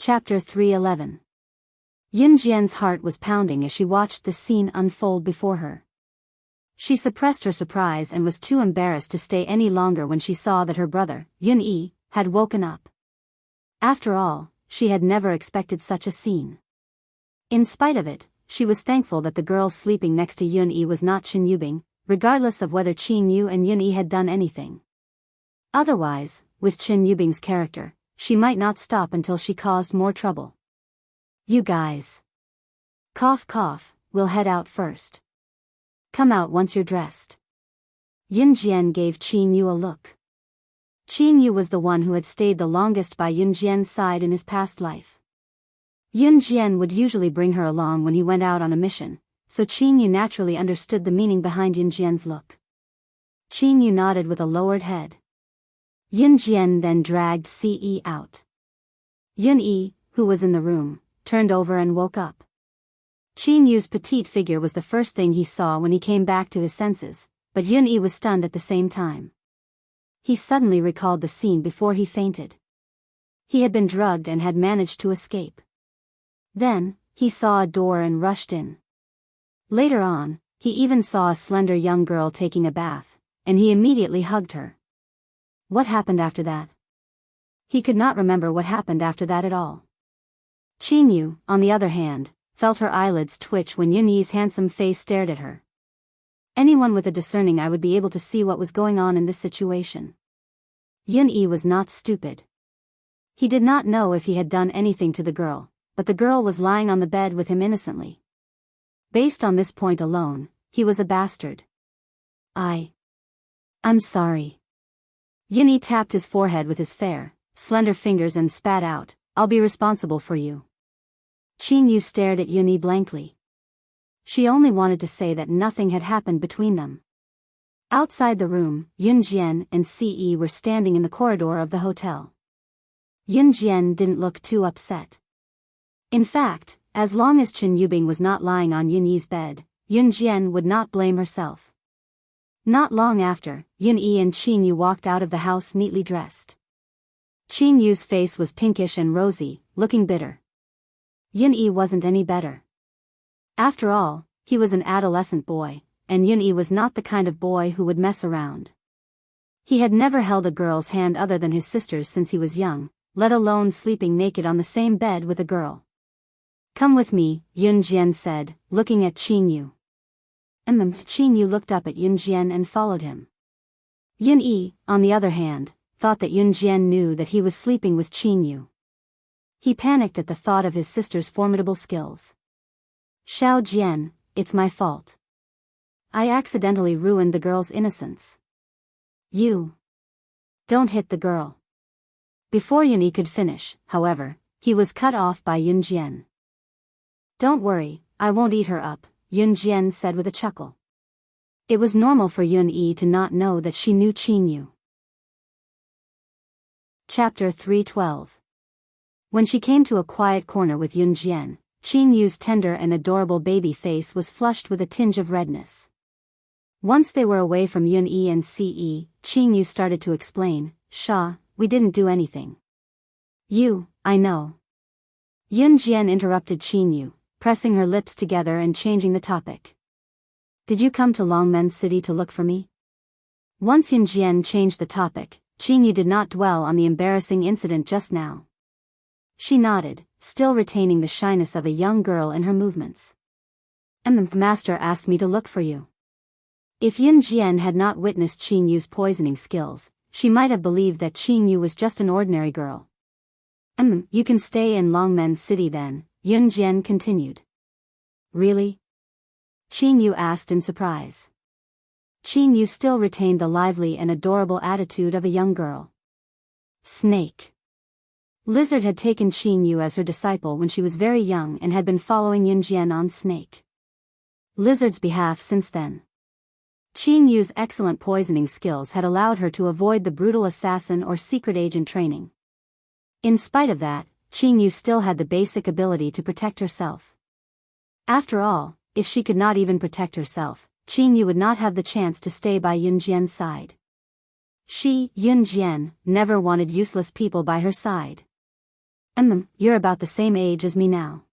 Chapter 311. Yunjian's heart was pounding as she watched the scene unfold before her. She suppressed her surprise and was too embarrassed to stay any longer when she saw that her brother, Yun-yi, had woken up. After all, she had never expected such a scene. In spite of it, she was thankful that the girl sleeping next to Yun-yi was not Qin Yubing, regardless of whether Qin Yu and Yun-yi had done anything. Otherwise, with Qin Yubing's character, she might not stop until she caused more trouble. You guys. Cough cough, we'll head out first. Come out once you're dressed. Yunjian gave Qin Yu a look. Qin Yu was the one who had stayed the longest by Yunjian's side in his past life. Yunjian would usually bring her along when he went out on a mission, so Qin Yu naturally understood the meaning behind Yunjian's look. Qin Yu nodded with a lowered head. Yunjian then dragged Ce out. Yun-yi, who was in the room, turned over and woke up. Qin Yu's petite figure was the first thing he saw when he came back to his senses, but Yun-yi was stunned at the same time. He suddenly recalled the scene before he fainted. He had been drugged and had managed to escape. Then, he saw a door and rushed in. Later on, he even saw a slender young girl taking a bath, and he immediately hugged her. What happened after that? He could not remember what happened after that at all. Qin Yu, on the other hand, felt her eyelids twitch when Yun-yi's handsome face stared at her. Anyone with a discerning eye would be able to see what was going on in this situation. Yun-yi was not stupid. He did not know if he had done anything to the girl, but the girl was lying on the bed with him innocently. Based on this point alone, he was a bastard. I'm sorry. Yun-yi tapped his forehead with his fair, slender fingers and spat out, I'll be responsible for you. Qin Yu stared at Yun-yi blankly. She only wanted to say that nothing had happened between them. Outside the room, Yunjian and Ce were standing in the corridor of the hotel. Yunjian didn't look too upset. In fact, as long as Qin Yubing was not lying on Yun-yi's bed, Yunjian would not blame herself. Not long after, Yun-yi and Qin Yu walked out of the house neatly dressed. Qin Yu's face was pinkish and rosy, looking bitter. Yun-yi wasn't any better. After all, he was an adolescent boy, and Yun-yi was not the kind of boy who would mess around. He had never held a girl's hand other than his sister's since he was young, let alone sleeping naked on the same bed with a girl. Come with me, Yunjian said, looking at Qin Yu. Qin Yu looked up at Yunjian and followed him. Yun-yi, on the other hand, thought that Yunjian knew that he was sleeping with Qin Yu. He panicked at the thought of his sister's formidable skills. Xiao Jian, it's my fault. I accidentally ruined the girl's innocence. You. Don't hit the girl. Before Yun-yi could finish, however, he was cut off by Yunjian. Don't worry, I won't eat her up, Yunjian said with a chuckle. It was normal for Yun-yi to not know that she knew Qin Yu. Chapter 312. When she came to a quiet corner with Yunjian, Qin Yu's tender and adorable baby face was flushed with a tinge of redness. Once they were away from Yun-yi and Ce, Qin Yu started to explain, Sha, we didn't do anything. I know. Yunjian interrupted Qin Yu, pressing her lips together and changing the topic. Did you come to Longmen City to look for me? Once Yunjian changed the topic, Qin Yu did not dwell on the embarrassing incident just now. She nodded, still retaining the shyness of a young girl in her movements. The master asked me to look for you. If Yunjian had not witnessed Qin Yu's poisoning skills, she might have believed that Qin Yu was just an ordinary girl. You can stay in Longmen City then, Yunjian continued. Really? Qin Yu asked in surprise. Qin Yu still retained the lively and adorable attitude of a young girl. Snake. Lizard had taken Qin Yu as her disciple when she was very young and had been following Yunjian on Snake. Lizard's behalf since then. Qin Yu's excellent poisoning skills had allowed her to avoid the brutal assassin or secret agent training. In spite of that, Qin Yu still had the basic ability to protect herself. After all, if she could not even protect herself, Qin Yu would not have the chance to stay by Yunjian's side. She, Yunjian, never wanted useless people by her side. You're about the same age as me now.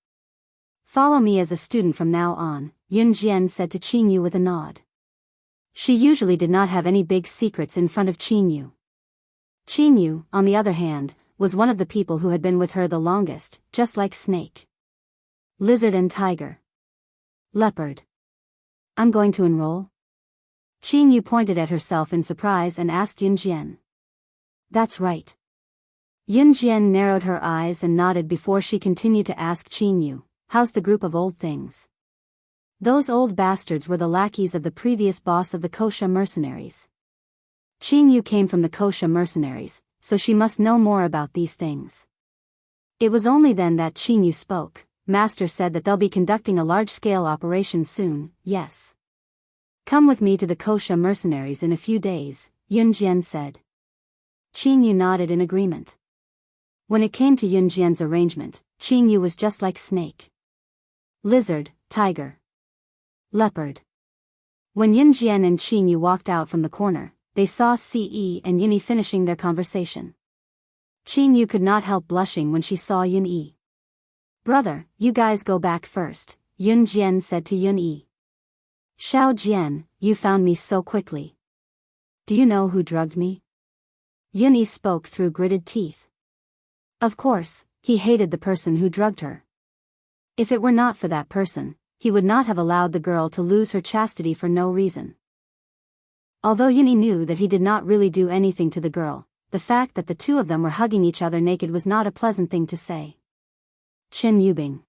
Follow me as a student from now on, Yun Jian said to Qin Yu with a nod. She usually did not have any big secrets in front of Qin Yu. Qin Yu, on the other hand, was one of the people who had been with her the longest, just like snake, lizard and tiger, leopard. I'm going to enroll? Qin Yu pointed at herself in surprise and asked Yun Jian. That's right. Yun Jian narrowed her eyes and nodded before she continued to ask Qin Yu, how's the group of old things? Those old bastards were the lackeys of the previous boss of the Kosha mercenaries. Qin Yu came from the Kosha mercenaries, so she must know more about these things. It was only then that Qin Yu spoke. Master said that they'll be conducting a large-scale operation soon, yes. Come with me to the Kosha mercenaries in a few days, Yun Jian said. Qin Yu nodded in agreement. When it came to Yun Jian's arrangement, Qin Yu was just like snake, lizard, tiger, leopard. When Yun Jian and Qin Yu walked out from the corner, they saw Ce and Yunyi finishing their conversation. Qin Yu could not help blushing when she saw Yunyi. Brother, you guys go back first, Yun Jian said to Yunyi. Xiao Jian, you found me so quickly. Do you know who drugged me? Yunyi spoke through gritted teeth. Of course, he hated the person who drugged her. If it were not for that person, he would not have allowed the girl to lose her chastity for no reason. Although Yunyi knew that he did not really do anything to the girl, the fact that the two of them were hugging each other naked was not a pleasant thing to say. Qin Yubing.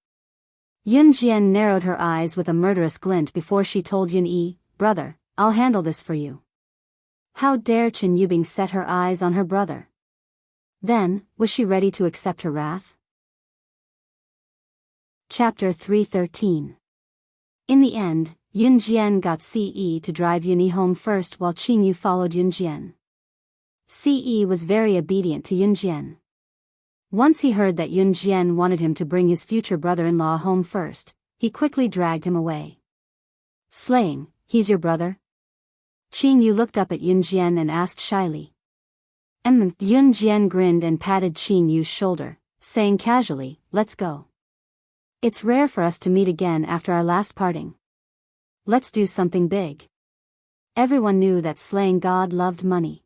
Yun Jian narrowed her eyes with a murderous glint before she told Yunyi, brother, I'll handle this for you. How dare Qin Yubing set her eyes on her brother? Then, was she ready to accept her wrath? Chapter 313. In the end, Yun Jian got Ce to drive Yunyi home first while Qin Yu followed Yun Jian. Ce was very obedient to Yun Jian. Once he heard that Yun Jian wanted him to bring his future brother-in-law home first, he quickly dragged him away. Slaying, he's your brother? Qin Yu looked up at Yun Jian and asked shyly. Yun Jian grinned and patted Qin Yu's shoulder, saying casually, let's go. It's rare for us to meet again after our last parting. Let's do something big. Everyone knew that slaying God loved money.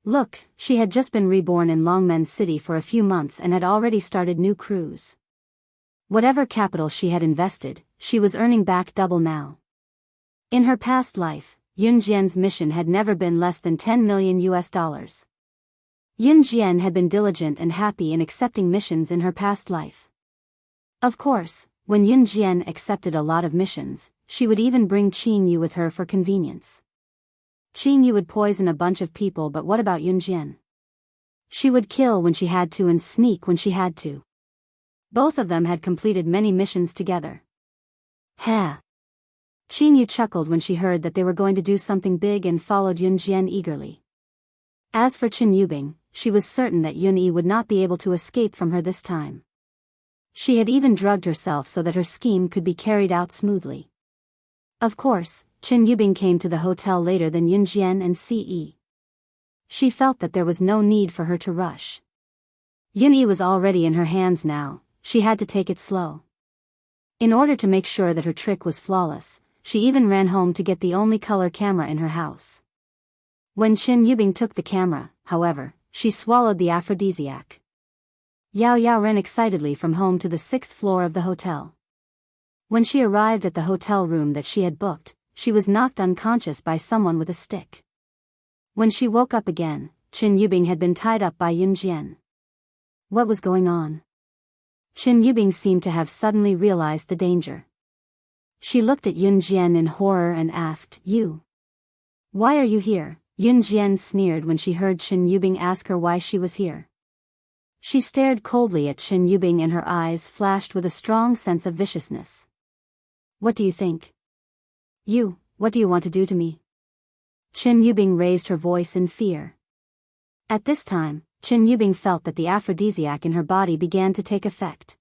Look, she had just been reborn in Longmen City for a few months and had already started new crews. Whatever capital she had invested, she was earning back double now. In her past life, Yun Jian's mission had never been less than $10 million. Yun Jian had been diligent and happy in accepting missions in her past life. Of course, when Yun Jian accepted a lot of missions, she would even bring Qin Yu with her for convenience. Qin Yu would poison a bunch of people, but what about Yun Jian? She would kill when she had to and sneak when she had to. Both of them had completed many missions together. Ha! Qin Yu chuckled when she heard that they were going to do something big and followed Yun Jian eagerly. As for Qin Yubing, she was certain that Yunyi would not be able to escape from her this time. She had even drugged herself so that her scheme could be carried out smoothly. Of course, Qin Yubing came to the hotel later than Yun Jian and Ce. She felt that there was no need for her to rush. Yunyi was already in her hands now, she had to take it slow. In order to make sure that her trick was flawless, she even ran home to get the only color camera in her house. When Qin Yubing took the camera, however, she swallowed the aphrodisiac. Yao Yao ran excitedly from home to the 6th floor of the hotel. When she arrived at the hotel room that she had booked, she was knocked unconscious by someone with a stick. When she woke up again, Qin Yubing had been tied up by Yun Jian. What was going on? Qin Yubing seemed to have suddenly realized the danger. She looked at Yun Jian in horror and asked, You? Why are you here? Yun Jian sneered when she heard Qin Yubing ask her why she was here. She stared coldly at Qin Yubing and her eyes flashed with a strong sense of viciousness. What do you think? You, what do you want to do to me? Qin Yubing raised her voice in fear. At this time, Qin Yubing felt that the aphrodisiac in her body began to take effect.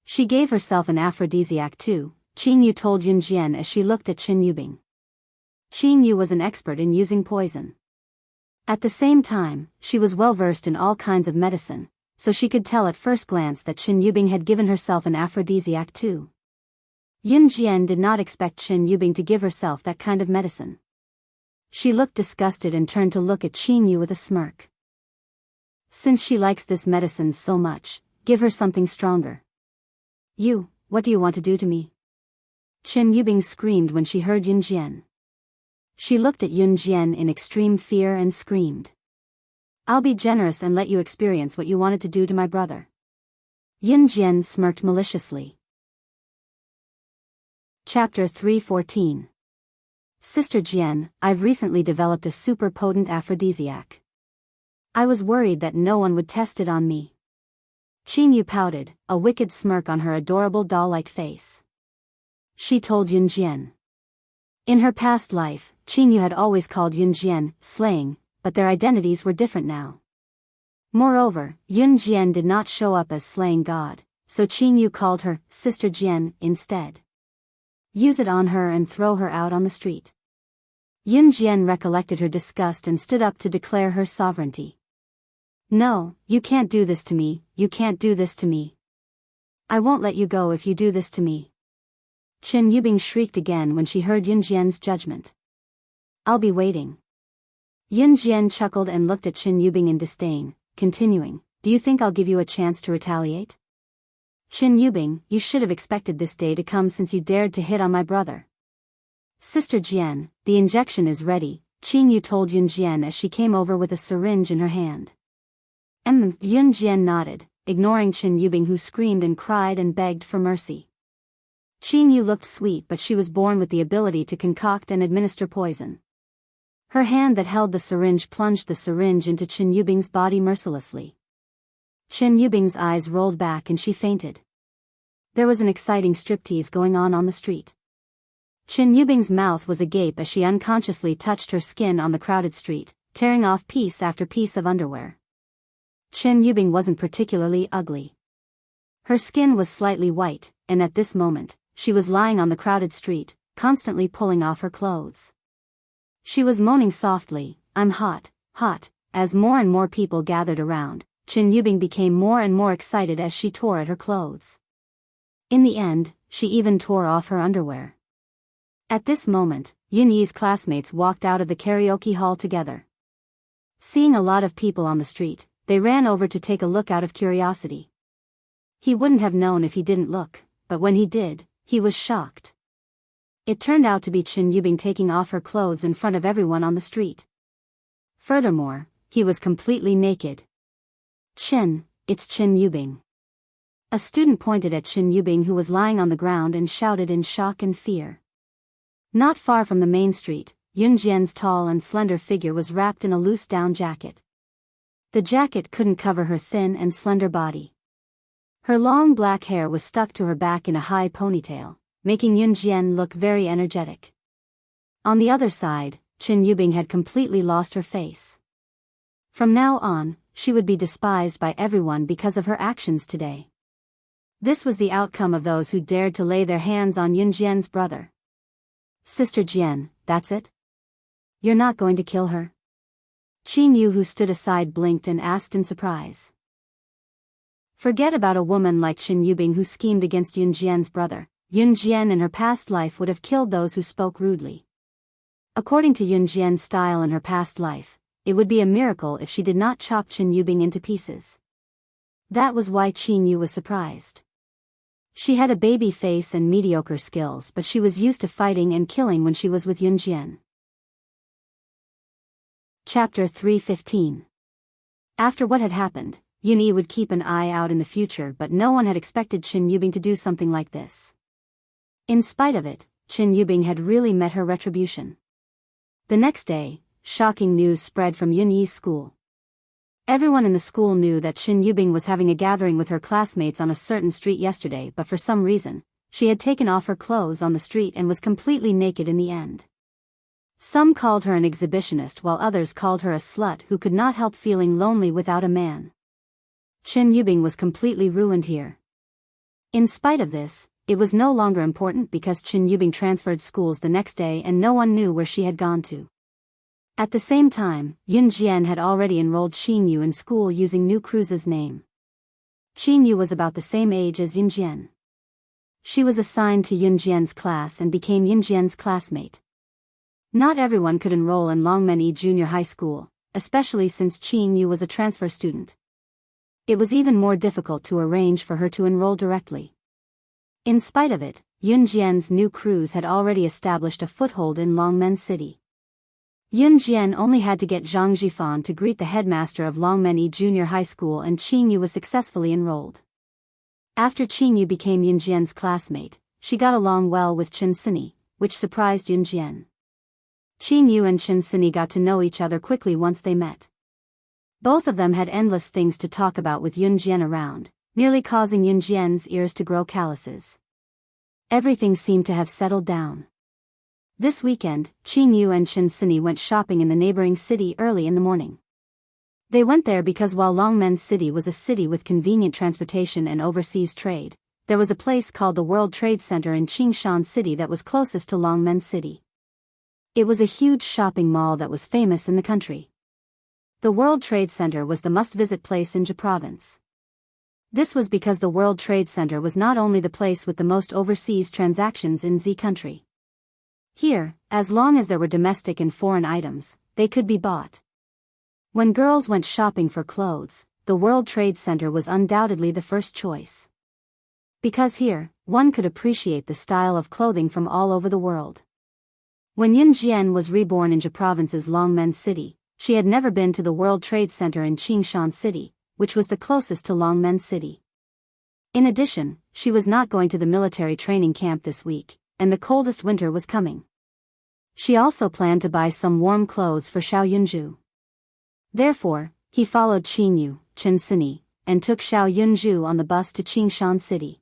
She gave herself an aphrodisiac too, Qin Yu told Yun Jian as she looked at Qin Yubing. Qin Yu was an expert in using poison. At the same time, she was well versed in all kinds of medicine, so she could tell at first glance that Chen Yubing had given herself an aphrodisiac too. Yun Jian did not expect Chen Yubing to give herself that kind of medicine. She looked disgusted and turned to look at Qin Yu with a smirk. Since she likes this medicine so much, give her something stronger. You, what do you want to do to me? Chen Yubing screamed when she heard Yun Jian. She looked at Yun Jian in extreme fear and screamed. I'll be generous and let you experience what you wanted to do to my brother. Yun Jian smirked maliciously. Chapter 314. Sister Jian, I've recently developed a super potent aphrodisiac. I was worried that no one would test it on me. Qin Yu pouted, a wicked smirk on her adorable doll-like face. She told Yun Jian. In her past life, Qin Yu had always called Yun Jian slaying, but their identities were different now. Moreover, Yun Jian did not show up as slaying god, so Qin Yu called her Sister Jian instead. Use it on her and throw her out on the street. Yun Jian recollected her disgust and stood up to declare her sovereignty. No, you can't do this to me, you can't do this to me. I won't let you go if you do this to me. Chen Yubing shrieked again when she heard Yun Jian's judgment. I'll be waiting. Yun Jian chuckled and looked at Chen Yubing in disdain, continuing, do you think I'll give you a chance to retaliate? Chen Yubing, you should have expected this day to come since you dared to hit on my brother. Sister Jian, the injection is ready, Qin Yu told Yun Jian as she came over with a syringe in her hand. Yun Jian nodded, ignoring Chen Yubing who screamed and cried and begged for mercy. Qin Yu looked sweet but she was born with the ability to concoct and administer poison. Her hand that held the syringe plunged the syringe into Chen Yubing's body mercilessly. Chen Yubing's eyes rolled back and she fainted. There was an exciting striptease going on the street. Chen Yubing's mouth was agape as she unconsciously touched her skin on the crowded street, tearing off piece after piece of underwear. Chen Yubing wasn't particularly ugly. Her skin was slightly white, and at this moment, she was lying on the crowded street, constantly pulling off her clothes. She was moaning softly, I'm hot, hot, as more and more people gathered around. Chen Yubing became more and more excited as she tore at her clothes. In the end, she even tore off her underwear. At this moment, Yun Yi's classmates walked out of the karaoke hall together. Seeing a lot of people on the street, they ran over to take a look out of curiosity. He wouldn't have known if he didn't look, but when he did, he was shocked. It turned out to be Chen Yubing taking off her clothes in front of everyone on the street. Furthermore, he was completely naked. Chen, it's Chen Yubing. A student pointed at Chen Yubing who was lying on the ground and shouted in shock and fear. Not far from the main street, Yun Jian's tall and slender figure was wrapped in a loose down jacket. The jacket couldn't cover her thin and slender body. Her long black hair was stuck to her back in a high ponytail, making Yun Jian look very energetic. On the other side, Chen Yubing had completely lost her face. From now on, she would be despised by everyone because of her actions today. This was the outcome of those who dared to lay their hands on Yun Jian's brother. Sister Jian, that's it? You're not going to kill her? Qin Yu who stood aside blinked and asked in surprise. Forget about a woman like Chen Yubing who schemed against Yun Jian's brother. Yun Jian in her past life would have killed those who spoke rudely. According to Yun Jian's style in her past life, it would be a miracle if she did not chop Chen Yubing into pieces. That was why Qin Yu was surprised. She had a baby face and mediocre skills but she was used to fighting and killing when she was with Yun Jian. Chapter 315. After what had happened, Yun Yi would keep an eye out in the future but no one had expected Chen Yubing to do something like this. In spite of it, Chen Yubing had really met her retribution. The next day, shocking news spread from Yun Yi's school. Everyone in the school knew that Chen Yubing was having a gathering with her classmates on a certain street yesterday but for some reason, she had taken off her clothes on the street and was completely naked in the end. Some called her an exhibitionist while others called her a slut who could not help feeling lonely without a man. Chen Yubing was completely ruined here. In spite of this, it was no longer important because Chen Yubing transferred schools the next day and no one knew where she had gone to. At the same time, Yun Jian had already enrolled Qin Yu in school using New Cruz's name. Qing Yu was about the same age as Yunjian. She was assigned to Yunjian's class and became Yunjian's classmate. Not everyone could enroll in Longmen Junior High School, especially since Qing Yu was a transfer student. It was even more difficult to arrange for her to enroll directly. In spite of it, Yunjian's new crews had already established a foothold in Longmen City. Yunjian only had to get Zhang Jifan to greet the headmaster of Longmen Junior High School, and Qing Yu was successfully enrolled. After Qing Yu became Yunjian's classmate, she got along well with Chen Sini, which surprised Yunjian. Qing Yu and Chen Sini got to know each other quickly once they met. Both of them had endless things to talk about with Yunjian around, nearly causing Yunjian's ears to grow calluses. Everything seemed to have settled down. This weekend, Qing Yu and Chen Sini went shopping in the neighboring city early in the morning. They went there because while Longmen City was a city with convenient transportation and overseas trade, there was a place called the World Trade Center in Qingshan City that was closest to Longmen City. It was a huge shopping mall that was famous in the country. The World Trade Center was the must-visit place in Zhe Province. This was because the World Trade Center was not only the place with the most overseas transactions in Z country. Here, as long as there were domestic and foreign items, they could be bought. When girls went shopping for clothes, the World Trade Center was undoubtedly the first choice. Because here, one could appreciate the style of clothing from all over the world. When Yunjian was reborn in Zhe Province's Longmen City, she had never been to the World Trade Center in Qingshan City, which was the closest to Longmen City. In addition, she was not going to the military training camp this week, and the coldest winter was coming. She also planned to buy some warm clothes for Xiao Yunju. Therefore, he followed Qing Yu, Chen Sini, and took Xiao Yunju on the bus to Qingshan City.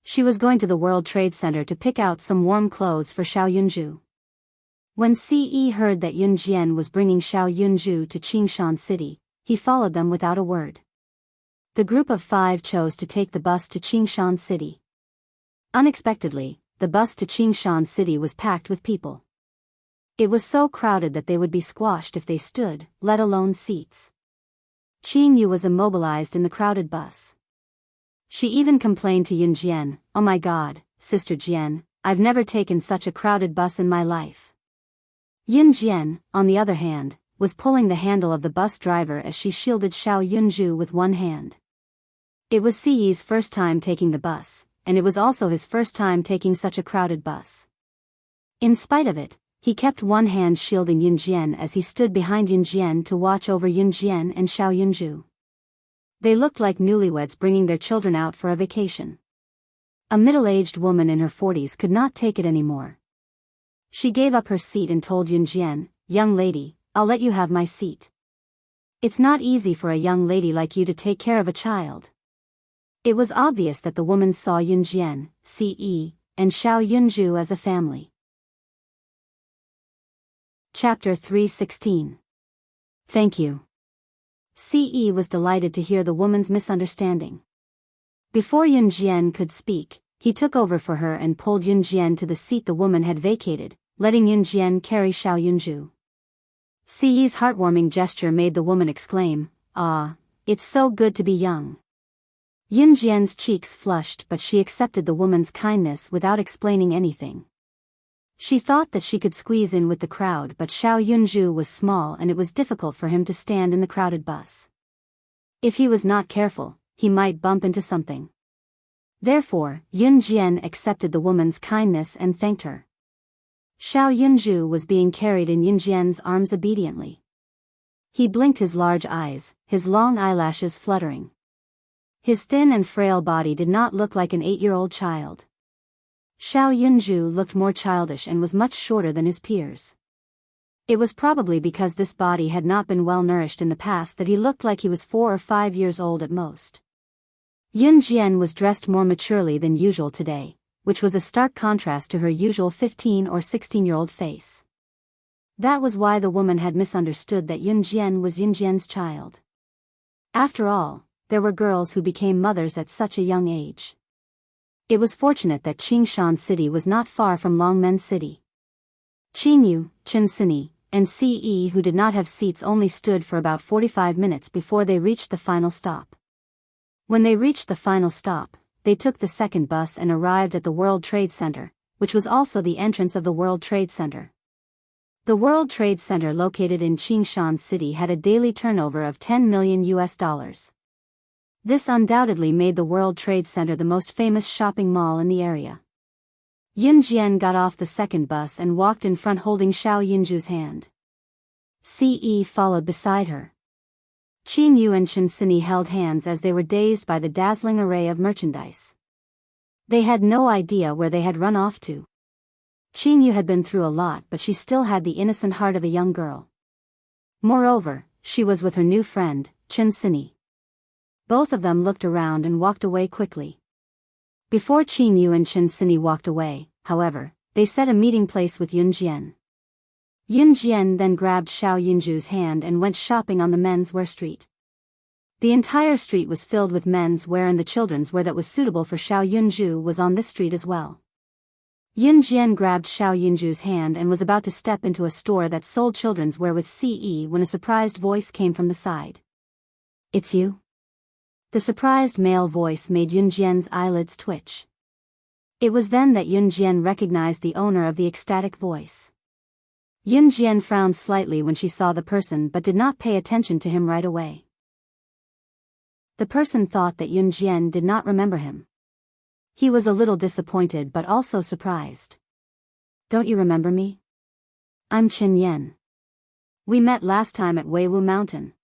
She was going to the World Trade Center to pick out some warm clothes for Xiao Yunju. When Ce heard that Yunjian was bringing Xiao Yunju to Qingshan City, he followed them without a word. The group of 5 chose to take the bus to Qingshan City. Unexpectedly, the bus to Qingshan City was packed with people. It was so crowded that they would be squashed if they stood, let alone seats. Qing Yu was immobilized in the crowded bus. She even complained to Yunjian, "Oh my God, Sister Jian, I've never taken such a crowded bus in my life." Yunjian, on the other hand, was pulling the handle of the bus driver as she shielded Xiao Yunju with one hand. It was Ce's first time taking the bus, and it was also his first time taking such a crowded bus. In spite of it, he kept one hand shielding Yunjian as he stood behind Yunjian to watch over Yunjian and Xiao Yunju. They looked like newlyweds bringing their children out for a vacation. A middle-aged woman in her 40s could not take it anymore. She gave up her seat and told Yunjian, "Young lady, I'll let you have my seat. It's not easy for a young lady like you to take care of a child." It was obvious that the woman saw Yunjian, Ce, and Xiao Yunju as a family. Chapter 316. Thank you. Ce was delighted to hear the woman's misunderstanding. Before Yunjian could speak, he took over for her and pulled Yunjian to the seat the woman had vacated, letting Yunjian carry Xiao Yunju. Ce's heartwarming gesture made the woman exclaim, "Ah, it's so good to be young." Yunjian's cheeks flushed, but she accepted the woman's kindness without explaining anything. She thought that she could squeeze in with the crowd, but Xiao Yunju was small and it was difficult for him to stand in the crowded bus. If he was not careful, he might bump into something. Therefore, Yunjian accepted the woman's kindness and thanked her. Xiao Yunju was being carried in Yunjian's arms obediently. He blinked his large eyes, his long eyelashes fluttering. His thin and frail body did not look like an 8-year-old child. Xiao Yunju looked more childish and was much shorter than his peers. It was probably because this body had not been well nourished in the past that he looked like he was 4 or 5 years old at most. Yunjian was dressed more maturely than usual today, which was a stark contrast to her usual 15 or 16-year-old face. That was why the woman had misunderstood that Yunjian was Yunjian's child. After all, there were girls who became mothers at such a young age. It was fortunate that Qingshan City was not far from Longmen City. Qing Yu, Chen Sini, and Ce, who did not have seats, only stood for about 45 minutes before they reached the final stop. When they reached the final stop, they took the second bus and arrived at the World Trade Center, which was also the entrance of the World Trade Center. The World Trade Center located in Qingshan City had a daily turnover of $10 million. This undoubtedly made the World Trade Center the most famous shopping mall in the area. Yunjian got off the second bus and walked in front holding Xiao Yunju's hand. Ce followed beside her. Qin Yu and Chen Sini held hands as they were dazed by the dazzling array of merchandise. They had no idea where they had run off to. Qin Yu had been through a lot, but she still had the innocent heart of a young girl. Moreover, she was with her new friend, Chen Sini. Both of them looked around and walked away quickly. Before Qin Yu and Chen Sini walked away, however, they set a meeting place with Yunjian. Yunjian then grabbed Xiao Yunju's hand and went shopping on the men's wear street. The entire street was filled with men's wear, and the children's wear that was suitable for Xiao Yunju was on this street as well. Yunjian grabbed Xiao Yunju's hand and was about to step into a store that sold children's wear with Ce when a surprised voice came from the side. "It's you?" The surprised male voice made Yunjian's eyelids twitch. It was then that Yunjian recognized the owner of the ecstatic voice. Yunjian frowned slightly when she saw the person but did not pay attention to him right away. The person thought that Yunjian did not remember him. He was a little disappointed but also surprised. "Don't you remember me? I'm Qin Yan. We met last time at Weiwu Mountain."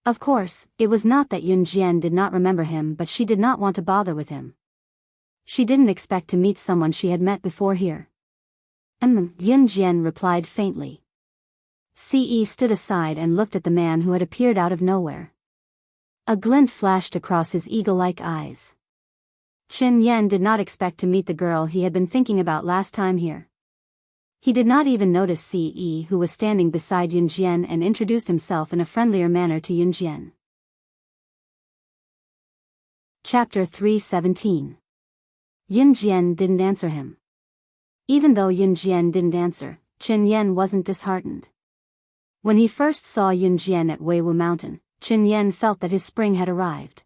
Of course, it was not that Yunjian did not remember him, but she did not want to bother with him. She didn't expect to meet someone she had met before here. Yunjian replied faintly. Ce stood aside and looked at the man who had appeared out of nowhere. A glint flashed across his eagle-like eyes. Qin Yan did not expect to meet the girl he had been thinking about last time here. He did not even notice Ce, who was standing beside Yunjian, and introduced himself in a friendlier manner to Yunjian. Chapter 3:17. Yunjian didn't answer him. Even though Yunjian didn't answer, Qin Yan wasn't disheartened. When he first saw Yunjian at Weiwu Mountain, Qin Yan felt that his spring had arrived.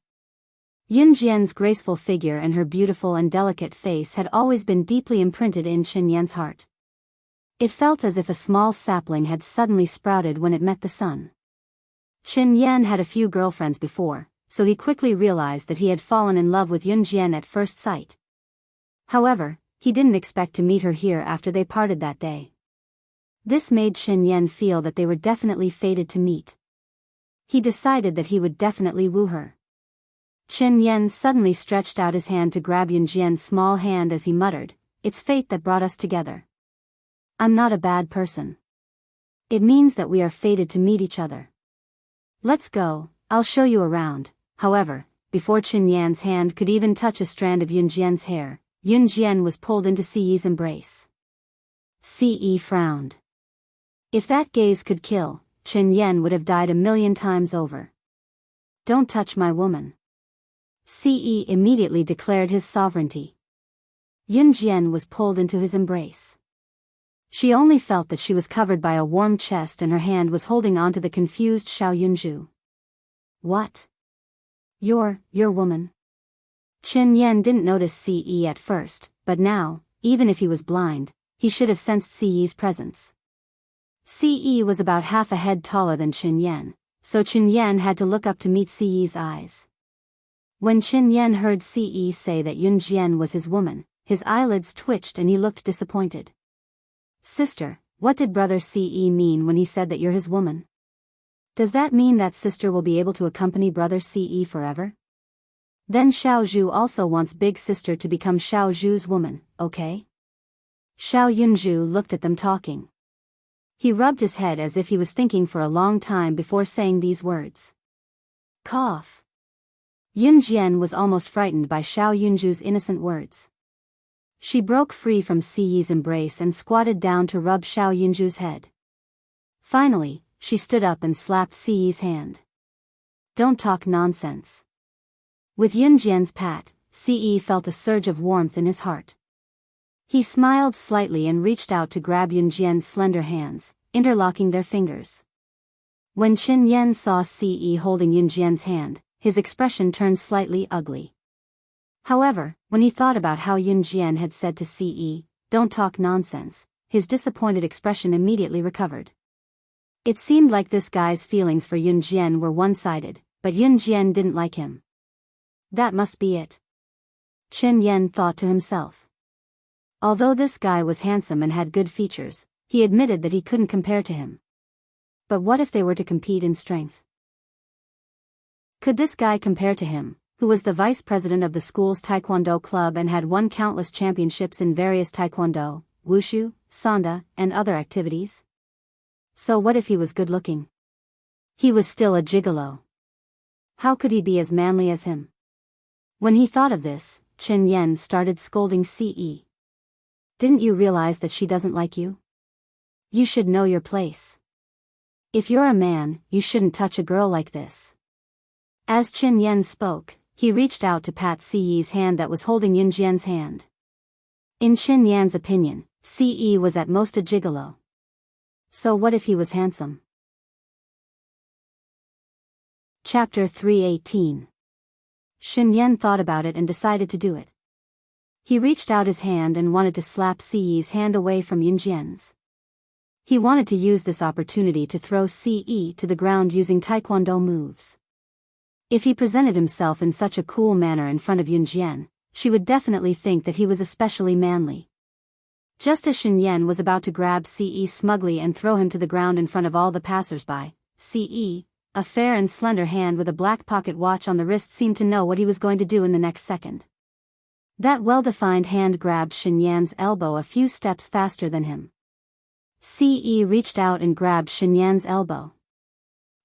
Yunjian's graceful figure and her beautiful and delicate face had always been deeply imprinted in Qin Yan's heart. It felt as if a small sapling had suddenly sprouted when it met the sun. Qin Yan had a few girlfriends before, so he quickly realized that he had fallen in love with Yunjian at first sight. However, he didn't expect to meet her here after they parted that day. This made Qin Yan feel that they were definitely fated to meet. He decided that he would definitely woo her. Qin Yan suddenly stretched out his hand to grab Yunjian's small hand as he muttered, "It's fate that brought us together. I'm not a bad person. It means that we are fated to meet each other. Let's go, I'll show you around." However, before Qin Yan's hand could even touch a strand of Yunjian's hair, Yunjian was pulled into Ce's embrace. Ce frowned. If that gaze could kill, Qin Yan would have died 1,000,000 times over. "Don't touch my woman." Ce immediately declared his sovereignty. Yunjian was pulled into his embrace. She only felt that she was covered by a warm chest and her hand was holding on to the confused Xiao Yunju. "What? Your woman?" Qin Yan didn't notice Ce at first, but now, even if he was blind, he should have sensed Ce's presence. Ce was about half a head taller than Qin Yan, so Qin Yan had to look up to meet Ce's eyes. When Qin Yan heard Ce say that Yunjian was his woman, his eyelids twitched and he looked disappointed. "Sister, what did brother Ce mean when he said that you're his woman? Does that mean that sister will be able to accompany brother Ce forever? Then Xiao Zhu also wants big sister to become Xiao Zhu's woman, okay?" Xiao Yunju looked at them talking. He rubbed his head as if he was thinking for a long time before saying these words. Cough. Yunjian was almost frightened by Xiao Yunju's innocent words. She broke free from Ce's embrace and squatted down to rub Xiao Yunju's head. Finally, she stood up and slapped Ce's hand. "Don't talk nonsense." With Yunjian's pat, Ce felt a surge of warmth in his heart. He smiled slightly and reached out to grab Yunjian's slender hands, interlocking their fingers. When Qin Yan saw Ce holding Yunjian's hand, his expression turned slightly ugly. However, when he thought about how Yun Jian had said to Ce, "Don't talk nonsense," his disappointed expression immediately recovered. It seemed like this guy's feelings for Yun Jian were one-sided, but Yun Jian didn't like him. That must be it. Chen Yen thought to himself. Although this guy was handsome and had good features, he admitted that he couldn't compare to him. But what if they were to compete in strength? Could this guy compare to him, who was the vice president of the school's taekwondo club and had won countless championships in various taekwondo, wushu, sanda, and other activities? So what if he was good-looking? He was still a gigolo. How could he be as manly as him? When he thought of this, Chen Yen started scolding Ce. Didn't you realize that she doesn't like you? You should know your place. If you're a man, you shouldn't touch a girl like this. As Chen Yen spoke, he reached out to pat Ce's hand that was holding Yun Jian's hand. In Chen Yan's opinion, Ce was at most a gigolo. So what if he was handsome? Chapter 318. Chen Yen thought about it and decided to do it. He reached out his hand and wanted to slap Ce's hand away from Yun Jian's. He wanted to use this opportunity to throw Ce to the ground using taekwondo moves. If he presented himself in such a cool manner in front of Yun Jian, she would definitely think that he was especially manly. Just as Chen Yen was about to grab Ce smugly and throw him to the ground in front of all the passers-by, Ce, a fair and slender hand with a black pocket watch on the wrist, seemed to know what he was going to do in the next second. That well-defined hand grabbed Chen Yan's elbow a few steps faster than him. Ce reached out and grabbed Chen Yan's elbow.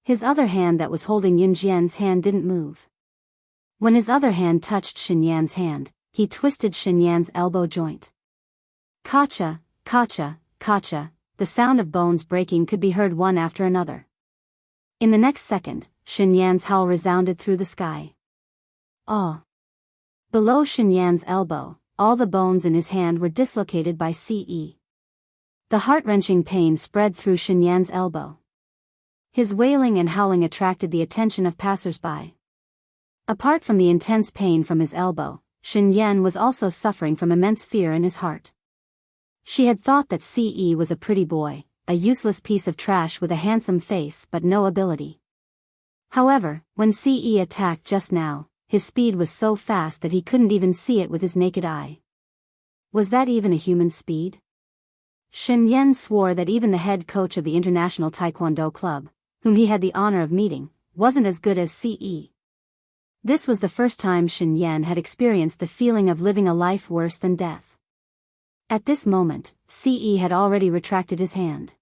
His other hand that was holding Yun Jian's hand didn't move. When his other hand touched Chen Yan's hand, he twisted Chen Yan's elbow joint. Kacha, kacha, kacha, the sound of bones breaking could be heard one after another. In the next second, Chen Yan's howl resounded through the sky. Oh! Below Chen Yan's elbow, all the bones in his hand were dislocated by Ce. The heart-wrenching pain spread through Chen Yan's elbow. His wailing and howling attracted the attention of passers-by. Apart from the intense pain from his elbow, Chen Yan was also suffering from immense fear in his heart. She had thought that Ce was a pretty boy, a useless piece of trash with a handsome face but no ability. However, when Ce attacked just now, his speed was so fast that he couldn't even see it with his naked eye. Was that even a human speed? Chen Yen swore that even the head coach of the International Taekwondo Club, whom he had the honor of meeting, wasn't as good as Ce. This was the first time Chen Yen had experienced the feeling of living a life worse than death. At this moment, Ce had already retracted his hand.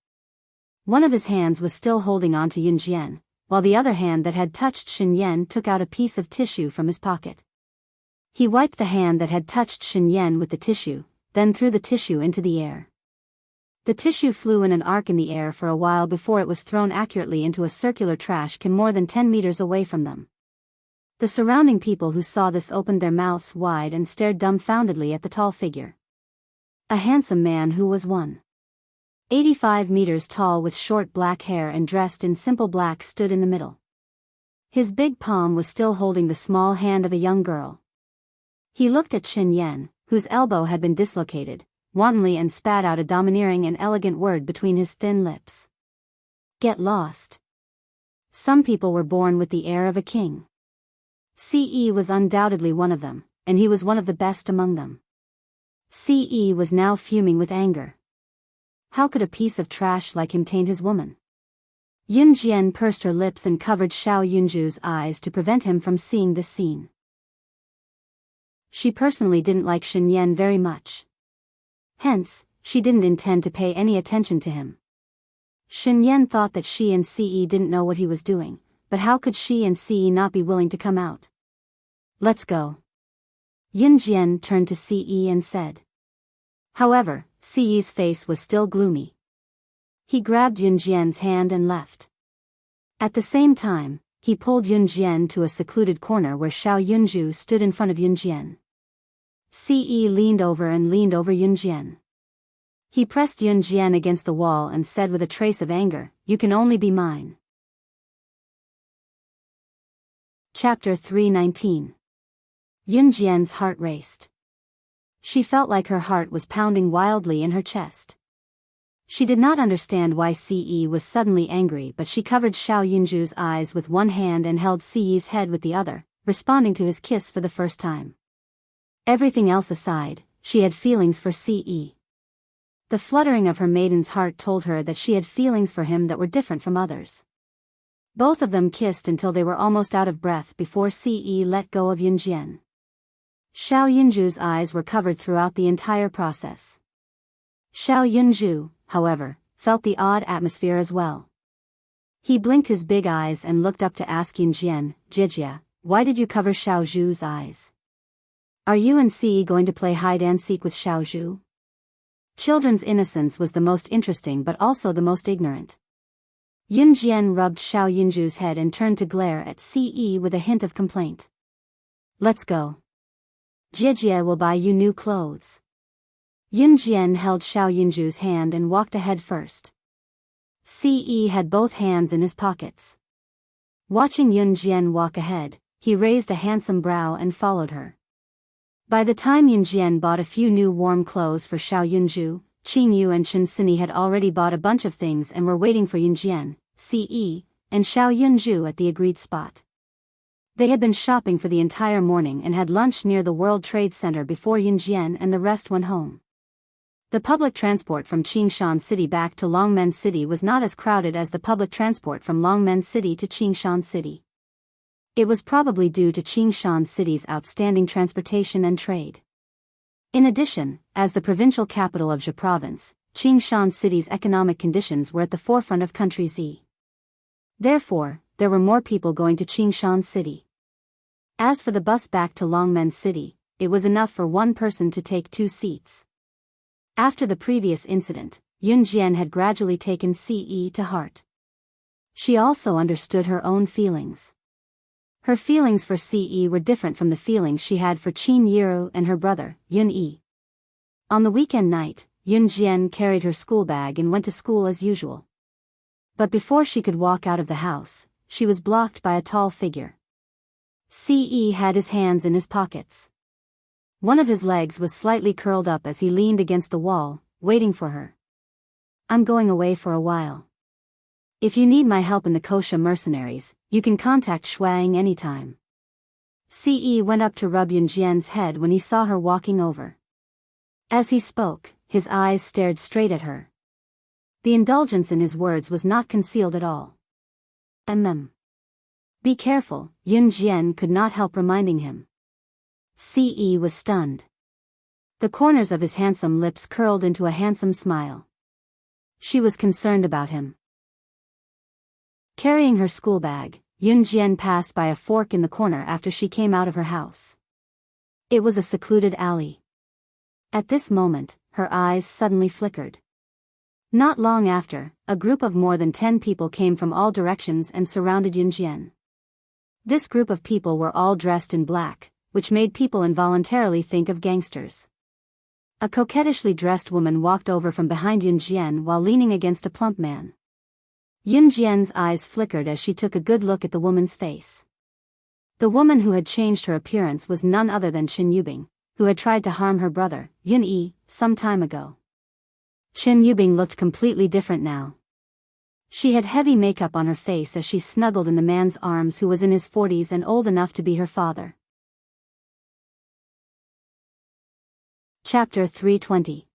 One of his hands was still holding on to Yun Jian, while the other hand that had touched Chen Yen took out a piece of tissue from his pocket. He wiped the hand that had touched Chen Yen with the tissue, then threw the tissue into the air. The tissue flew in an arc in the air for a while before it was thrown accurately into a circular trash can more than 10 meters away from them. The surrounding people who saw this opened their mouths wide and stared dumbfoundedly at the tall figure. A handsome man who was 185 meters tall with short black hair and dressed in simple black stood in the middle. His big palm was still holding the small hand of a young girl. He looked at Chen Yen, whose elbow had been dislocated, wantonly and spat out a domineering and elegant word between his thin lips. Get lost. Some people were born with the air of a king. Ce was undoubtedly one of them, and he was one of the best among them. Ce was now fuming with anger. How could a piece of trash like him taint his woman? Yun Jian pursed her lips and covered Xiao Yunju's eyes to prevent him from seeing this scene. She personally didn't like Chen Yen very much. Hence, she didn't intend to pay any attention to him. Chen Yen thought that she and Ce didn't know what he was doing, but how could she and Ce not be willing to come out? Let's go. Yun Jian turned to Ce and said. However, Ce's face was still gloomy. He grabbed Yun Jian's hand and left. At the same time, he pulled Yun Jian to a secluded corner where Xiao Yunju stood in front of Yun Jian. Ce leaned over Yun Jian. He pressed Yun Jian against the wall and said with a trace of anger, "You can only be mine." Chapter 319. Yunjian's heart raced. She felt like her heart was pounding wildly in her chest. She did not understand why Ce was suddenly angry, but she covered Xiao Yunju's eyes with one hand and held Ce's head with the other, responding to his kiss for the first time. Everything else aside, she had feelings for Ce. The fluttering of her maiden's heart told her that she had feelings for him that were different from others. Both of them kissed until they were almost out of breath before Ce let go of Yunjian. Xiao Yunju's eyes were covered throughout the entire process. Xiao Yunju, however, felt the odd atmosphere as well. He blinked his big eyes and looked up to ask Yunjian, "Jijia, why did you cover Xiao Zhu's eyes? Are you and Ce going to play hide-and-seek with Xiao Zhu?" Children's innocence was the most interesting but also the most ignorant. Yunjian rubbed Xiao Yunju's head and turned to glare at Ce with a hint of complaint. "Let's go. Jijia will buy you new clothes." Yunjian held Xiao Yunju's hand and walked ahead first. Ce had both hands in his pockets. Watching Yunjian walk ahead, he raised a handsome brow and followed her. By the time Yunjian bought a few new warm clothes for Xiao Yunju, Qingyu and Chen Sini had already bought a bunch of things and were waiting for Yunjian, Ce, and Xiao Yunju at the agreed spot. They had been shopping for the entire morning and had lunch near the World Trade Center before Yunjian and the rest went home. The public transport from Qingshan City back to Longmen City was not as crowded as the public transport from Longmen City to Qingshan City. It was probably due to Qingshan City's outstanding transportation and trade. In addition, as the provincial capital of Zhe Province, Qingshan City's economic conditions were at the forefront of country Z. Therefore, there were more people going to Qingshan City. As for the bus back to Longmen City, it was enough for one person to take 2 seats. After the previous incident, Yunjian had gradually taken Ce to heart. She also understood her own feelings. Her feelings for Ce were different from the feelings she had for Qin Yiru and her brother, Yun Yi. On the weekend night, Yunjian carried her school bag and went to school as usual. But before she could walk out of the house, she was blocked by a tall figure. Ce had his hands in his pockets. One of his legs was slightly curled up as he leaned against the wall, waiting for her. "I'm going away for a while. If you need my help in the Kosha mercenaries, you can contact Shuang anytime." Ce went up to rub Yunjian's head when he saw her walking over. As he spoke, his eyes stared straight at her. The indulgence in his words was not concealed at all. Be careful," Yunjian could not help reminding him. Ce was stunned. The corners of his handsome lips curled into a handsome smile. She was concerned about him. Carrying her school bag, Yunjian passed by a fork in the corner after she came out of her house. It was a secluded alley. At this moment, her eyes suddenly flickered. Not long after, a group of more than 10 people came from all directions and surrounded Yunjian. This group of people were all dressed in black, which made people involuntarily think of gangsters. A coquettishly dressed woman walked over from behind Yunjian while leaning against a plump man. Yunjian's eyes flickered as she took a good look at the woman's face. The woman who had changed her appearance was none other than Chen Yubing, who had tried to harm her brother, Yun Yi, some time ago. Chen Yubing looked completely different now. She had heavy makeup on her face as she snuggled in the man's arms who was in his 40s and old enough to be her father. Chapter 320.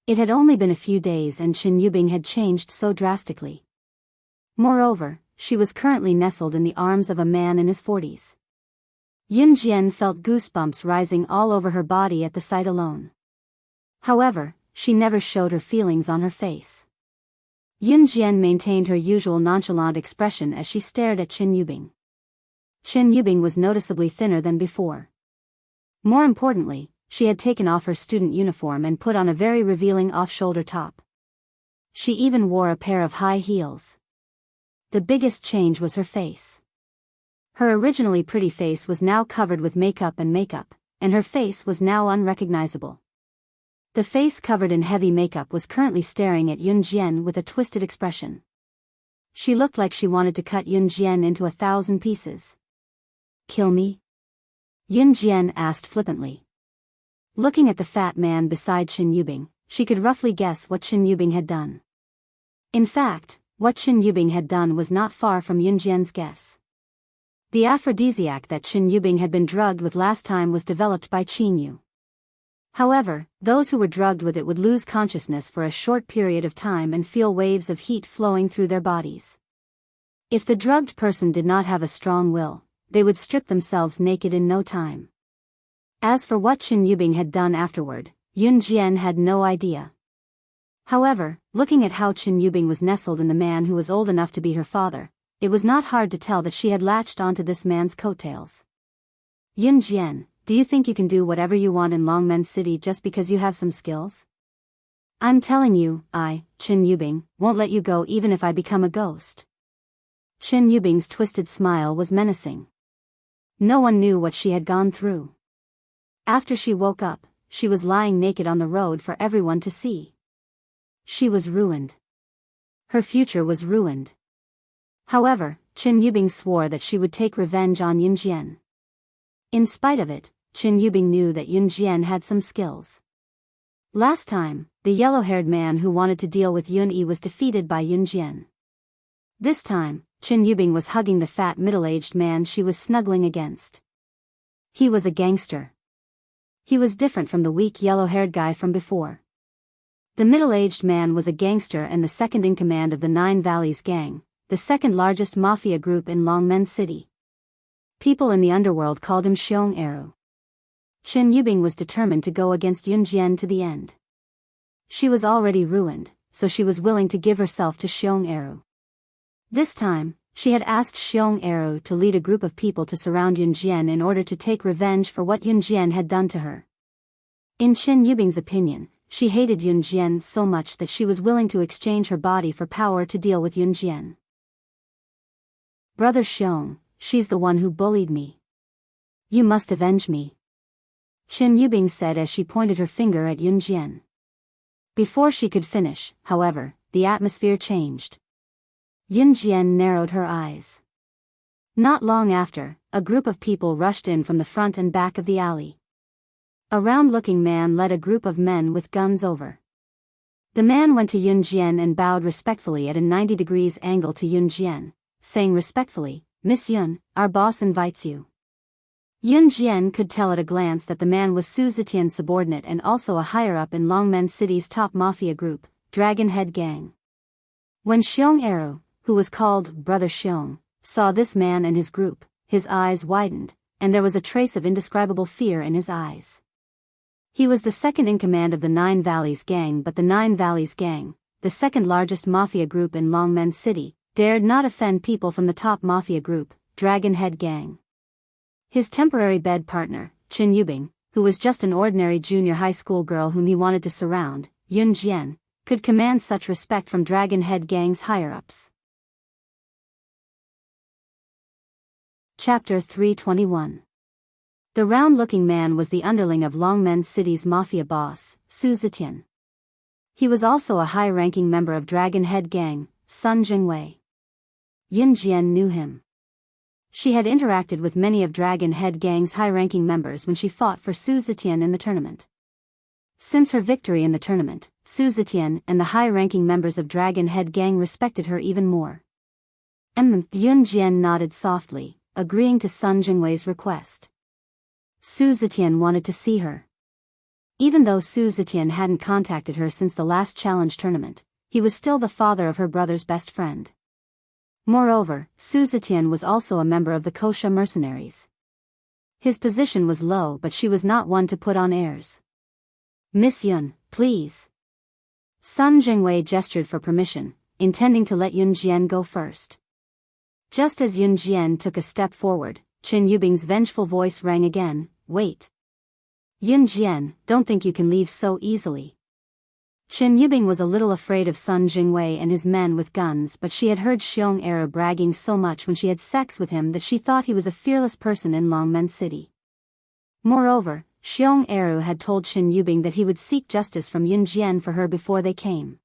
It had only been a few days and Chen Yubing had changed so drastically. Moreover, she was currently nestled in the arms of a man in his 40s. Yunjian felt goosebumps rising all over her body at the sight alone. However, she never showed her feelings on her face. Yunjian maintained her usual nonchalant expression as she stared at Chen Yubing. Chen Yubing was noticeably thinner than before. More importantly, she had taken off her student uniform and put on a very revealing off-shoulder top. She even wore a pair of high heels. The biggest change was her face. Her originally pretty face was now covered with makeup, and her face was now unrecognizable. The face covered in heavy makeup was currently staring at Yunjian with a twisted expression. She looked like she wanted to cut Yunjian into 1,000 pieces. Kill me? Yun Jian asked flippantly. Looking at the fat man beside Qin Yubing, she could roughly guess what Qin Yubing had done. In fact, what Qin Yubing had done was not far from Yun Jian's guess. The aphrodisiac that Qin Yubing had been drugged with last time was developed by Qin Yu. However, those who were drugged with it would lose consciousness for a short period of time and feel waves of heat flowing through their bodies. If the drugged person did not have a strong will, they would strip themselves naked in no time. As for what Qin Yubing had done afterward, Yun Jian had no idea. However, looking at how Qin Yubing was nestled in the man who was old enough to be her father, it was not hard to tell that she had latched onto this man's coattails. Yun Jian, do you think you can do whatever you want in Longmen City just because you have some skills? I'm telling you, Qin Yubing, won't let you go even if I become a ghost. Qin Yubing's twisted smile was menacing. No one knew what she had gone through. After she woke up, she was lying naked on the road for everyone to see. She was ruined. Her future was ruined. However, Qin Yubing swore that she would take revenge on Yun Jian. In spite of it, Qin Yubing knew that Yun Jian had some skills. Last time, the yellow-haired man who wanted to deal with Yun Yi was defeated by Yun Jian. This time, Qin Yubing was hugging the fat middle-aged man she was snuggling against. He was a gangster. He was different from the weak yellow-haired guy from before. The middle-aged man was a gangster and the second in command of the Nine Valleys Gang, the second largest mafia group in Longmen City. People in the underworld called him Xiong Eru. Qin Yubing was determined to go against Yun Jian to the end. She was already ruined, so she was willing to give herself to Xiong Eru. This time, she had asked Xiong Eru to lead a group of people to surround Yun Jian in order to take revenge for what Yun Jian had done to her. In Qin Yubing's opinion, she hated Yun Jian so much that she was willing to exchange her body for power to deal with Yun Jian. Brother Xiong, she's the one who bullied me. You must avenge me. Qin Yubing said as she pointed her finger at Yun Jian. Before she could finish, however, the atmosphere changed. Yun Jian narrowed her eyes. Not long after, a group of people rushed in from the front and back of the alley. A round-looking man led a group of men with guns over. The man went to Yun Jian and bowed respectfully at a 90 degrees angle to Yun Jian, saying respectfully, "Miss Yun, our boss invites you." Yun Jian could tell at a glance that the man was Su Zetian's subordinate and also a higher-up in Longmen City's top mafia group, Dragon Head Gang. When Xiong Eru, who was called Brother Xiong, saw this man and his group, his eyes widened, and there was a trace of indescribable fear in his eyes. He was the second in command of the Nine Valleys Gang, but the Nine Valleys Gang, the second largest mafia group in Longmen City, dared not offend people from the top mafia group, Dragon Head Gang. His temporary bed partner, Qin Yubing, who was just an ordinary junior high school girl whom he wanted to surround, Yun Jian, could command such respect from Dragon Head Gang's higher-ups. Chapter 321. The round-looking man was the underling of Longmen City's mafia boss, Su Zetian. He was also a high-ranking member of Dragon Head Gang, Sun Jingwei. Yun Jian knew him. She had interacted with many of Dragon Head Gang's high-ranking members when she fought for Su Zetian in the tournament. Since her victory in the tournament, Su Zetian and the high-ranking members of Dragon Head Gang respected her even more. Yun Jian nodded softly, agreeing to Sun Jingwei's request. Su Zetian wanted to see her. Even though Su Zetian hadn't contacted her since the last challenge tournament, he was still the father of her brother's best friend. Moreover, Su Zetian was also a member of the Kosha mercenaries. His position was low, but she was not one to put on airs. "Miss Yun, please." Sun Jingwei gestured for permission, intending to let Yun Jian go first. Just as Yun Jian took a step forward, Qin Yubing's vengeful voice rang again, "Wait. Yun Jian, don't think you can leave so easily." Qin Yubing was a little afraid of Sun Jingwei and his men with guns, but she had heard Xiong Eru bragging so much when she had sex with him that she thought he was a fearless person in Longmen City. Moreover, Xiong Eru had told Qin Yubing that he would seek justice from Yun Jian for her before they came.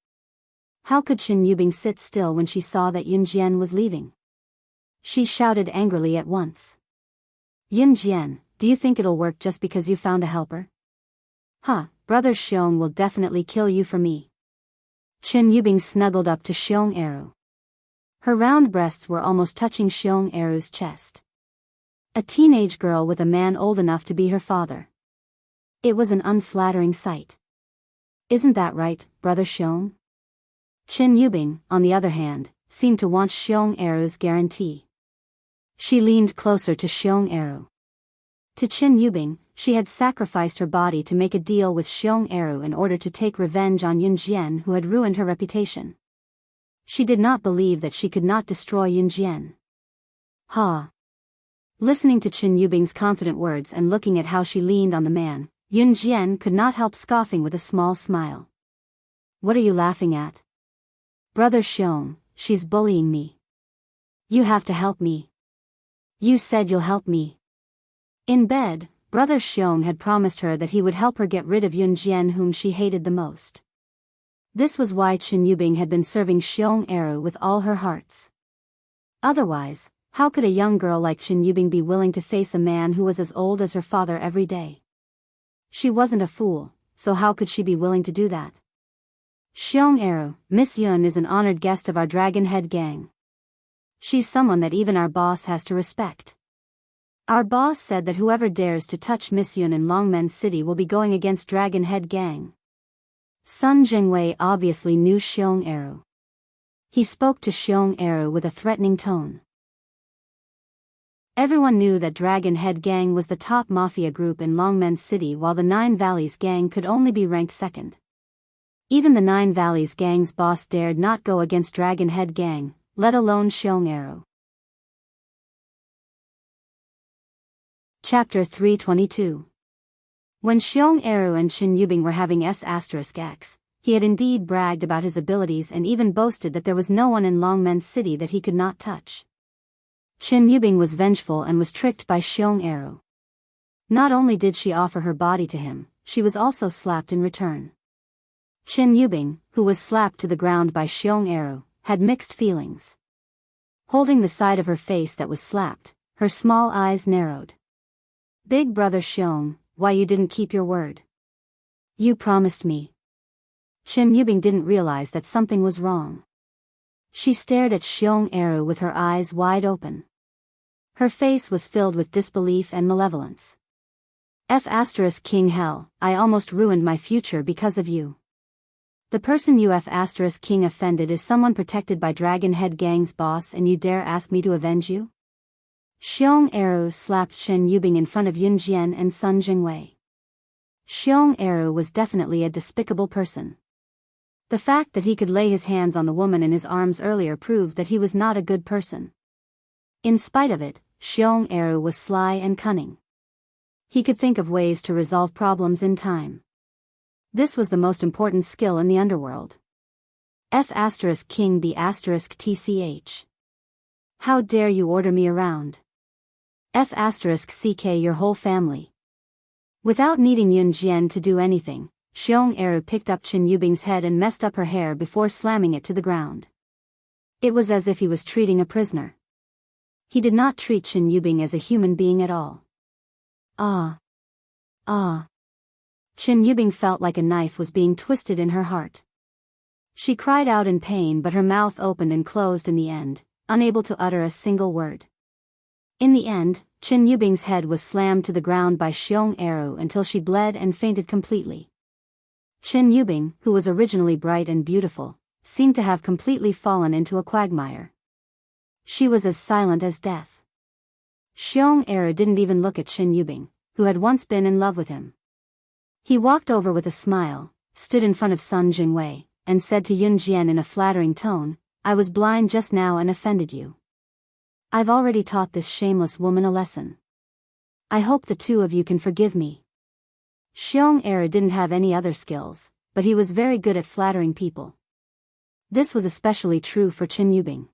How could Qin Yubing sit still when she saw that Yun Jian was leaving? She shouted angrily at once. Yun Jian, do you think it'll work just because you found a helper? Huh, Brother Xiong will definitely kill you for me. Chen Yubing snuggled up to Xiong Eru. Her round breasts were almost touching Xiong Eru's chest. A teenage girl with a man old enough to be her father. It was an unflattering sight. Isn't that right, Brother Xiong? Chen Yubing, on the other hand, seemed to want Xiong Eru's guarantee. She leaned closer to Xiong Eru. To Chen Yubing, she had sacrificed her body to make a deal with Xiong Eru in order to take revenge on Yun Jian, who had ruined her reputation. She did not believe that she could not destroy Yun Jian. Ha! Listening to Chen Yubing's confident words and looking at how she leaned on the man, Yun Jian could not help scoffing with a small smile. What are you laughing at? Brother Xiong, she's bullying me. You have to help me. You said you'll help me. In bed, Brother Xiong had promised her that he would help her get rid of Yun Jian, whom she hated the most. This was why Chen Yubing had been serving Xiong Eru with all her hearts. Otherwise, how could a young girl like Chen Yubing be willing to face a man who was as old as her father every day? She wasn't a fool, so how could she be willing to do that? Xiong Eru, Miss Yun is an honored guest of our Dragon Head gang. She's someone that even our boss has to respect. Our boss said that whoever dares to touch Miss Yun in Longmen City will be going against Dragon Head gang. Sun Jingwei obviously knew Xiong Eru. He spoke to Xiong Eru with a threatening tone. Everyone knew that Dragon Head gang was the top mafia group in Longmen City, while the Nine Valleys gang could only be ranked second. Even the Nine Valleys gang's boss dared not go against Dragon Head gang, let alone Xiong Eru. Chapter 322. When Xiong Eru and Chen Yubing were having S**X, he had indeed bragged about his abilities and even boasted that there was no one in Longmen City that he could not touch. Chen Yubing was vengeful and was tricked by Xiong Eru. Not only did she offer her body to him, she was also slapped in return. Chen Yubing, who was slapped to the ground by Xiong Eru, had mixed feelings. Holding the side of her face that was slapped, her small eyes narrowed. Big Brother Xiong, why you didn't keep your word? You promised me. Chen Yubing didn't realize that something was wrong. She stared at Xiong Eru with her eyes wide open. Her face was filled with disbelief and malevolence. King hell, I almost ruined my future because of you. The person you King offended is someone protected by Dragon Head gang's boss, and you dare ask me to avenge you? Xiong Eru slapped Chen Yubing in front of Yun Jian and Sun Jingwei. Xiong Eru was definitely a despicable person. The fact that he could lay his hands on the woman in his arms earlier proved that he was not a good person. In spite of it, Xiong Eru was sly and cunning. He could think of ways to resolve problems in time. This was the most important skill in the underworld. King B*TCH. How dare you order me around? CK your whole family. Without needing Yun Jian to do anything, Xiong Eru picked up Chen Yubing's head and messed up her hair before slamming it to the ground. It was as if he was treating a prisoner. He did not treat Chen Yubing as a human being at all. Ah. Chen Yubing felt like a knife was being twisted in her heart. She cried out in pain, but her mouth opened and closed in the end, unable to utter a single word. In the end, Chen Yubing's head was slammed to the ground by Xiong Eru until she bled and fainted completely. Chen Yubing, who was originally bright and beautiful, seemed to have completely fallen into a quagmire. She was as silent as death. Xiong Eru didn't even look at Chen Yubing, who had once been in love with him. He walked over with a smile, stood in front of Sun Jingwei, and said to Yun Jian in a flattering tone, I was blind just now and offended you. I've already taught this shameless woman a lesson. I hope the two of you can forgive me. Xiong Eru didn't have any other skills, but he was very good at flattering people. This was especially true for Chen Yubing.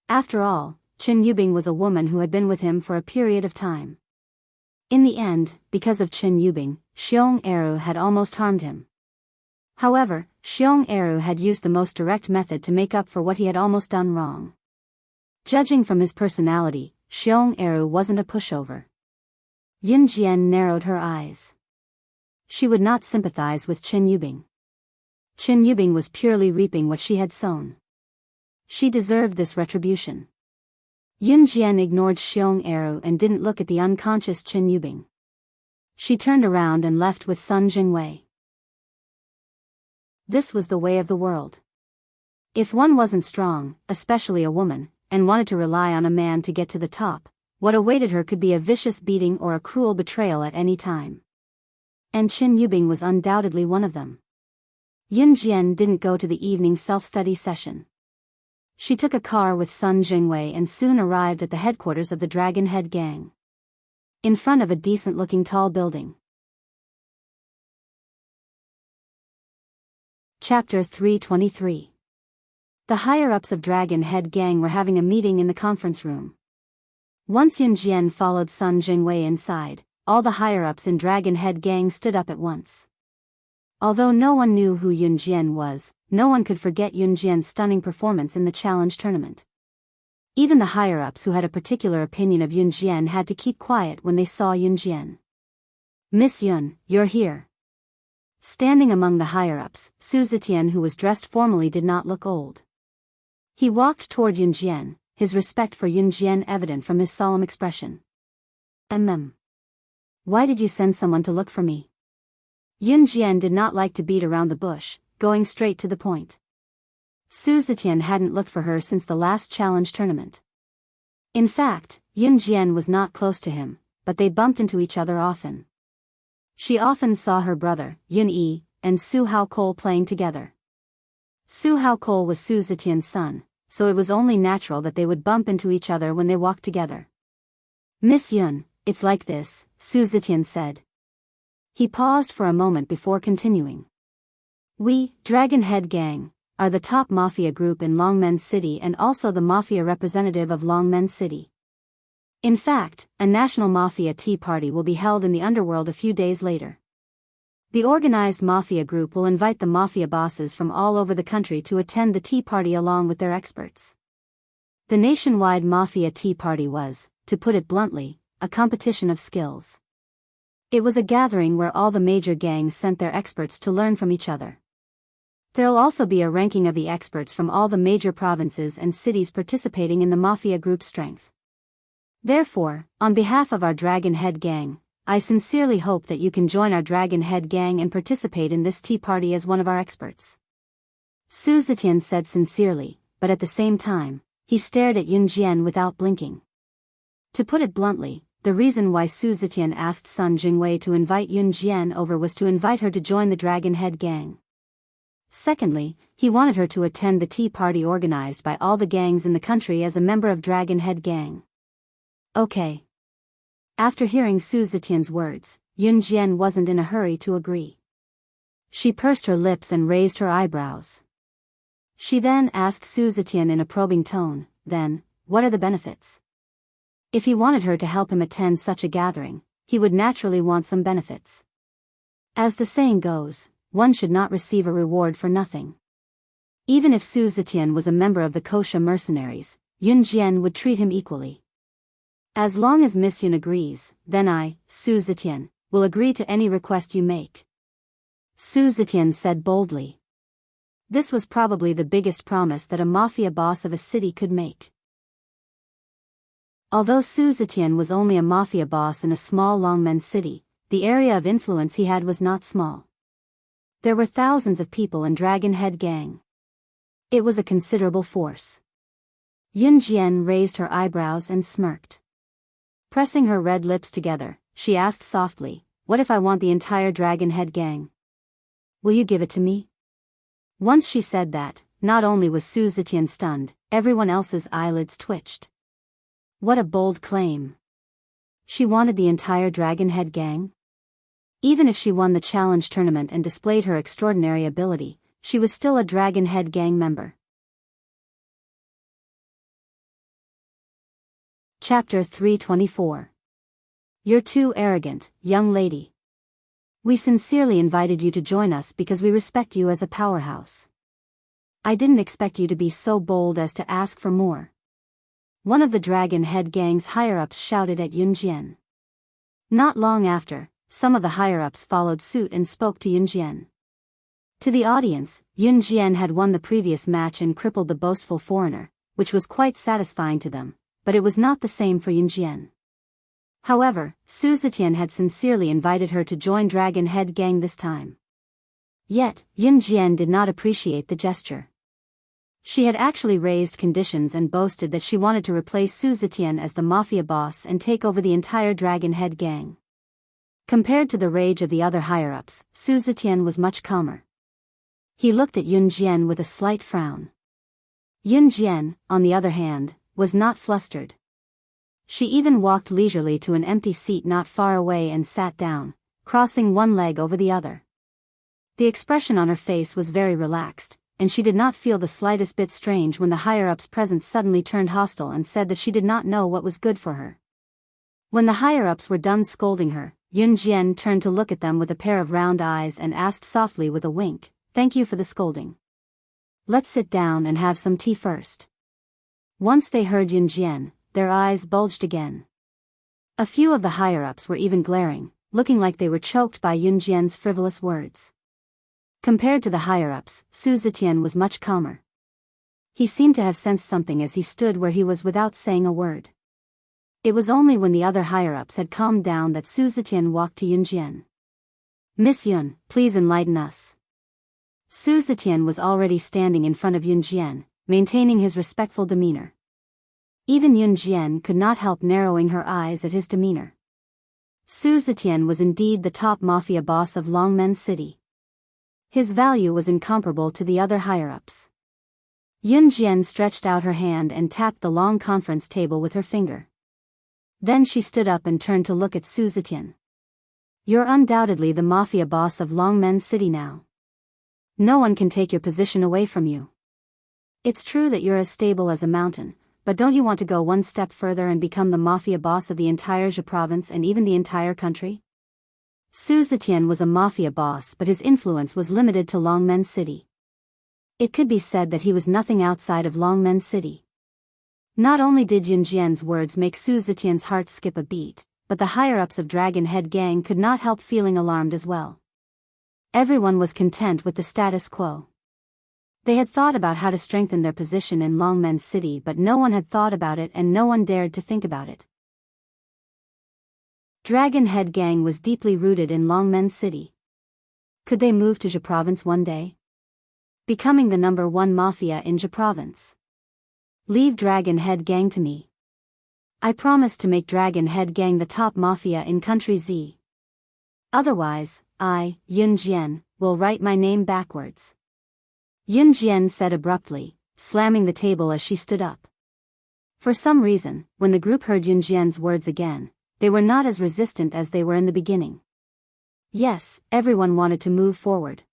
After all, Chen Yubing was a woman who had been with him for a period of time. In the end, because of Chen Yubing, Xiong Eru had almost harmed him. However, Xiong Eru had used the most direct method to make up for what he had almost done wrong. Judging from his personality, Xiong Eru wasn't a pushover. Yin Jian narrowed her eyes. She would not sympathize with Qin Yubing. Qin Yubing was purely reaping what she had sown. She deserved this retribution. Yin Jian ignored Xiong Eru and didn't look at the unconscious Qin Yubing. She turned around and left with Sun Jingwei. This was the way of the world. If one wasn't strong, especially a woman, and wanted to rely on a man to get to the top, what awaited her could be a vicious beating or a cruel betrayal at any time. And Qin Yubing was undoubtedly one of them. Yin Jian didn't go to the evening self-study session. She took a car with Sun Jingwei and soon arrived at the headquarters of the Dragon Head Gang. In front of a decent-looking tall building. Chapter 323. The higher-ups of Dragon Head Gang were having a meeting in the conference room. Once Yin Jian followed Sun Jingwei inside, all the higher-ups in Dragon Head Gang stood up at once. Although no one knew who Yin Jian was, no one could forget Yin Jian's stunning performance in the challenge tournament. Even the higher-ups who had a particular opinion of Yin Jian had to keep quiet when they saw Yin Jian. "Miss Yun, you're here." Standing among the higher-ups, Su Zetian, who was dressed formally, did not look old. He walked toward Yin Jian, his respect for Yin Jian evident from his solemn expression. Why did you send someone to look for me?" Yin Jian did not like to beat around the bush, going straight to the point. Su Zetian hadn't looked for her since the last challenge tournament. In fact, Yin Jian was not close to him, but they bumped into each other often. She often saw her brother, Yin Yi, and Su Haokol playing together. Su Haokol was Su Zetian's son, so it was only natural that they would bump into each other when they walked together. "Miss Yun, it's like this," Su Zetian said. He paused for a moment before continuing. "We, Dragon Head Gang, are the top mafia group in Longmen City and also the mafia representative of Longmen City. In fact, a national mafia tea party will be held in the underworld a few days later. The organized mafia group will invite the mafia bosses from all over the country to attend the tea party along with their experts." The nationwide mafia tea party was, to put it bluntly, a competition of skills. It was a gathering where all the major gangs sent their experts to learn from each other. There'll also be a ranking of the experts from all the major provinces and cities participating in the mafia group's strength. Therefore, on behalf of our Dragon Head Gang, I sincerely hope that you can join our Dragon Head Gang and participate in this tea party as one of our experts. Su Zetian said sincerely, but at the same time, he stared at Yin Jian without blinking. To put it bluntly, the reason why Su Zetian asked Sun Jingwei to invite Yin Jian over was to invite her to join the Dragon Head Gang. Secondly, he wanted her to attend the tea party organized by all the gangs in the country as a member of Dragon Head Gang. Okay. After hearing Su Zetian's words, Yin Jian wasn't in a hurry to agree. She pursed her lips and raised her eyebrows. She then asked Su Zetian in a probing tone, "Then, what are the benefits?" If he wanted her to help him attend such a gathering, he would naturally want some benefits. As the saying goes, one should not receive a reward for nothing. Even if Su Zetian was a member of the Kosha mercenaries, Yin Jian would treat him equally. "As long as Miss Yun agrees, then I, Su Zetian, will agree to any request you make," Su Zetian said boldly. This was probably the biggest promise that a mafia boss of a city could make. Although Su Zetian was only a mafia boss in a small Longmen city, the area of influence he had was not small. There were thousands of people in Dragon Head Gang. It was a considerable force. Yin Jian raised her eyebrows and smirked. Pressing her red lips together, she asked softly, "What if I want the entire Dragon Head Gang? Will you give it to me?" Once she said that, not only was Su Zetian stunned, everyone else's eyelids twitched. What a bold claim. She wanted the entire Dragon Head Gang? Even if she won the challenge tournament and displayed her extraordinary ability, she was still a Dragon Head Gang member. Chapter 324. You're too arrogant, young lady. We sincerely invited you to join us because we respect you as a powerhouse. I didn't expect you to be so bold as to ask for more. One of the Dragon Head Gang's higher-ups shouted at Yin Jian. Not long after, some of the higher-ups followed suit and spoke to Yunjian. To the audience, Yunjian had won the previous match and crippled the boastful foreigner, which was quite satisfying to them, but it was not the same for Yunjian. However, Su Zetian had sincerely invited her to join Dragon Head Gang this time. Yet, Yunjian did not appreciate the gesture. She had actually raised conditions and boasted that she wanted to replace Su Zetian as the mafia boss and take over the entire Dragon Head Gang. Compared to the rage of the other higher-ups, Su Zetian was much calmer. He looked at Yunjian with a slight frown. Yunjian, on the other hand, was not flustered. She even walked leisurely to an empty seat not far away and sat down, crossing one leg over the other. The expression on her face was very relaxed, and she did not feel the slightest bit strange when the higher-up's presence suddenly turned hostile and said that she did not know what was good for her. When the higher-ups were done scolding her, Yunjian turned to look at them with a pair of round eyes and asked softly with a wink, "Thank you for the scolding. Let's sit down and have some tea first." Once they heard Yunjian, their eyes bulged again. A few of the higher-ups were even glaring, looking like they were choked by Yunjian's frivolous words. Compared to the higher-ups, Su Zetian was much calmer. He seemed to have sensed something as he stood where he was without saying a word. It was only when the other higher-ups had calmed down that Su Zetian walked to Yunjian. "Miss Yun, please enlighten us." Su Zetian was already standing in front of Yunjian, maintaining his respectful demeanor. Even Yunjian could not help narrowing her eyes at his demeanor. Su Zetian was indeed the top mafia boss of Longmen City. His value was incomparable to the other higher-ups. Yunjian stretched out her hand and tapped the long conference table with her finger. Then she stood up and turned to look at Su Zetian. "You're undoubtedly the mafia boss of Longmen City now. No one can take your position away from you. It's true that you're as stable as a mountain, but don't you want to go one step further and become the mafia boss of the entire Zhe province and even the entire country?" Su Zetian was a mafia boss, but his influence was limited to Longmen City. It could be said that he was nothing outside of Longmen City. Not only did Yunjian's words make Su Zetian's heart skip a beat, but the higher-ups of Dragon Head Gang could not help feeling alarmed as well. Everyone was content with the status quo. They had thought about how to strengthen their position in Longmen City, but no one had thought about it and no one dared to think about it. Dragon Head Gang was deeply rooted in Longmen City. Could they move to Zhe province one day? Becoming the #1 mafia in Zhe province. Leave Dragon Head Gang to me. I promise to make Dragon Head Gang the top mafia in Country Z. Otherwise, I, Yunjian, will write my name backwards. Yunjian said abruptly, slamming the table as she stood up. For some reason, when the group heard Yunjian's words again, they were not as resistant as they were in the beginning. Yes, everyone wanted to move forward.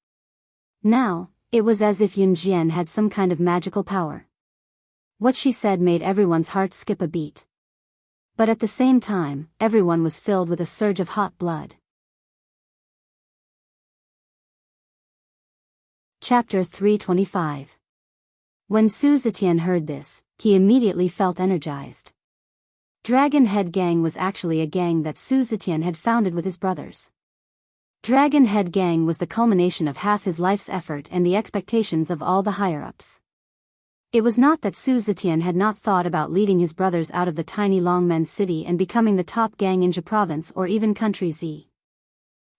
Now, it was as if Yunjian had some kind of magical power. What she said made everyone's heart skip a beat. But at the same time, everyone was filled with a surge of hot blood. Chapter 325. When Su Zetian heard this, he immediately felt energized. Dragon Head Gang was actually a gang that Su Zetian had founded with his brothers. Dragon Head Gang was the culmination of half his life's effort and the expectations of all the higher-ups. It was not that Su Zetian had not thought about leading his brothers out of the tiny Longmen City and becoming the top gang in Zhe province or even Country Z.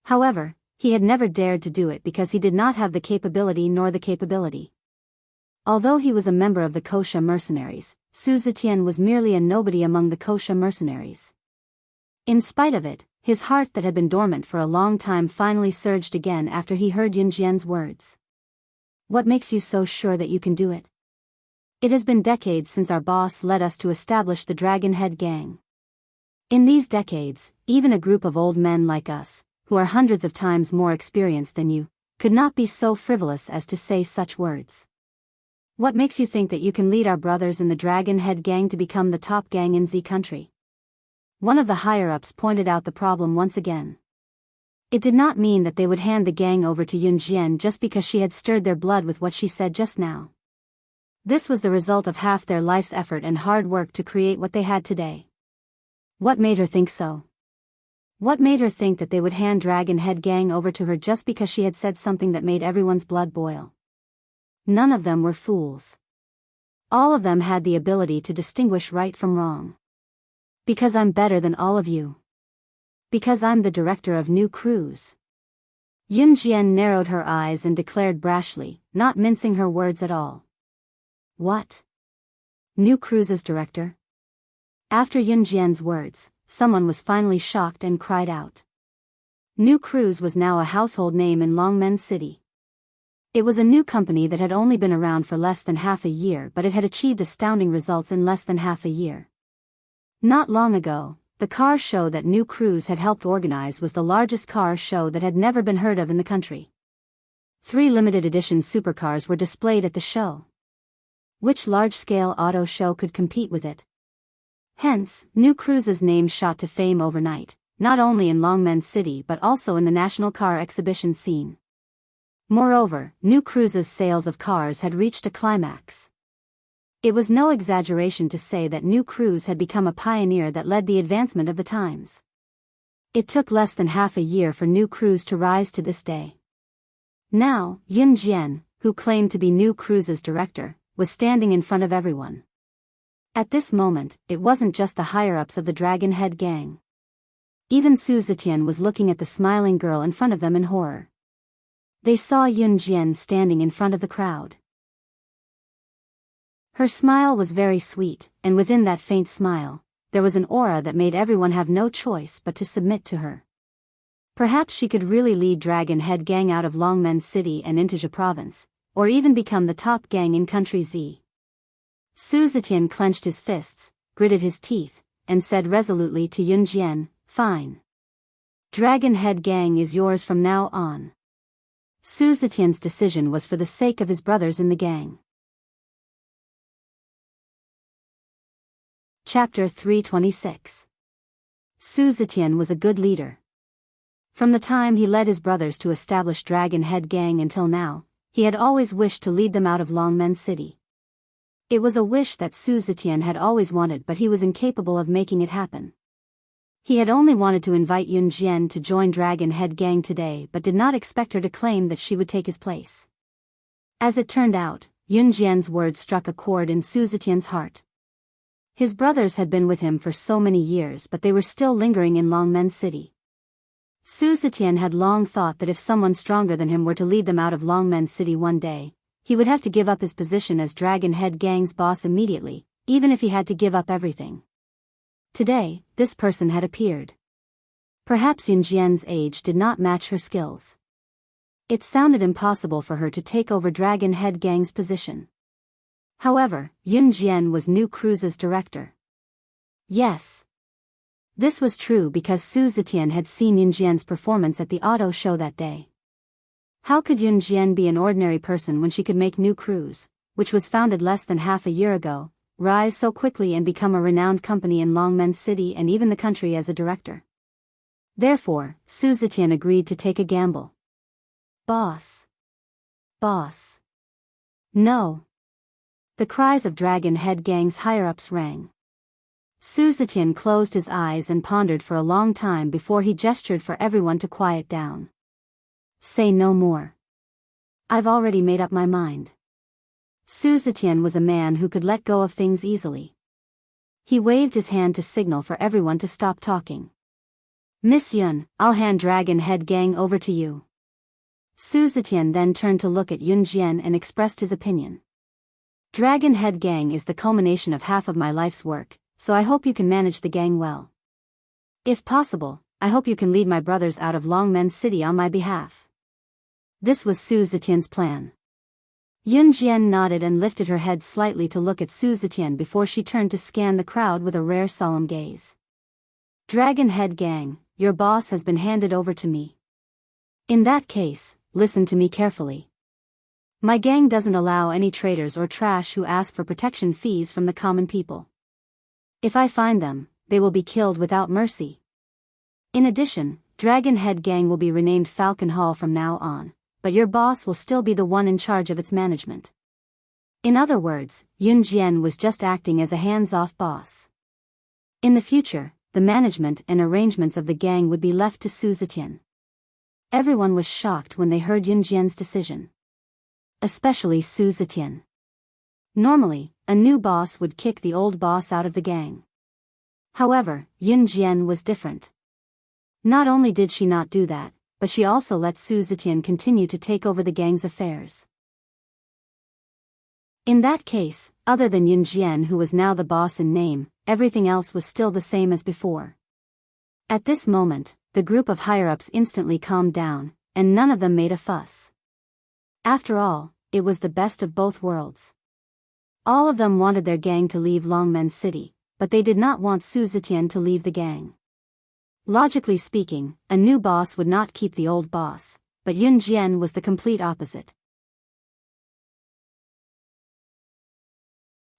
However, he had never dared to do it because he did not have the capability nor the capability. Although he was a member of the Kosha mercenaries, Su Zetian was merely a nobody among the Kosha mercenaries. In spite of it, his heart that had been dormant for a long time finally surged again after he heard Yunjian's words. "What makes you so sure that you can do it?" "It has been decades since our boss led us to establish the Dragon Head Gang. In these decades, even a group of old men like us, who are hundreds of times more experienced than you, could not be so frivolous as to say such words. What makes you think that you can lead our brothers in the Dragon Head Gang to become the top gang in Z country?" One of the higher-ups pointed out the problem once again. It did not mean that they would hand the gang over to Yunjian just because she had stirred their blood with what she said just now. This was the result of half their life's effort and hard work to create what they had today. What made her think so? What made her think that they would hand Dragon Head Gang over to her just because she had said something that made everyone's blood boil? None of them were fools. All of them had the ability to distinguish right from wrong. Because I'm better than all of you. Because I'm the director of new crews. Yunjian narrowed her eyes and declared brashly, not mincing her words at all. What? New cruises director? After Yunjian's words, someone was finally shocked and cried out. New Cruise was now a household name in Longmen City. It was a new company that had only been around for less than half a year, but it had achieved astounding results in less than half a year. Not long ago, the car show that New Cruise had helped organize was the largest car show that had never been heard of in the country. 3 limited edition supercars were displayed at the show. Which large-scale auto show could compete with it? Hence, New Cruise's name shot to fame overnight, not only in Longmen City but also in the national car exhibition scene. Moreover, New Cruise's sales of cars had reached a climax. It was no exaggeration to say that New Cruise had become a pioneer that led the advancement of the times. It took less than half a year for New Cruise to rise to this day. Now, Yun Jian, who claimed to be New Cruise's director, was standing in front of everyone. At this moment, it wasn't just the higher-ups of the Dragon Head Gang. Even Su Zetian was looking at the smiling girl in front of them in horror. They saw Yun Jian standing in front of the crowd. Her smile was very sweet, and within that faint smile, there was an aura that made everyone have no choice but to submit to her. Perhaps she could really lead Dragon Head Gang out of Longmen City and into Zhe Province, or even become the top gang in Country Z. Su Zetian clenched his fists, gritted his teeth, and said resolutely to Yun Jian, "Fine. Dragon Head Gang is yours from now on." Su Zetian's decision was for the sake of his brothers in the gang. Chapter 326. Su Zetian was a good leader. From the time he led his brothers to establish Dragon Head Gang until now, he had always wished to lead them out of Longmen City. It was a wish that Su Zetian had always wanted, but he was incapable of making it happen. He had only wanted to invite Yun Jian to join Dragon Head Gang today but did not expect her to claim that she would take his place. As it turned out, Yun Jian's words struck a chord in Su Zetian's heart. His brothers had been with him for so many years, but they were still lingering in Longmen City. Su Zetian had long thought that if someone stronger than him were to lead them out of Longmen City one day, he would have to give up his position as Dragon Head Gang's boss immediately, even if he had to give up everything. Today, this person had appeared. Perhaps Yun Jian's age did not match her skills. It sounded impossible for her to take over Dragon Head Gang's position. However, Yun Jian was New Cruise's director. Yes. This was true because Su Zetian had seen Yun Jian's performance at the auto show that day. How could Yun Jian be an ordinary person when she could make New Cruise, which was founded less than half a year ago, rise so quickly and become a renowned company in Longmen City and even the country as a director? Therefore, Su Zetian agreed to take a gamble. Boss. Boss. No. The cries of Dragon Head Gang's higher-ups rang. Su Zetian closed his eyes and pondered for a long time before he gestured for everyone to quiet down. Say no more. I've already made up my mind. Su Zetian was a man who could let go of things easily. He waved his hand to signal for everyone to stop talking. Miss Yun, I'll hand Dragon Head Gang over to you. Su Zetian then turned to look at Yun Jian and expressed his opinion. Dragon Head Gang is the culmination of half of my life's work, so I hope you can manage the gang well. If possible, I hope you can lead my brothers out of Longmen City on my behalf. This was Su Zetian's plan. Yun Jian nodded and lifted her head slightly to look at Su Zetian before she turned to scan the crowd with a rare solemn gaze. Dragon Head Gang, your boss has been handed over to me. In that case, listen to me carefully. My gang doesn't allow any traitors or trash who ask for protection fees from the common people. If I find them, they will be killed without mercy. In addition, Dragon Head Gang will be renamed Falcon Hall from now on, but your boss will still be the one in charge of its management. In other words, Yun Jian was just acting as a hands-off boss. In the future, the management and arrangements of the gang would be left to Su Zetian. Everyone was shocked when they heard Yun Jian's decision. Especially Su Zetian. Normally, a new boss would kick the old boss out of the gang. However, Yun Jian was different. Not only did she not do that, but she also let Su Zetian continue to take over the gang's affairs. In that case, other than Yun Jian, who was now the boss in name, everything else was still the same as before. At this moment, the group of higher-ups instantly calmed down, and none of them made a fuss. After all, it was the best of both worlds. All of them wanted their gang to leave Longmen City, but they did not want Su Zetian to leave the gang. Logically speaking, a new boss would not keep the old boss, but Yun Jian was the complete opposite.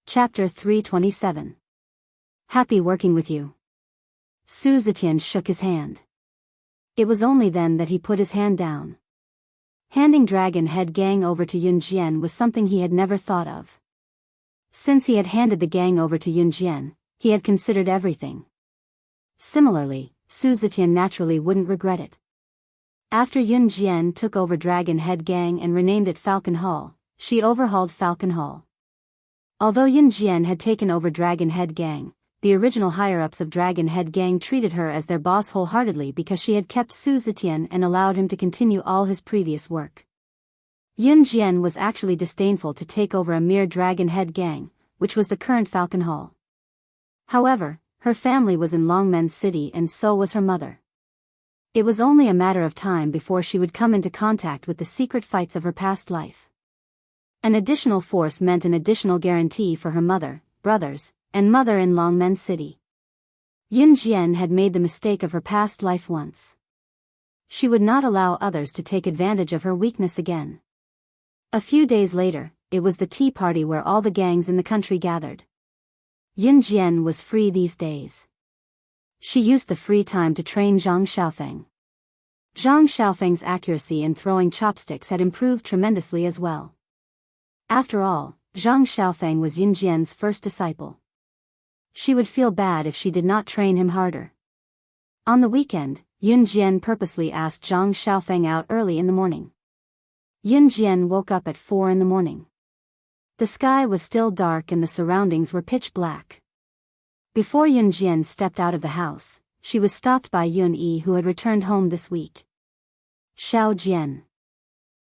Chapter 327. Happy working with you. Su Zetian shook his hand. It was only then that he put his hand down. Handing Dragon Head Gang over to Yun Jian was something he had never thought of. Since he had handed the gang over to Yun Jian, he had considered everything. Similarly, Su Zetian naturally wouldn't regret it. After Yun Jian took over Dragon Head Gang and renamed it Falcon Hall, she overhauled Falcon Hall. Although Yun Jian had taken over Dragon Head Gang, the original higher-ups of Dragon Head Gang treated her as their boss wholeheartedly because she had kept Su Zetian and allowed him to continue all his previous work. Yun Jian was actually disdainful to take over a mere Dragon Head Gang, which was the current Falcon Hall. However, her family was in Longmen City and so was her mother. It was only a matter of time before she would come into contact with the secret fights of her past life. An additional force meant an additional guarantee for her mother, brothers, and mother in Longmen City. Yun Jian had made the mistake of her past life once. She would not allow others to take advantage of her weakness again. A few days later, it was the tea party where all the gangs in the country gathered. Yun Jian was free these days. She used the free time to train Zhang Xiaofeng. Zhang Xiaofeng's accuracy in throwing chopsticks had improved tremendously as well. After all, Zhang Xiaofeng was Yun Jian's first disciple. She would feel bad if she did not train him harder. On the weekend, Yun Jian purposely asked Zhang Xiaofeng out early in the morning. Yun Jian woke up at 4 in the morning. The sky was still dark and the surroundings were pitch black. Before Yun Jian stepped out of the house, she was stopped by Yun Yi, who had returned home this week. Xiao Jian.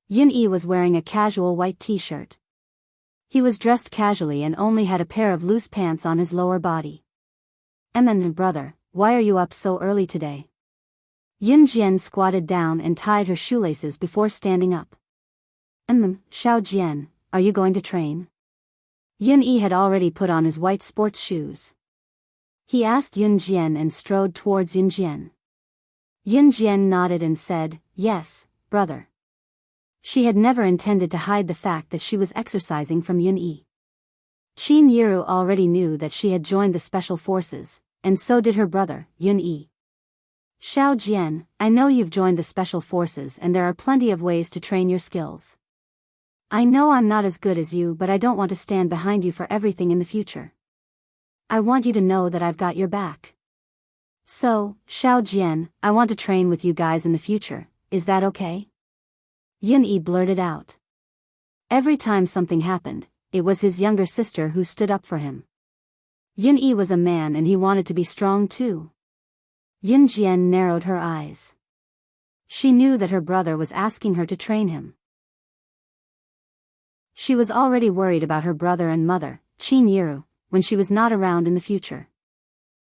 Yun Yi was wearing a casual white t-shirt. He was dressed casually and only had a pair of loose pants on his lower body. Brother, why are you up so early today? Yun Jian squatted down and tied her shoelaces before standing up. Xiao Jian, are you going to train? Yun Yi had already put on his white sports shoes. He asked Yun Jian and strode towards Yun Jian. Yun Jian nodded and said, yes, brother. She had never intended to hide the fact that she was exercising from Yun Yi. Qin Yiru already knew that she had joined the special forces, and so did her brother, Yun Yi. Xiao Jian, I know you've joined the special forces and there are plenty of ways to train your skills. I know I'm not as good as you, but I don't want to stand behind you for everything in the future. I want you to know that I've got your back. So, Xiao Jian, I want to train with you guys in the future, is that okay? Yun Yi blurted out. Every time something happened, it was his younger sister who stood up for him. Yun Yi was a man and he wanted to be strong too. Yun Jian narrowed her eyes. She knew that her brother was asking her to train him. She was already worried about her brother and mother, Qin Yiru, when she was not around in the future.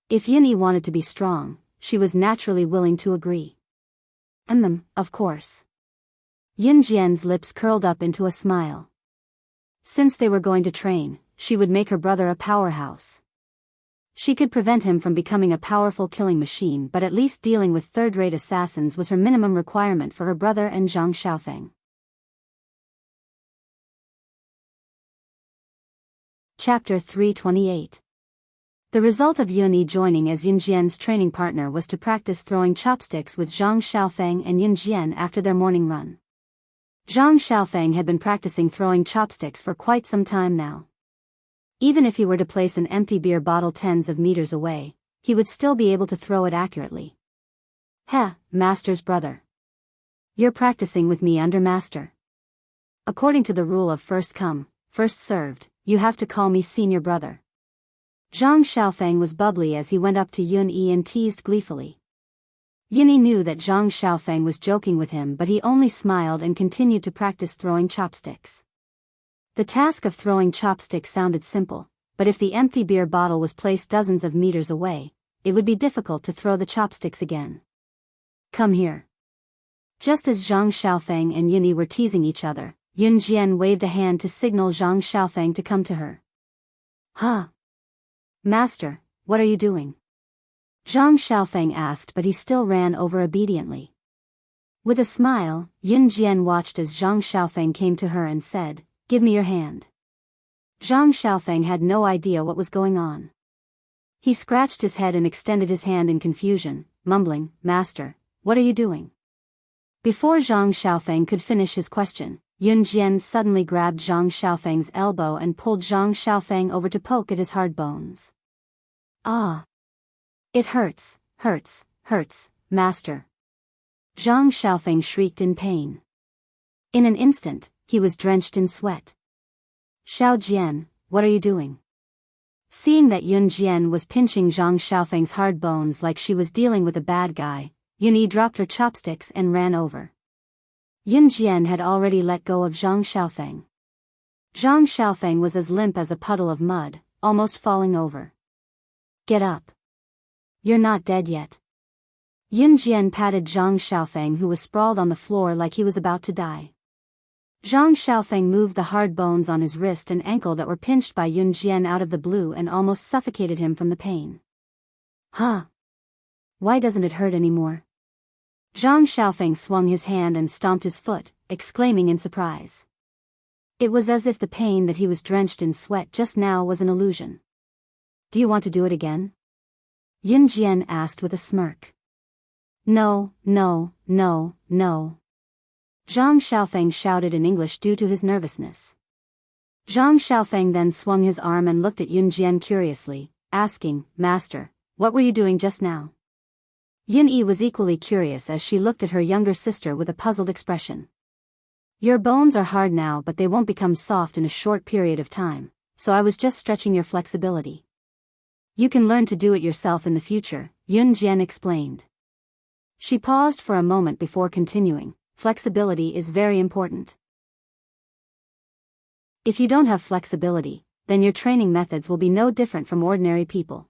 If Yun Yi wanted to be strong, she was naturally willing to agree. Of course. Yun Jian's lips curled up into a smile. Since they were going to train, she would make her brother a powerhouse. She could prevent him from becoming a powerful killing machine, but at least dealing with third-rate assassins was her minimum requirement for her brother and Zhang Xiaofeng. Chapter 328. The result of Yun Yi joining as Yun Jian's training partner was to practice throwing chopsticks with Zhang Xiaofeng and Yun Jian after their morning run. Zhang Xiaofeng had been practicing throwing chopsticks for quite some time now. Even if he were to place an empty beer bottle tens of meters away, he would still be able to throw it accurately. Heh, Master's brother. You're practicing with me under Master. According to the rule of first come, first served, you have to call me senior brother. Zhang Xiaofeng was bubbly as he went up to Yun Yi and teased gleefully. Yun Yi knew that Zhang Xiaofeng was joking with him, but he only smiled and continued to practice throwing chopsticks. The task of throwing chopsticks sounded simple, but if the empty beer bottle was placed dozens of meters away, it would be difficult to throw the chopsticks again. Come here. Just as Zhang Xiaofeng and Yun Yi were teasing each other, Yun Jian waved a hand to signal Zhang Xiaofeng to come to her. Huh? Master, what are you doing? Zhang Xiaofeng asked, but he still ran over obediently. With a smile, Yun Jian watched as Zhang Xiaofeng came to her and said, "Give me your hand." Zhang Xiaofeng had no idea what was going on. He scratched his head and extended his hand in confusion, mumbling, "Master, what are you doing?" Before Zhang Xiaofeng could finish his question, Yun Jian suddenly grabbed Zhang Xiaofeng's elbow and pulled Zhang Xiaofeng over to poke at his hard bones. Ah! It hurts, hurts, hurts, Master. Zhang Xiaofeng shrieked in pain. In an instant, he was drenched in sweat. Xiao Jian, what are you doing? Seeing that Yun Jian was pinching Zhang Xiaofeng's hard bones like she was dealing with a bad guy, Yun Yi dropped her chopsticks and ran over. Yun Jian had already let go of Zhang Xiaofeng. Zhang Xiaofeng was as limp as a puddle of mud, almost falling over. Get up. You're not dead yet. Yun Jian patted Zhang Xiaofeng, who was sprawled on the floor like he was about to die. Zhang Xiaofeng moved the hard bones on his wrist and ankle that were pinched by Yun Jian out of the blue and almost suffocated him from the pain. Huh? Why doesn't it hurt anymore? Zhang Xiaofeng swung his hand and stomped his foot, exclaiming in surprise. It was as if the pain that he was drenched in sweat just now was an illusion. Do you want to do it again? Yun Jian asked with a smirk. No, no, no, no. Zhang Xiaofeng shouted in English due to his nervousness. Zhang Xiaofeng then swung his arm and looked at Yun Jian curiously, asking, "Master, what were you doing just now?" Yun Yi was equally curious as she looked at her younger sister with a puzzled expression. Your bones are hard now, but they won't become soft in a short period of time, so I was just stretching your flexibility. You can learn to do it yourself in the future, Yun Jian explained. She paused for a moment before continuing. Flexibility is very important. If you don't have flexibility, then your training methods will be no different from ordinary people.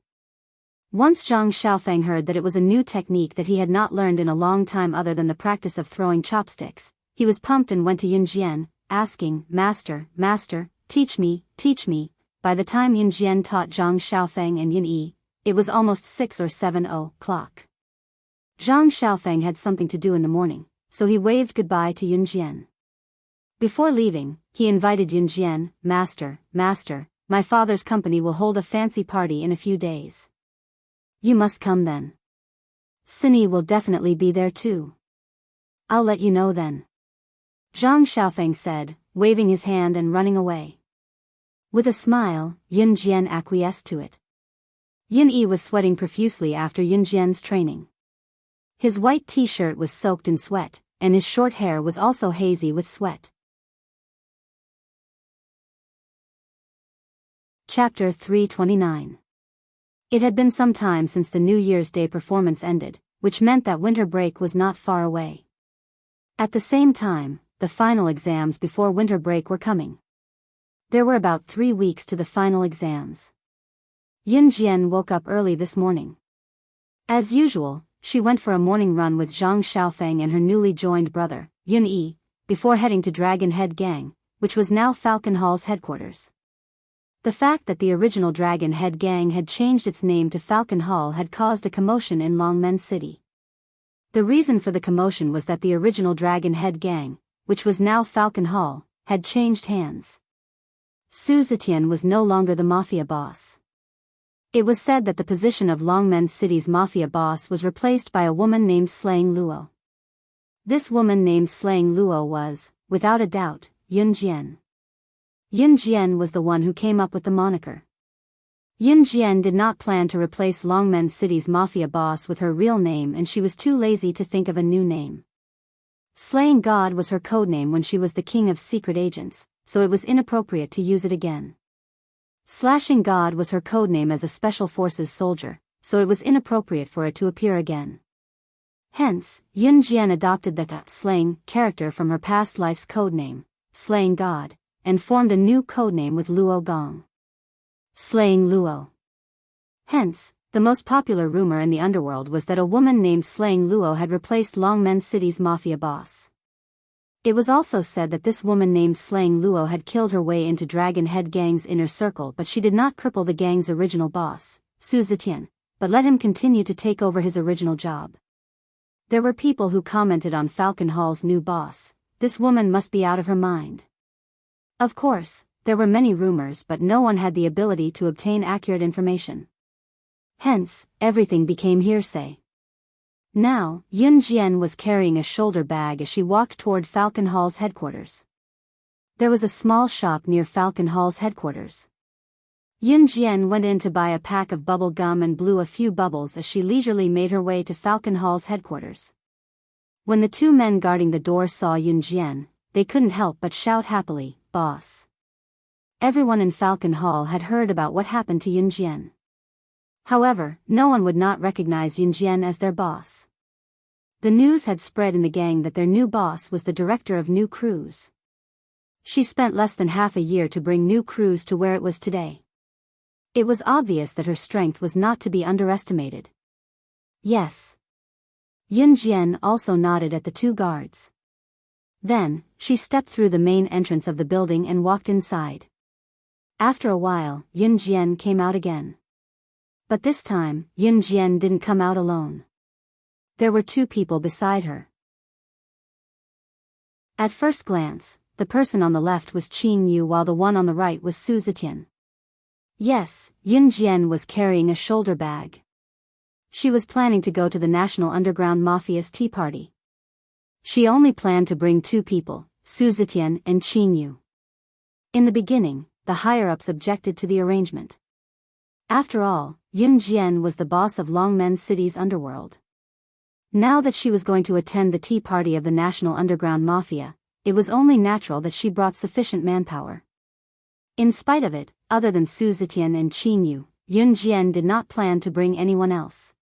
Once Zhang Xiaofeng heard that it was a new technique that he had not learned in a long time other than the practice of throwing chopsticks, he was pumped and went to Yun Jian, asking, "Master, Master, teach me, teach me." By the time Yun Jian taught Zhang Xiaofeng and Yun Yi, it was almost 6 or 7 o'clock. Zhang Xiaofeng had something to do in the morning, so he waved goodbye to Yun Jian. Before leaving, he invited Yun Jian, "Master, Master, my father's company will hold a fancy party in a few days. You must come then. Cindy will definitely be there too. I'll let you know then." Zhang Xiaofeng said, waving his hand and running away. With a smile, Yun Jian acquiesced to it. Yun Yi was sweating profusely after Yun Jian's training. His white t-shirt was soaked in sweat, and his short hair was also hazy with sweat. Chapter 329. It had been some time since the New Year's Day performance ended, which meant that winter break was not far away. At the same time, the final exams before winter break were coming. There were about 3 weeks to the final exams. Yun Jian woke up early this morning. As usual, she went for a morning run with Zhang Xiaofeng and her newly joined brother, Yun Yi, before heading to Dragon Head Gang, which was now Falcon Hall's headquarters. The fact that the original Dragon Head Gang had changed its name to Falcon Hall had caused a commotion in Longmen City. The reason for the commotion was that the original Dragon Head Gang, which was now Falcon Hall, had changed hands. Su Zetian was no longer the mafia boss. It was said that the position of Longmen City's mafia boss was replaced by a woman named Slang Luo. This woman named Slang Luo was, without a doubt, Yun Jian. Yun Jian was the one who came up with the moniker. Yun Jian did not plan to replace Longmen City's mafia boss with her real name, and she was too lazy to think of a new name. Slaying God was her codename when she was the king of secret agents, so it was inappropriate to use it again. Slashing God was her codename as a special forces soldier, so it was inappropriate for it to appear again. Hence, Yun Jian adopted the slaying character from her past life's codename, Slaying God, and formed a new codename with Luo Gong. Slaying Luo. Hence, the most popular rumor in the underworld was that a woman named Slaying Luo had replaced Longmen City's mafia boss. It was also said that this woman named Slaying Luo had killed her way into Dragon Head Gang's inner circle, but she did not cripple the gang's original boss, Su Zetian, but let him continue to take over his original job. There were people who commented on Falcon Hall's new boss, "This woman must be out of her mind." Of course, there were many rumors, but no one had the ability to obtain accurate information. Hence, everything became hearsay. Now, Yun Jian was carrying a shoulder bag as she walked toward Falcon Hall's headquarters. There was a small shop near Falcon Hall's headquarters. Yun Jian went in to buy a pack of bubble gum and blew a few bubbles as she leisurely made her way to Falcon Hall's headquarters. When the two men guarding the door saw Yun Jian, they couldn't help but shout happily, "Boss!" Everyone in Falcon Hall had heard about what happened to Yun Jian. However, no one would not recognize Yun Jian as their boss. The news had spread in the gang that their new boss was the director of New Cruise. She spent less than half a year to bring New Cruise to where it was today. It was obvious that her strength was not to be underestimated. Yes. Yun Jian also nodded at the two guards. Then, she stepped through the main entrance of the building and walked inside. After a while, Yun Jian came out again. But this time, Yun Jian didn't come out alone. There were two people beside her. At first glance, the person on the left was Qin Yu while the one on the right was Su Zetian. Yes, Yun Jian was carrying a shoulder bag. She was planning to go to the National Underground Mafia's tea party. She only planned to bring two people, Su Zetian and Qin Yu. In the beginning, the higher-ups objected to the arrangement. After all, Yun Jian was the boss of Longmen City's underworld. Now that she was going to attend the tea party of the National Underground Mafia, it was only natural that she brought sufficient manpower. In spite of it, other than Su Zetian and Qin Yu, Yun Jian did not plan to bring anyone else.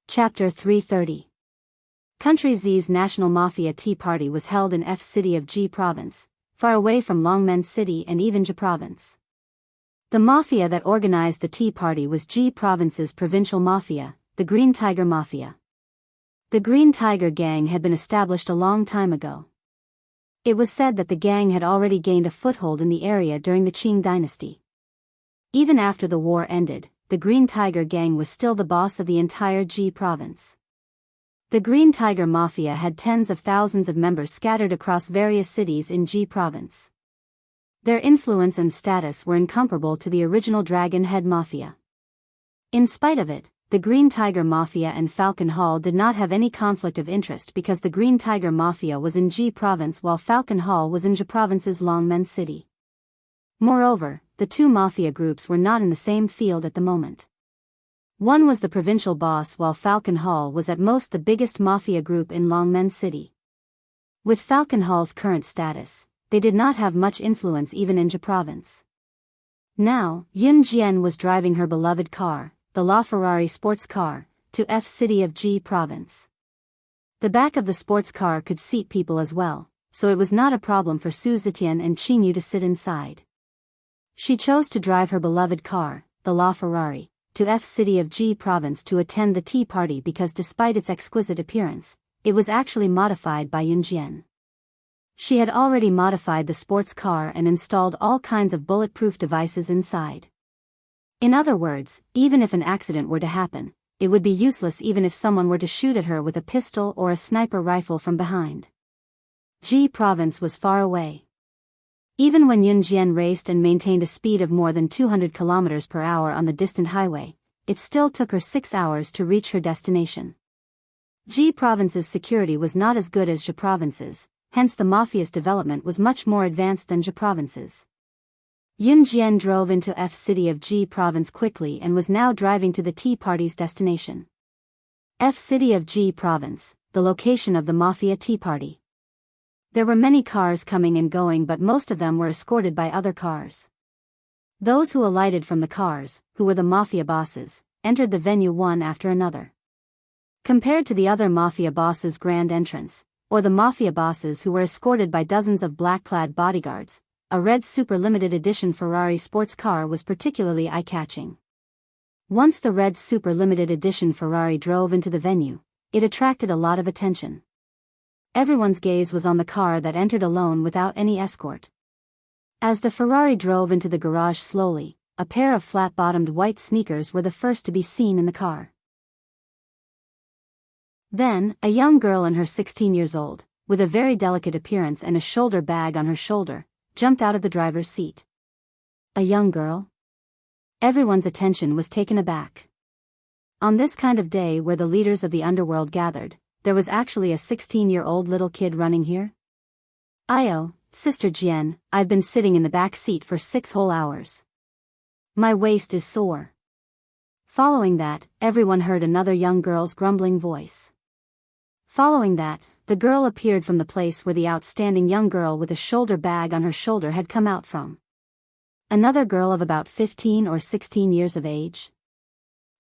Chapter 330. Country Z's National Mafia Tea Party was held in F City of Ji Province, far away from Longmen City and even Ji Province. The mafia that organized the tea party was Ji Province's provincial mafia, the Green Tiger Mafia. The Green Tiger Gang had been established a long time ago. It was said that the gang had already gained a foothold in the area during the Qing dynasty. Even after the war ended, the Green Tiger Gang was still the boss of the entire Ji Province. The Green Tiger Mafia had tens of thousands of members scattered across various cities in Ji Province. Their influence and status were incomparable to the original Dragon Head Mafia. In spite of it, the Green Tiger Mafia and Falcon Hall did not have any conflict of interest because the Green Tiger Mafia was in Ji Province while Falcon Hall was in Ji Province's Longmen City. Moreover, the two mafia groups were not in the same field at the moment. One was the provincial boss while Falcon Hall was at most the biggest mafia group in Longmen City. With Falcon Hall's current status, they did not have much influence even in Ji Province. Now, Yun Jian was driving her beloved car, the LaFerrari sports car, to F City of Ji Province. The back of the sports car could seat people as well, so it was not a problem for Su Zetian and Qin Yu to sit inside. She chose to drive her beloved car, the LaFerrari, to F City of Ji Province to attend the tea party because despite its exquisite appearance, it was actually modified by Yun Jian. She had already modified the sports car and installed all kinds of bulletproof devices inside. In other words, even if an accident were to happen, it would be useless even if someone were to shoot at her with a pistol or a sniper rifle from behind. Ji Province was far away. Even when Yun Jian raced and maintained a speed of more than 200 km per hour on the distant highway, it still took her 6 hours to reach her destination. Ji Province's security was not as good as Ji Province's, hence the mafia's development was much more advanced than Ji province's. Yun Jian drove into F city of Ji province quickly and was now driving to the tea party's destination. F city of Ji province, the location of the mafia tea party. There were many cars coming and going, but most of them were escorted by other cars. Those who alighted from the cars, who were the mafia bosses, entered the venue one after another. Compared to the other mafia bosses' grand entrance, or the mafia bosses who were escorted by dozens of black-clad bodyguards, a red super limited edition Ferrari sports car was particularly eye-catching. Once the red super limited edition Ferrari drove into the venue, it attracted a lot of attention. Everyone's gaze was on the car that entered alone without any escort. As the Ferrari drove into the garage slowly, a pair of flat-bottomed white sneakers were the first to be seen in the car. Then, a young girl in her 16 years old, with a very delicate appearance and a shoulder bag on her shoulder, jumped out of the driver's seat. A young girl? Everyone's attention was taken aback. On this kind of day where the leaders of the underworld gathered, there was actually a 16-year-old little kid running here? Io, Sister Jian, I've been sitting in the back seat for 6 whole hours. My waist is sore. Following that, everyone heard another young girl's grumbling voice. Following that, the girl appeared from the place where the outstanding young girl with a shoulder bag on her shoulder had come out from. Another girl of about 15 or 16 years of age.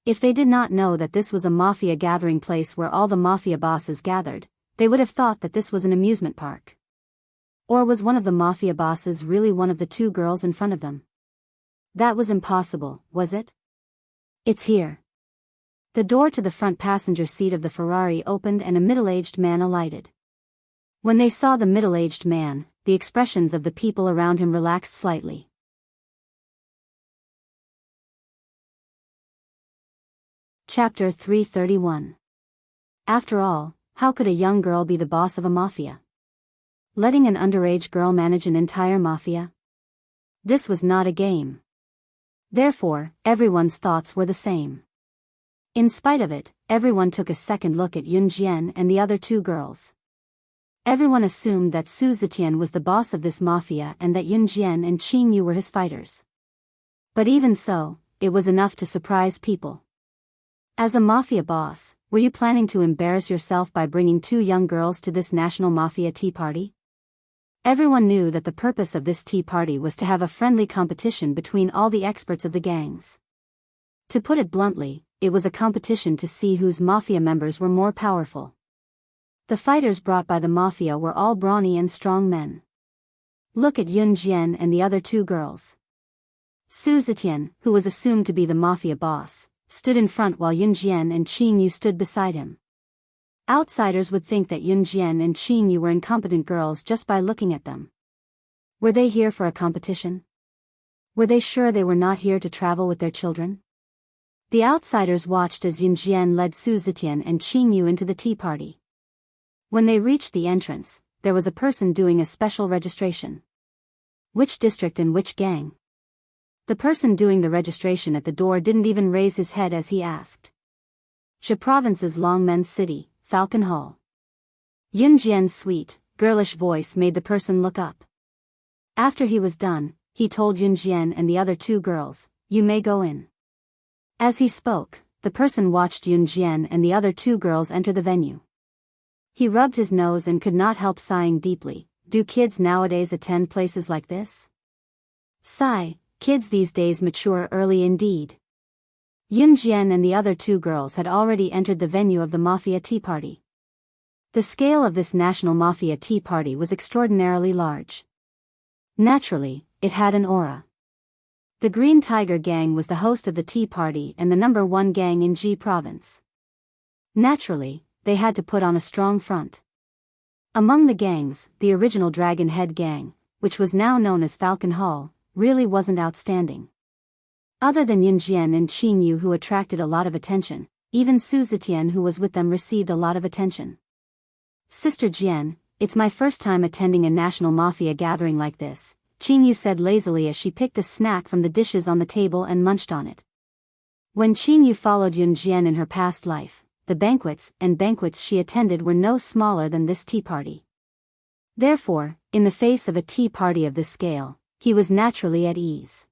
If they did not know that this was a mafia gathering place where all the mafia bosses gathered, they would have thought that this was an amusement park. Or was one of the mafia bosses really one of the 2 girls in front of them? That was impossible, was it? It's here. The door to the front passenger seat of the Ferrari opened and a middle-aged man alighted. When they saw the middle-aged man, the expressions of the people around him relaxed slightly. Chapter 331. After all, how could a young girl be the boss of a mafia? Letting an underage girl manage an entire mafia? This was not a game. Therefore, everyone's thoughts were the same. In spite of it, everyone took a second look at Yun Jian and the other 2 girls. Everyone assumed that Su Zetian was the boss of this mafia and that Yun Jian and Qing Yu were his fighters. But even so, it was enough to surprise people. As a mafia boss, were you planning to embarrass yourself by bringing 2 young girls to this national mafia tea party? Everyone knew that the purpose of this tea party was to have a friendly competition between all the experts of the gangs. To put it bluntly, it was a competition to see whose mafia members were more powerful. The fighters brought by the mafia were all brawny and strong men. Look at Yun Jian and the other 2 girls. Su Zetian, who was assumed to be the mafia boss, stood in front while Yun Jian and Qing Yu stood beside him. Outsiders would think that Yun Jian and Qing Yu were incompetent girls just by looking at them. Were they here for a competition? Were they sure they were not here to travel with their children? The outsiders watched as Yun Jian led Su Zetian and Qing Yu into the tea party. When they reached the entrance, there was a person doing a special registration. Which district and which gang? The person doing the registration at the door didn't even raise his head as he asked. Ji province's Longmen City, Falcon Hall. Yun Jian's sweet, girlish voice made the person look up. After he was done, he told Yun Jian and the other 2 girls, "You may go in." As he spoke, the person watched Yun Jian and the other 2 girls enter the venue. He rubbed his nose and could not help sighing deeply. Do kids nowadays attend places like this? Sigh, kids these days mature early indeed. Yun Jian and the other 2 girls had already entered the venue of the mafia tea party. The scale of this national mafia tea party was extraordinarily large. Naturally, it had an aura. The Green Tiger Gang was the host of the tea party and the number 1 gang in Ji province. Naturally, they had to put on a strong front. Among the gangs, the original Dragon Head Gang, which was now known as Falcon Hall, really wasn't outstanding. Other than Yun Jian and Qing Yu, who attracted a lot of attention, even Su Zetian, who was with them, received a lot of attention. Sister Jian, it's my first time attending a national mafia gathering like this, Qing Yu said lazily as she picked a snack from the dishes on the table and munched on it. When Qing Yu followed Yun Jian in her past life, the banquets she attended were no smaller than this tea party. Therefore, in the face of a tea party of this scale, he was naturally at ease.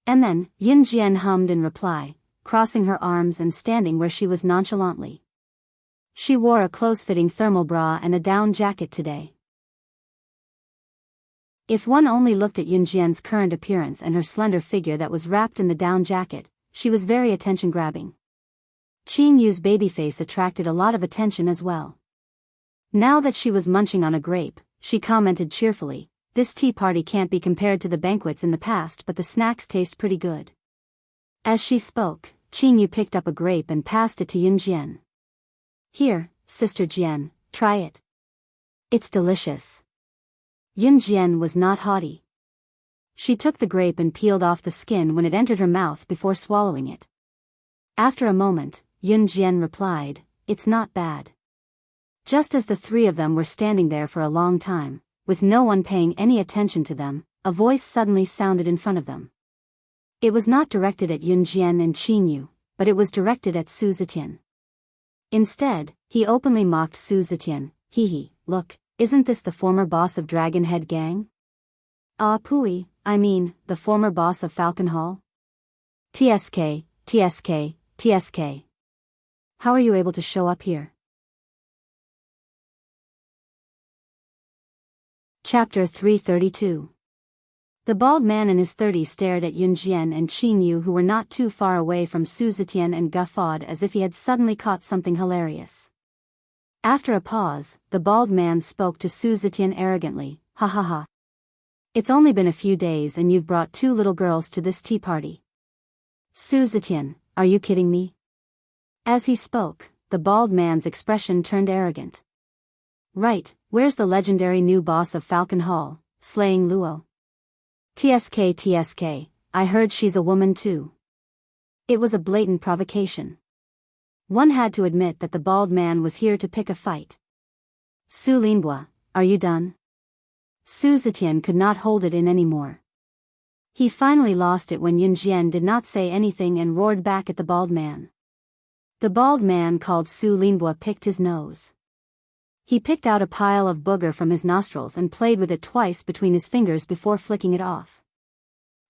"Amen," Yin Jian hummed in reply, crossing her arms and standing where she was nonchalantly. She wore a close-fitting thermal bra and a down jacket today. If one only looked at Yin Jian's current appearance and her slender figure that was wrapped in the down jacket, she was very attention-grabbing. Qing Yu's baby face attracted a lot of attention as well. Now that she was munching on a grape, she commented cheerfully, "This tea party can't be compared to the banquets in the past, but the snacks taste pretty good." As she spoke, Qing Yu picked up a grape and passed it to Yin Jian. "Here, Sister Jian, try it. It's delicious." Yin Jian was not haughty. She took the grape and peeled off the skin when it entered her mouth before swallowing it. After a moment, Yin Jian replied, "It's not bad." Just as the three of them were standing there for a long time, with no one paying any attention to them, a voice suddenly sounded in front of them. It was not directed at Yin Jian and Qing Yu, but it was directed at Su Zetian. Instead, he openly mocked Su Zetian. "Hee, look, isn't this the former boss of Dragon Head Gang? Ah pooey, I mean, the former boss of Falcon Hall? TSK, TSK, TSK. How are you able to show up here?" Chapter 332. The bald man in his 30s stared at Yin Jian and Qing Yu, who were not too far away from Su Zetian, and guffawed as if he had suddenly caught something hilarious. After a pause, the bald man spoke to Su Zetian arrogantly, "Ha ha ha. It's only been a few days and you've brought 2 little girls to this tea party. Su Zetian, are you kidding me?" As he spoke, the bald man's expression turned arrogant. "Right, where's the legendary new boss of Falcon Hall, slaying Luo? TSK, TSK, I heard she's a woman too." It was a blatant provocation. One had to admit that the bald man was here to pick a fight. "Su Linbua, are you done?" Su Zetian could not hold it in anymore. He finally lost it when Yin Jian did not say anything and roared back at the bald man. The bald man called Su Linbua picked his nose. He picked out a pile of booger from his nostrils and played with it twice between his fingers before flicking it off.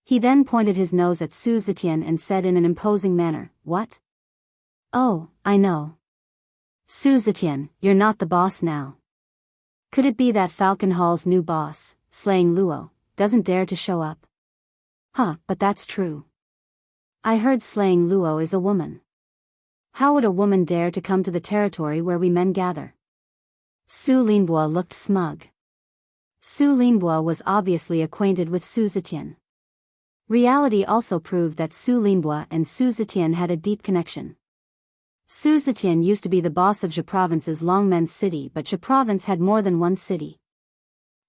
He then pointed his nose at Su Zetian and said in an imposing manner, "What? Oh, I know. Su Zetian, you're not the boss now. Could it be that Falcon Hall's new boss, slaying Luo, doesn't dare to show up? Huh, but that's true. I heard slaying Luo is a woman. How would a woman dare to come to the territory where we men gather?" Su Linbua looked smug. Su Linbua was obviously acquainted with Su Zetian. Reality also proved that Su Linbua and Su Zetian had a deep connection. Su Zetian used to be the boss of Zhe Province's Longmen City, but Zhe Province had more than one city.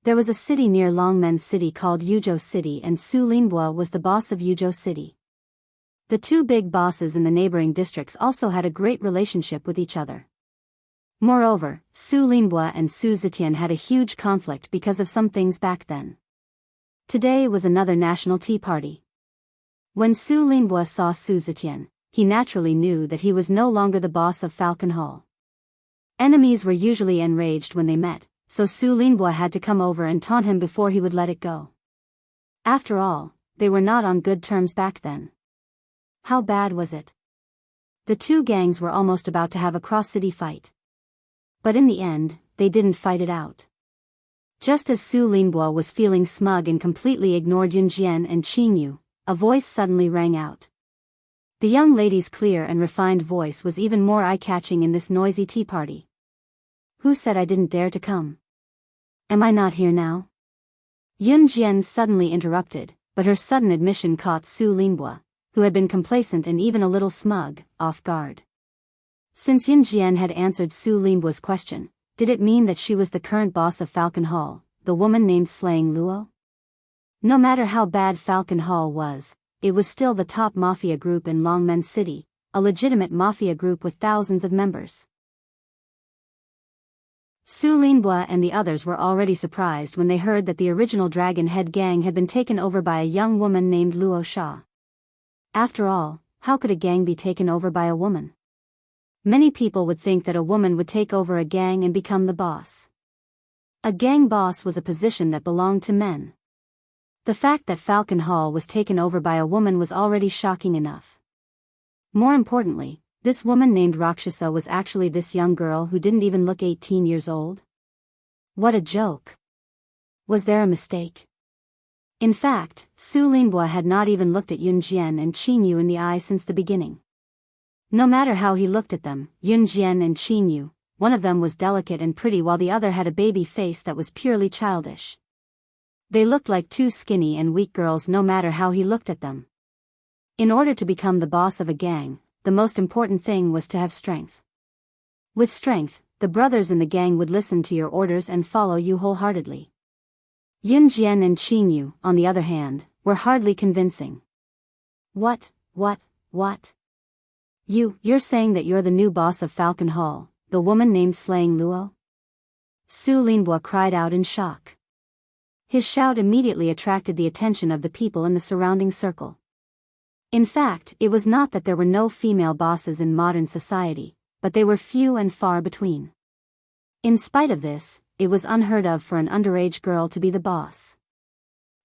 There was a city near Longmen City called Yuzhou City, and Su Linbua was the boss of Yuzhou City. The two big bosses in the neighboring districts also had a great relationship with each other. Moreover, Su Linbua and Su Zetian had a huge conflict because of some things back then. Today was another national tea party. When Su Linbua saw Su Zetian, he naturally knew that he was no longer the boss of Falcon Hall. Enemies were usually enraged when they met, so Su Linbua had to come over and taunt him before he would let it go. After all, they were not on good terms back then. How bad was it? The two gangs were almost about to have a cross-city fight. But in the end, they didn't fight it out. Just as Su Linbua was feeling smug and completely ignored Yin Jian and Qing Yu, a voice suddenly rang out. The young lady's clear and refined voice was even more eye-catching in this noisy tea party. "Who said I didn't dare to come? Am I not here now?" Yin Jian suddenly interrupted, but her sudden admission caught Su Linbua, who had been complacent and even a little smug, off guard. Since Yin Jian had answered Su Linbua's question, did it mean that she was the current boss of Falcon Hall, the woman named Slaying Luo? No matter how bad Falcon Hall was, it was still the top mafia group in Longmen City, a legitimate mafia group with thousands of members. Su Linbua and the others were already surprised when they heard that the original Dragon Head gang had been taken over by a young woman named Luo Sha. After all, how could a gang be taken over by a woman? Many people would think that a woman would take over a gang and become the boss. A gang boss was a position that belonged to men. The fact that Falcon Hall was taken over by a woman was already shocking enough. More importantly, this woman named Rakshasa was actually this young girl who didn't even look 18 years old. What a joke. Was there a mistake? In fact, Su Linbo had not even looked at Yun Jian and Qin Yu in the eye since the beginning. No matter how he looked at them, Yun Jian and Qin Yu, one of them was delicate and pretty while the other had a baby face that was purely childish. They looked like two skinny and weak girls no matter how he looked at them. In order to become the boss of a gang, the most important thing was to have strength. With strength, the brothers in the gang would listen to your orders and follow you wholeheartedly. Yun Jian and Qin Yu, on the other hand, were hardly convincing. What? You're saying that you're the new boss of Falcon Hall, the woman named Slaying Luo? Su Linbo cried out in shock. His shout immediately attracted the attention of the people in the surrounding circle. In fact, it was not that there were no female bosses in modern society, but they were few and far between. In spite of this, it was unheard of for an underage girl to be the boss.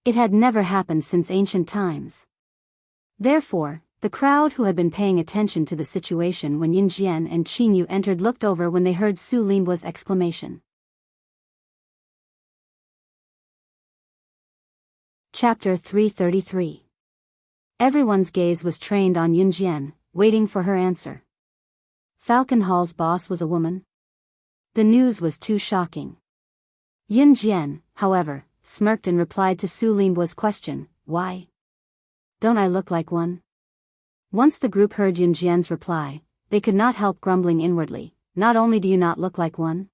It had never happened since ancient times. Therefore, the crowd who had been paying attention to the situation when Yun Jian and Qin Yu entered looked over when they heard Su Linbo's exclamation. Chapter 333. Everyone's gaze was trained on Yun Jian, waiting for her answer. Falcon Hall's boss was a woman? The news was too shocking. Yun Jian, however, smirked and replied to Su Linbo's question, "Why? Don't I look like one?" Once the group heard Yun Jian's reply, they could not help grumbling inwardly, "Not only do you not look like one,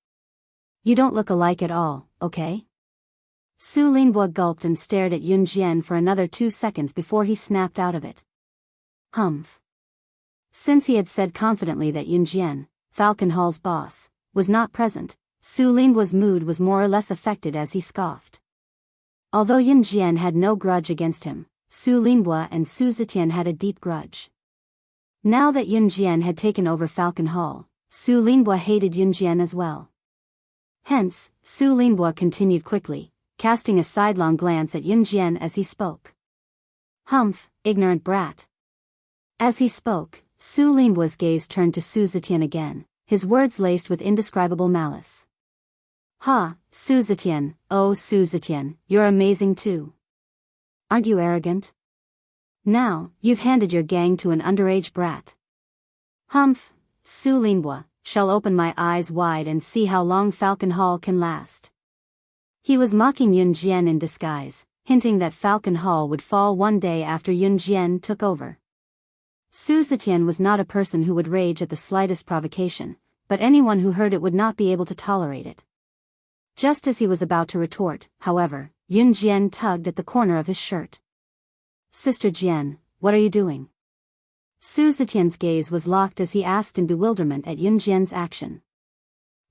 you don't look alike at all, okay?" Su Linbo gulped and stared at Yun Jian for another 2 seconds before he snapped out of it. Humph. Since he had said confidently that Yun Jian, Falcon Hall's boss, was not present, Su Linbo's mood was more or less affected as he scoffed. Although Yun Jian had no grudge against him, Su Linbo and Su Zetian had a deep grudge. Now that Yun Jian had taken over Falcon Hall, Su Linbo hated Yun Jian as well. Hence, Su Linbo continued quickly, casting a sidelong glance at Yun Jian as he spoke. "Humph, ignorant brat." As he spoke, Su Linbo's gaze turned to Su Zetian again, his words laced with indescribable malice. "Ha, Su Zetian, oh Su Zetian, you're amazing too. Aren't you arrogant? Now, you've handed your gang to an underage brat. Humph, Su Linbo, shall open my eyes wide and see how long Falcon Hall can last." He was mocking Yun Jian in disguise, hinting that Falcon Hall would fall one day after Yun Jian took over. Su Zetian was not a person who would rage at the slightest provocation, but anyone who heard it would not be able to tolerate it. Just as he was about to retort, however, Yun Jian tugged at the corner of his shirt. "Sister Jian, what are you doing?" Su Zetian's gaze was locked as he asked in bewilderment at Yun Jian's action.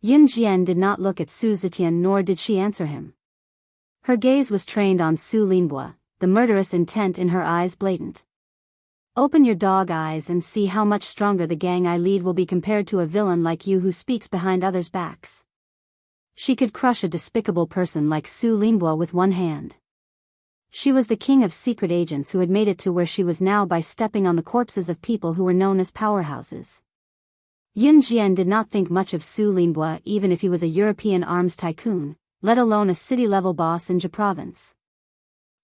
Yun Jian did not look at Su Zetian nor did she answer him. Her gaze was trained on Su Linbo, the murderous intent in her eyes blatant. "Open your dog eyes and see how much stronger the gang I lead will be compared to a villain like you who speaks behind others' backs." She could crush a despicable person like Su Linbo with one hand. She was the king of secret agents who had made it to where she was now by stepping on the corpses of people who were known as powerhouses. Yun Jian did not think much of Su Linbo even if he was a European arms tycoon, let alone a city-level boss in Jia province.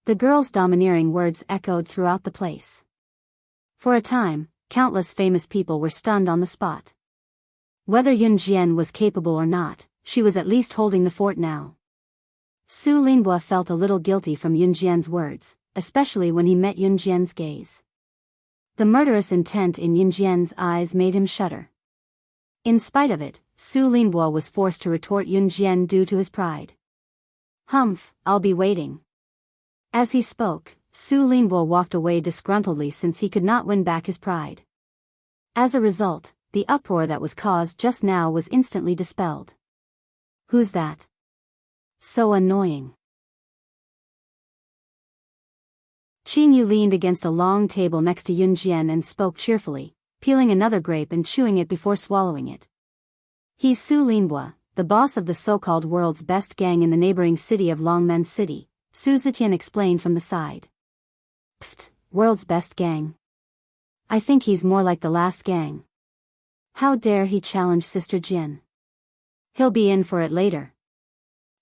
The girl's domineering words echoed throughout the place. For a time, countless famous people were stunned on the spot. Whether Yun Jian was capable or not, she was at least holding the fort now. Su Linbo felt a little guilty from Yun Jian's words, especially when he met Yun Jian's gaze. The murderous intent in Yun Jian's eyes made him shudder. In spite of it, Su Linbo was forced to retort Yun Jian due to his pride. "Humph, I'll be waiting." As he spoke, Su Linbo walked away disgruntledly since he could not win back his pride. As a result, the uproar that was caused just now was instantly dispelled. "Who's that? So annoying." Qin Yu leaned against a long table next to Yun Jian and spoke cheerfully, peeling another grape and chewing it before swallowing it. "He's Su Linbo, the boss of the so-called world's best gang in the neighboring city of Longmen City, Su Zetian explained from the side. Pfft, world's best gang. I think he's more like the last gang. How dare he challenge Sister Jin? He'll be in for it later.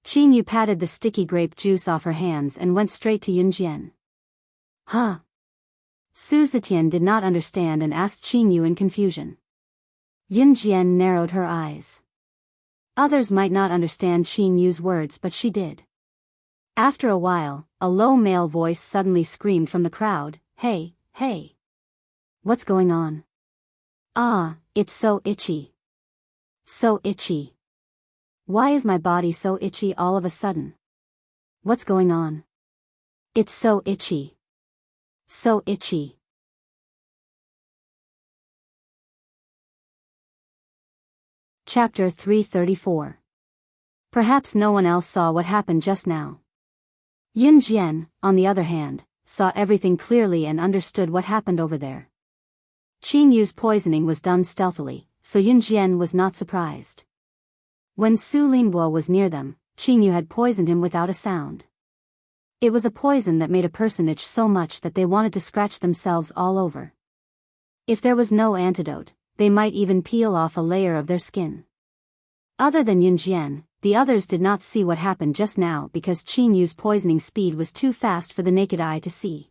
Qin Yu patted the sticky grape juice off her hands and went straight to Yun Jian. Huh? Su Zetian did not understand and asked Qin Yu in confusion. Yun Jian narrowed her eyes. Others might not understand Qin Yu's words, but she did. After a while, a low male voice suddenly screamed from the crowd, "Hey, hey! What's going on? Ah, it's so itchy. So itchy. Why is my body so itchy all of a sudden? What's going on? It's so itchy. So itchy." Chapter 334. Perhaps no one else saw what happened just now. Yun Jian, on the other hand, saw everything clearly and understood what happened over there. Qin Yu's poisoning was done stealthily, so Yun Jian was not surprised. When Su Linbo was near them, Qin Yu had poisoned him without a sound. It was a poison that made a person itch so much that they wanted to scratch themselves all over. If there was no antidote, they might even peel off a layer of their skin. Other than Yun Jian, the others did not see what happened just now because Qin Yu's poisoning speed was too fast for the naked eye to see.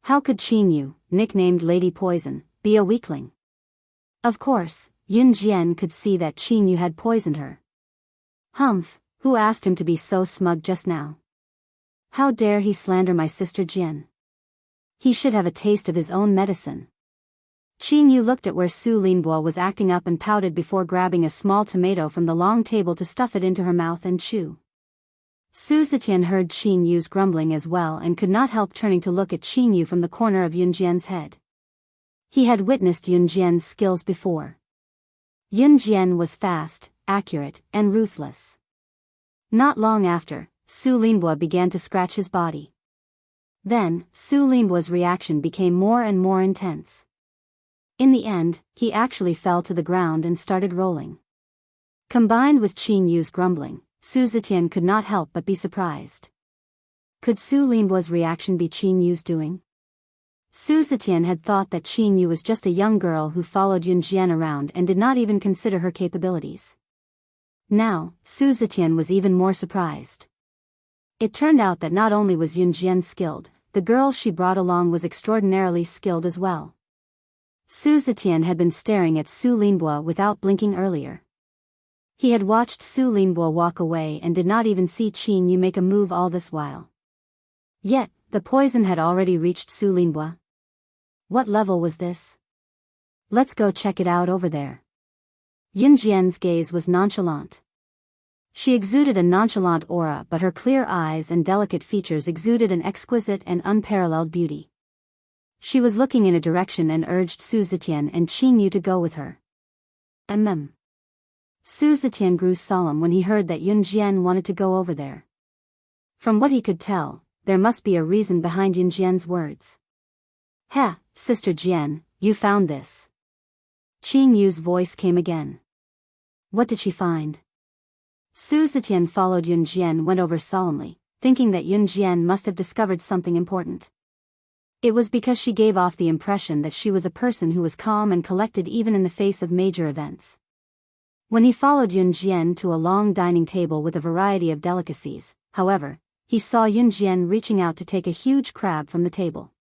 How could Qin Yu, nicknamed Lady Poison, be a weakling? Of course, Yun Jian could see that Qin Yu had poisoned her. Humph, who asked him to be so smug just now? How dare he slander my sister Jian? He should have a taste of his own medicine. Qin Yu looked at where Su Linbo was acting up and pouted before grabbing a small tomato from the long table to stuff it into her mouth and chew. Su Zetian heard Qin Yu's grumbling as well and could not help turning to look at Qin Yu from the corner of Yun Jian's head. He had witnessed Yun Jian's skills before. Yun Jian was fast, accurate, and ruthless. Not long after, Su Linbo began to scratch his body. Then, Su Linbo's reaction became more and more intense. In the end, he actually fell to the ground and started rolling. Combined with Qin Yu's grumbling, Su Zetian could not help but be surprised. Could Su Linbo's reaction be Qin Yu's doing? Su Zetian had thought that Qin Yu was just a young girl who followed Yun Jian around and did not even consider her capabilities. Now, Su Zetian was even more surprised. It turned out that not only was Yun Jian skilled, the girl she brought along was extraordinarily skilled as well. Su Zetian had been staring at Su Linbo without blinking earlier. He had watched Su Linbo walk away and did not even see Qin Yu make a move all this while. Yet, the poison had already reached Su Linbo. What level was this? Let's go check it out over there. Yun Jian's gaze was nonchalant. She exuded a nonchalant aura, but her clear eyes and delicate features exuded an exquisite and unparalleled beauty. She was looking in a direction and urged Su Zetian and Qin Yu to go with her. Su Zetian grew solemn when he heard that Yun Jian wanted to go over there. From what he could tell, there must be a reason behind Yun Jian's words. "Heh, Sister Jian, you found this." Qin Yu's voice came again. What did she find? Su Zetian followed Yun Jian went over solemnly, thinking that Yun Jian must have discovered something important. It was because she gave off the impression that she was a person who was calm and collected even in the face of major events. When he followed Yun Jian to a long dining table with a variety of delicacies, however, he saw Yun Jian reaching out to take a huge crab from the table.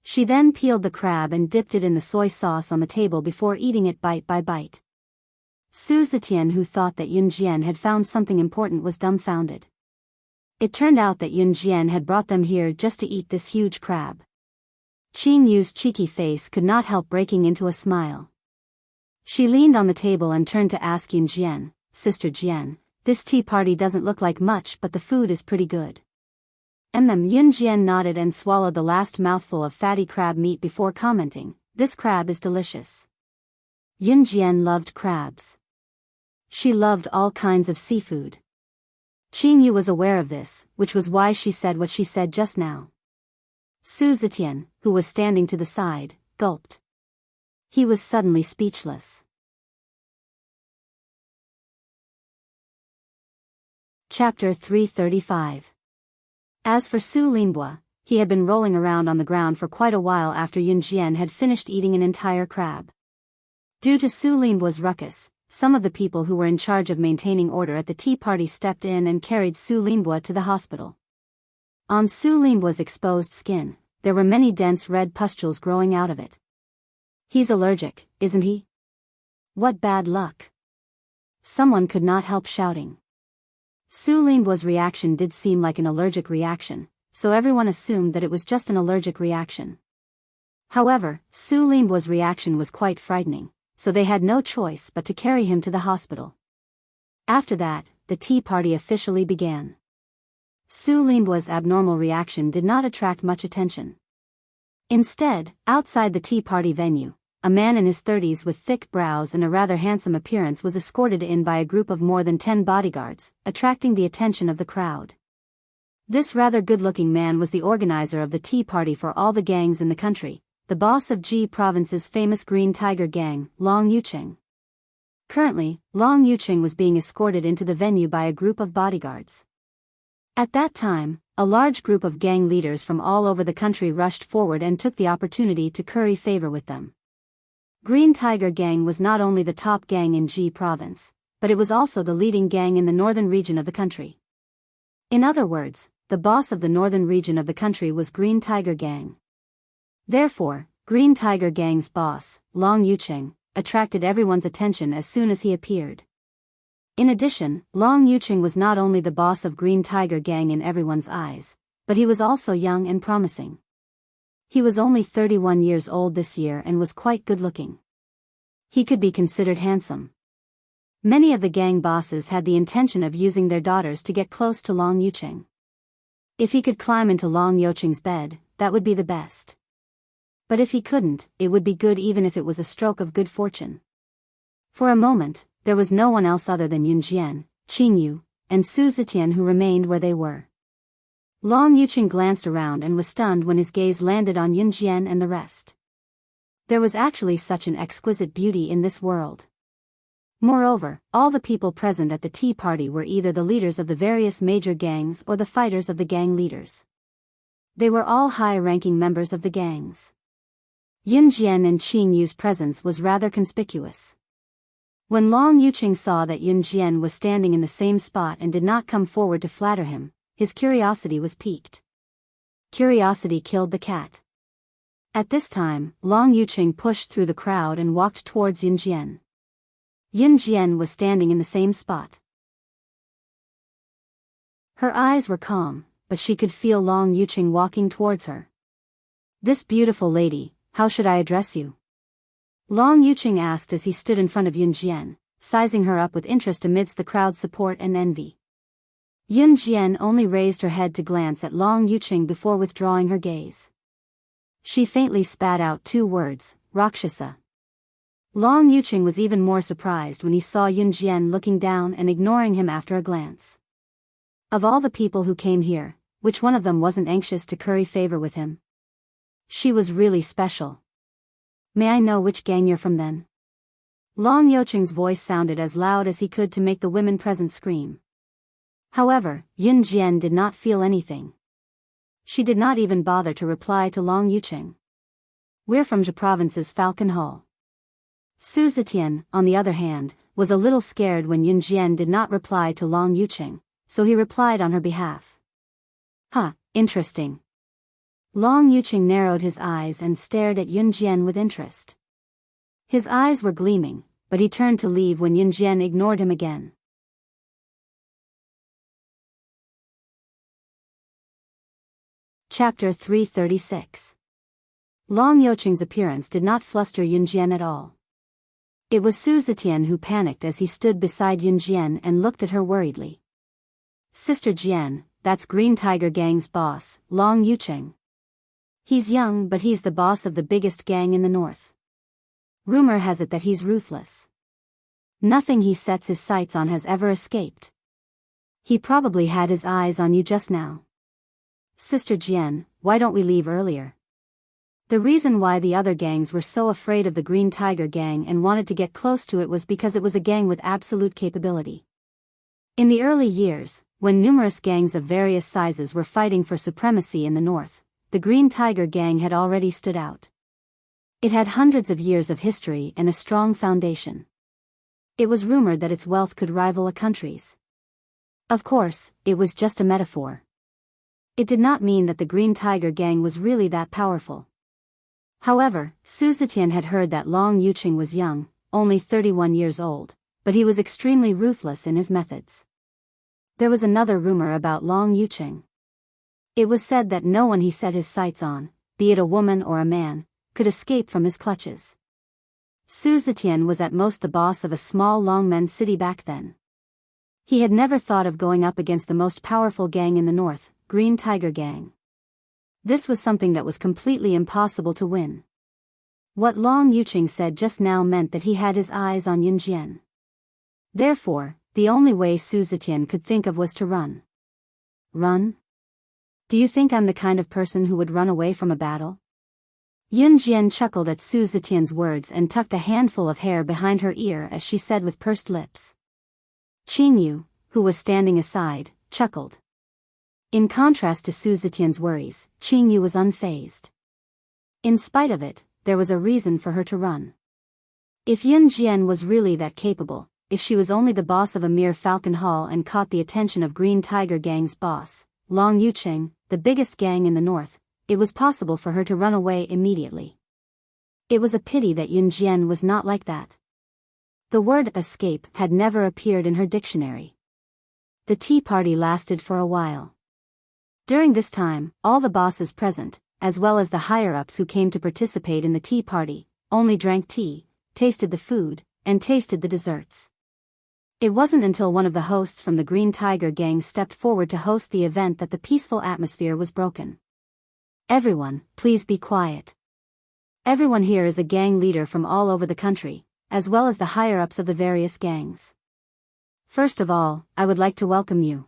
She then peeled the crab and dipped it in the soy sauce on the table before eating it bite by bite. Su Zetian, who thought that Yun Jian had found something important, was dumbfounded. It turned out that Yun Jian had brought them here just to eat this huge crab. Qin Yu's cheeky face could not help breaking into a smile. She leaned on the table and turned to ask Yun Jian, "Sister Jian, this tea party doesn't look like much, but the food is pretty good." Yun Jian nodded and swallowed the last mouthful of fatty crab meat before commenting, "This crab is delicious." Yun Jian loved crabs. She loved all kinds of seafood. Qin Yu was aware of this, which was why she said what she said just now. Su Zetian, who was standing to the side, gulped. He was suddenly speechless. Chapter 335. As for Su Linbo, he had been rolling around on the ground for quite a while after Yun Jian had finished eating an entire crab. Due to Su Linbo's ruckus, some of the people who were in charge of maintaining order at the tea party stepped in and carried Su Linbo to the hospital. On Su Linbo's exposed skin, there were many dense red pustules growing out of it. He's allergic, isn't he? What bad luck. Someone could not help shouting. Su Linbo's reaction did seem like an allergic reaction, so everyone assumed that it was just an allergic reaction. However, Su Linbo's reaction was quite frightening, so they had no choice but to carry him to the hospital. After that, the tea party officially began. Su Linbo's abnormal reaction did not attract much attention. Instead, outside the tea party venue, a man in his 30s with thick brows and a rather handsome appearance was escorted in by a group of more than 10 bodyguards, attracting the attention of the crowd. This rather good-looking man was the organizer of the tea party for all the gangs in the country, the boss of Ji Province's famous Green Tiger gang, Long Yuqing. Currently, Long Yuqing was being escorted into the venue by a group of bodyguards. At that time, a large group of gang leaders from all over the country rushed forward and took the opportunity to curry favor with them. Green Tiger Gang was not only the top gang in Ji Province, but it was also the leading gang in the northern region of the country. In other words, the boss of the northern region of the country was Green Tiger Gang. Therefore, Green Tiger Gang's boss, Long Yuqing, attracted everyone's attention as soon as he appeared. In addition, Long Yuqing was not only the boss of Green Tiger Gang in everyone's eyes, but he was also young and promising. He was only 31 years old this year and was quite good-looking. He could be considered handsome. Many of the gang bosses had the intention of using their daughters to get close to Long Yuqing. If he could climb into Long Yuqing's bed, that would be the best. But if he couldn't, it would be good even if it was a stroke of good fortune. For a moment, there was no one else other than Yun Jian, Qingyu, and Su Zetian who remained where they were. Long Yuqing glanced around and was stunned when his gaze landed on Yun Jian and the rest. There was actually such an exquisite beauty in this world. Moreover, all the people present at the tea party were either the leaders of the various major gangs or the fighters of the gang leaders. They were all high-ranking members of the gangs. Yun Jian and Qingyu's presence was rather conspicuous. When Long Yuqing saw that Yun Jian was standing in the same spot and did not come forward to flatter him, his curiosity was piqued. Curiosity killed the cat. At this time, Long Yuqing pushed through the crowd and walked towards Yun Jian. Yun Jian was standing in the same spot. Her eyes were calm, but she could feel Long Yuqing walking towards her. "This beautiful lady, how should I address you?" Long Yuqing asked as he stood in front of Yun Jian, sizing her up with interest amidst the crowd's support and envy. Yun Jian only raised her head to glance at Long Yuqing before withdrawing her gaze. She faintly spat out 2 words, Rakshasa. Long Yuqing was even more surprised when he saw Yun Jian looking down and ignoring him after a glance. Of all the people who came here, which one of them wasn't anxious to curry favor with him? She was really special. "May I know which gang you're from then?" Long Yuqing's voice sounded as loud as he could to make the women present scream. However, Yun Jian did not feel anything. She did not even bother to reply to Long Yuqing. "We're from Ji Province's Falcon Hall." Su Zetian, on the other hand, was a little scared when Yun Jian did not reply to Long Yuqing, so he replied on her behalf. "Huh, interesting." Long Yuqing narrowed his eyes and stared at Yun Jian with interest. His eyes were gleaming, but he turned to leave when Yun Jian ignored him again. Chapter 336. Long Yuqing's appearance did not fluster Yun Jian at all. It was Su Zetian who panicked as he stood beside Yun Jian and looked at her worriedly. "Sister Jian, that's Green Tiger Gang's boss, Long Yuqing. He's young but he's the boss of the biggest gang in the north. Rumor has it that he's ruthless. Nothing he sets his sights on has ever escaped. He probably had his eyes on you just now. Sister Jian, why don't we leave earlier?" The reason why the other gangs were so afraid of the Green Tiger Gang and wanted to get close to it was because it was a gang with absolute capability. In the early years, when numerous gangs of various sizes were fighting for supremacy in the north, the Green Tiger Gang had already stood out. It had hundreds of years of history and a strong foundation. It was rumored that its wealth could rival a country's. Of course, it was just a metaphor. It did not mean that the Green Tiger Gang was really that powerful. However, Su Zetian had heard that Long Yuqing was young, only 31 years old, but he was extremely ruthless in his methods. There was another rumor about Long Yuqing. It was said that no one he set his sights on, be it a woman or a man, could escape from his clutches. Su Zetian was at most the boss of a small Longmen city back then. He had never thought of going up against the most powerful gang in the north, Green Tiger Gang. This was something that was completely impossible to win. What Long Yuqing said just now meant that he had his eyes on Yunjian. Therefore, the only way Su Zetian could think of was to run. Run? Do you think I'm the kind of person who would run away from a battle? Yunjian chuckled at Su Zetian's words and tucked a handful of hair behind her ear as she said with pursed lips. Qingyu, who was standing aside, chuckled. In contrast to Su Zetian's worries, Qingyu was unfazed. In spite of it, there was a reason for her to run. If Yunjian was really that capable, if she was only the boss of a mere Falcon Hall and caught the attention of Green Tiger Gang's boss, Long Yuqing, the biggest gang in the north, it was possible for her to run away immediately. It was a pity that Yunjian was not like that. The word escape had never appeared in her dictionary. The tea party lasted for a while. During this time, all the bosses present, as well as the higher-ups who came to participate in the tea party, only drank tea, tasted the food, and tasted the desserts. It wasn't until one of the hosts from the Green Tiger Gang stepped forward to host the event that the peaceful atmosphere was broken. Everyone, please be quiet. Everyone here is a gang leader from all over the country, as well as the higher-ups of the various gangs. First of all, I would like to welcome you.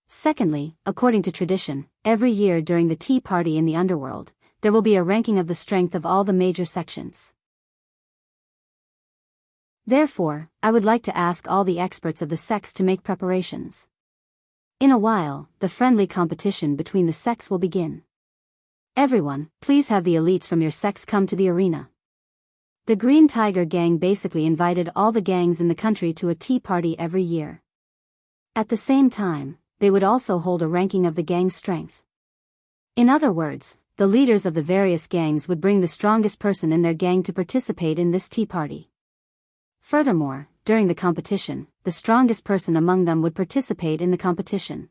Secondly, according to tradition, every year during the tea party in the underworld, there will be a ranking of the strength of all the major sections. Therefore, I would like to ask all the experts of the sects to make preparations. In a while, the friendly competition between the sects will begin. Everyone, please have the elites from your sects come to the arena. The Green Tiger Gang basically invited all the gangs in the country to a tea party every year. At the same time, they would also hold a ranking of the gang's strength. In other words, the leaders of the various gangs would bring the strongest person in their gang to participate in this tea party. Furthermore, during the competition, the strongest person among them would participate in the competition.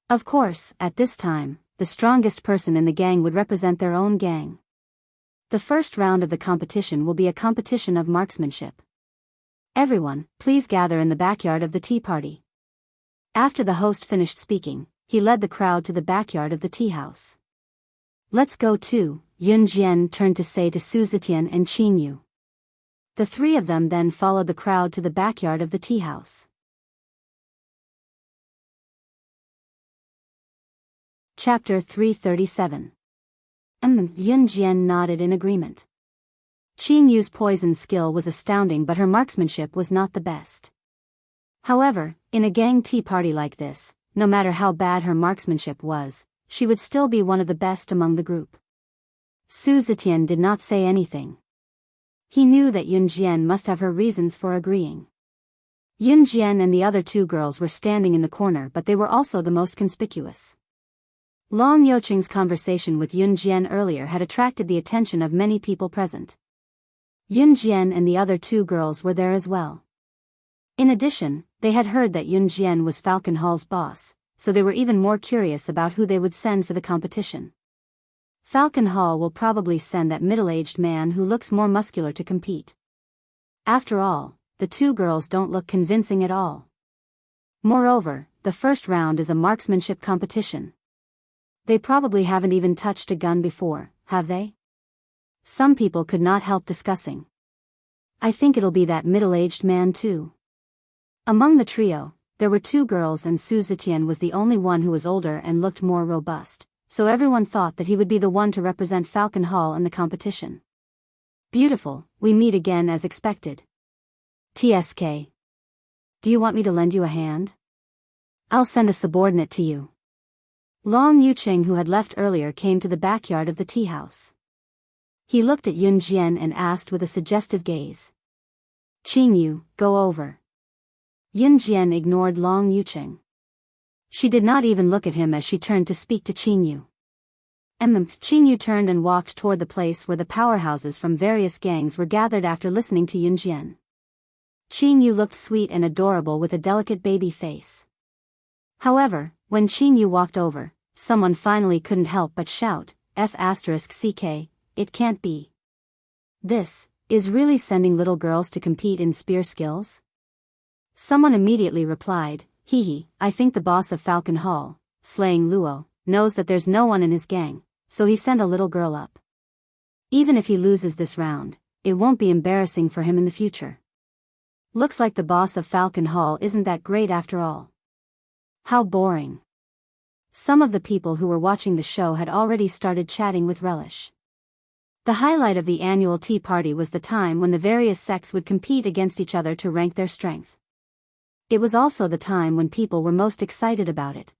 Of course, at this time, the strongest person in the gang would represent their own gang. The first round of the competition will be a competition of marksmanship. Everyone, please gather in the backyard of the tea party. After the host finished speaking, he led the crowd to the backyard of the tea house. Let's go too, Yunjian turned to say to Su Zetian and Qingyu. The three of them then followed the crowd to the backyard of the tea house. Chapter 337. Yunjian nodded in agreement. Qingyu's poison skill was astounding, but her marksmanship was not the best. However, in a gang tea party like this, no matter how bad her marksmanship was, she would still be one of the best among the group. Su Zetian did not say anything. He knew that Yunjian must have her reasons for agreeing. Yunjian and the other two girls were standing in the corner, but they were also the most conspicuous. Long Yuqing's conversation with Yunjian earlier had attracted the attention of many people present. Yunjian and the other two girls were there as well. In addition, they had heard that Yunjian was Falcon Hall's boss, so they were even more curious about who they would send for the competition. Falcon Hall will probably send that middle-aged man who looks more muscular to compete. After all, the two girls don't look convincing at all. Moreover, the first round is a marksmanship competition. They probably haven't even touched a gun before, have they? Some people could not help discussing. I think it'll be that middle-aged man too. Among the trio, there were two girls and Su Zetian was the only one who was older and looked more robust, so everyone thought that he would be the one to represent Falcon Hall in the competition. Beautiful, we meet again as expected. TSK. Do you want me to lend you a hand? I'll send a subordinate to you. Long Yucheng, who had left earlier, came to the backyard of the tea house. He looked at Yun Jian and asked with a suggestive gaze. Qing Yu, go over. Yun Jian ignored Long Yucheng. She did not even look at him as she turned to speak to Qing Yu. Qing Yu turned and walked toward the place where the powerhouses from various gangs were gathered after listening to Yun Jian. Qing Yu looked sweet and adorable with a delicate baby face. However, when Qing Yu walked over, someone finally couldn't help but shout, F***CK, it can't be. This is really sending little girls to compete in spear skills? Someone immediately replied, Hee, I think the boss of Falcon Hall, slaying Luo, knows that there's no one in his gang, so he sent a little girl up. Even if he loses this round, it won't be embarrassing for him in the future. Looks like the boss of Falcon Hall isn't that great after all. How boring. Some of the people who were watching the show had already started chatting with relish. The highlight of the annual tea party was the time when the various sects would compete against each other to rank their strength. It was also the time when people were most excited about it.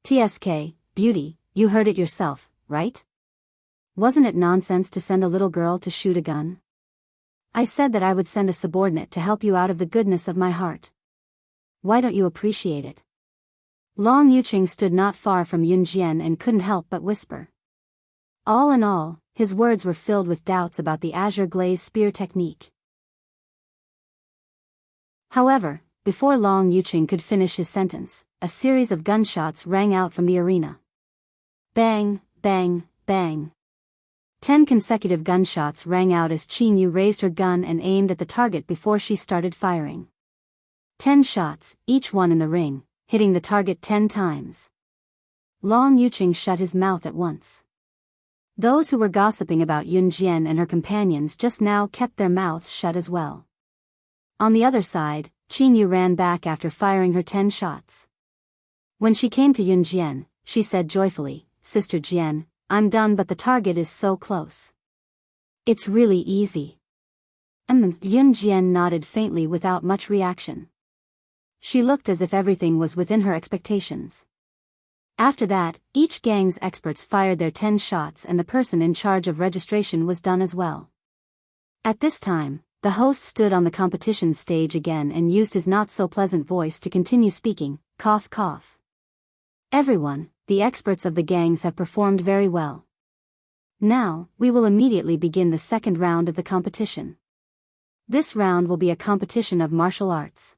TSK, Beauty, you heard it yourself, right? Wasn't it nonsense to send a little girl to shoot a gun? I said that I would send a subordinate to help you out of the goodness of my heart. Why don't you appreciate it? Long Yucheng stood not far from Yun Jian and couldn't help but whisper. All in all, his words were filled with doubts about the azure glaze spear technique. However, before Long Yucheng could finish his sentence, a series of gunshots rang out from the arena. Bang, bang, bang. 10 consecutive gunshots rang out as Qing Yu raised her gun and aimed at the target before she started firing. 10 shots, each one in the ring, hitting the target 10 times. Long Yucheng shut his mouth at once. Those who were gossiping about Yun Jian and her companions just now kept their mouths shut as well. On the other side, Qing Yu ran back after firing her 10 shots. When she came to Yun Jian, she said joyfully, Sister Jian, I'm done, but the target is so close. It's really easy. Yun Jian nodded faintly without much reaction. She looked as if everything was within her expectations. After that, each gang's experts fired their 10 shots and the person in charge of registration was done as well. At this time, the host stood on the competition stage again and used his not-so-pleasant voice to continue speaking, cough cough. Everyone, the experts of the gangs have performed very well. Now, we will immediately begin the second round of the competition. This round will be a competition of martial arts.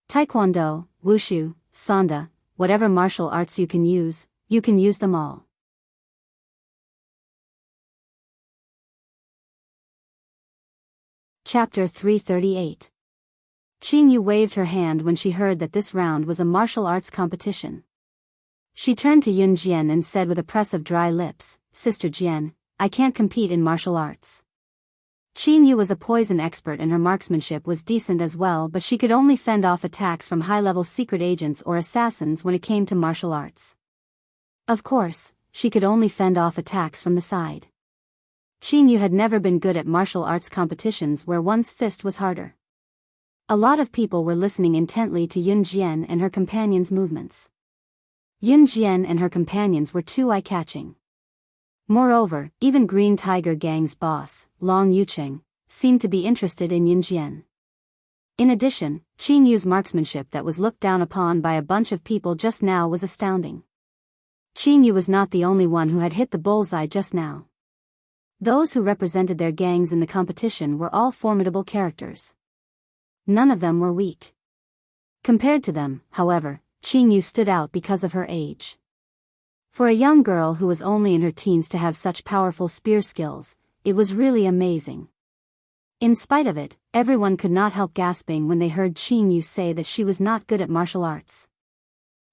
Taekwondo, Wushu, Sanda, whatever martial arts you can use them all. Chapter 338. Qing Yu waved her hand when she heard that this round was a martial arts competition. She turned to Yun Jian and said with a press of dry lips, Sister Jian, I can't compete in martial arts. Qing Yu was a poison expert and her marksmanship was decent as well, but she could only fend off attacks from high-level secret agents or assassins when it came to martial arts. Of course, she could only fend off attacks from the side. Qing Yu had never been good at martial arts competitions where one's fist was harder. A lot of people were listening intently to Yun Jian and her companions' movements. Yun Jian and her companions were too eye-catching. Moreover, even Green Tiger Gang's boss, Long Yucheng, seemed to be interested in Yun Jian. In addition, Qing Yu's marksmanship that was looked down upon by a bunch of people just now was astounding. Qing Yu was not the only one who had hit the bullseye just now. Those who represented their gangs in the competition were all formidable characters. None of them were weak. Compared to them, however, Qing Yu stood out because of her age. For a young girl who was only in her teens to have such powerful spear skills, it was really amazing. In spite of it, everyone could not help gasping when they heard Qing Yu say that she was not good at martial arts.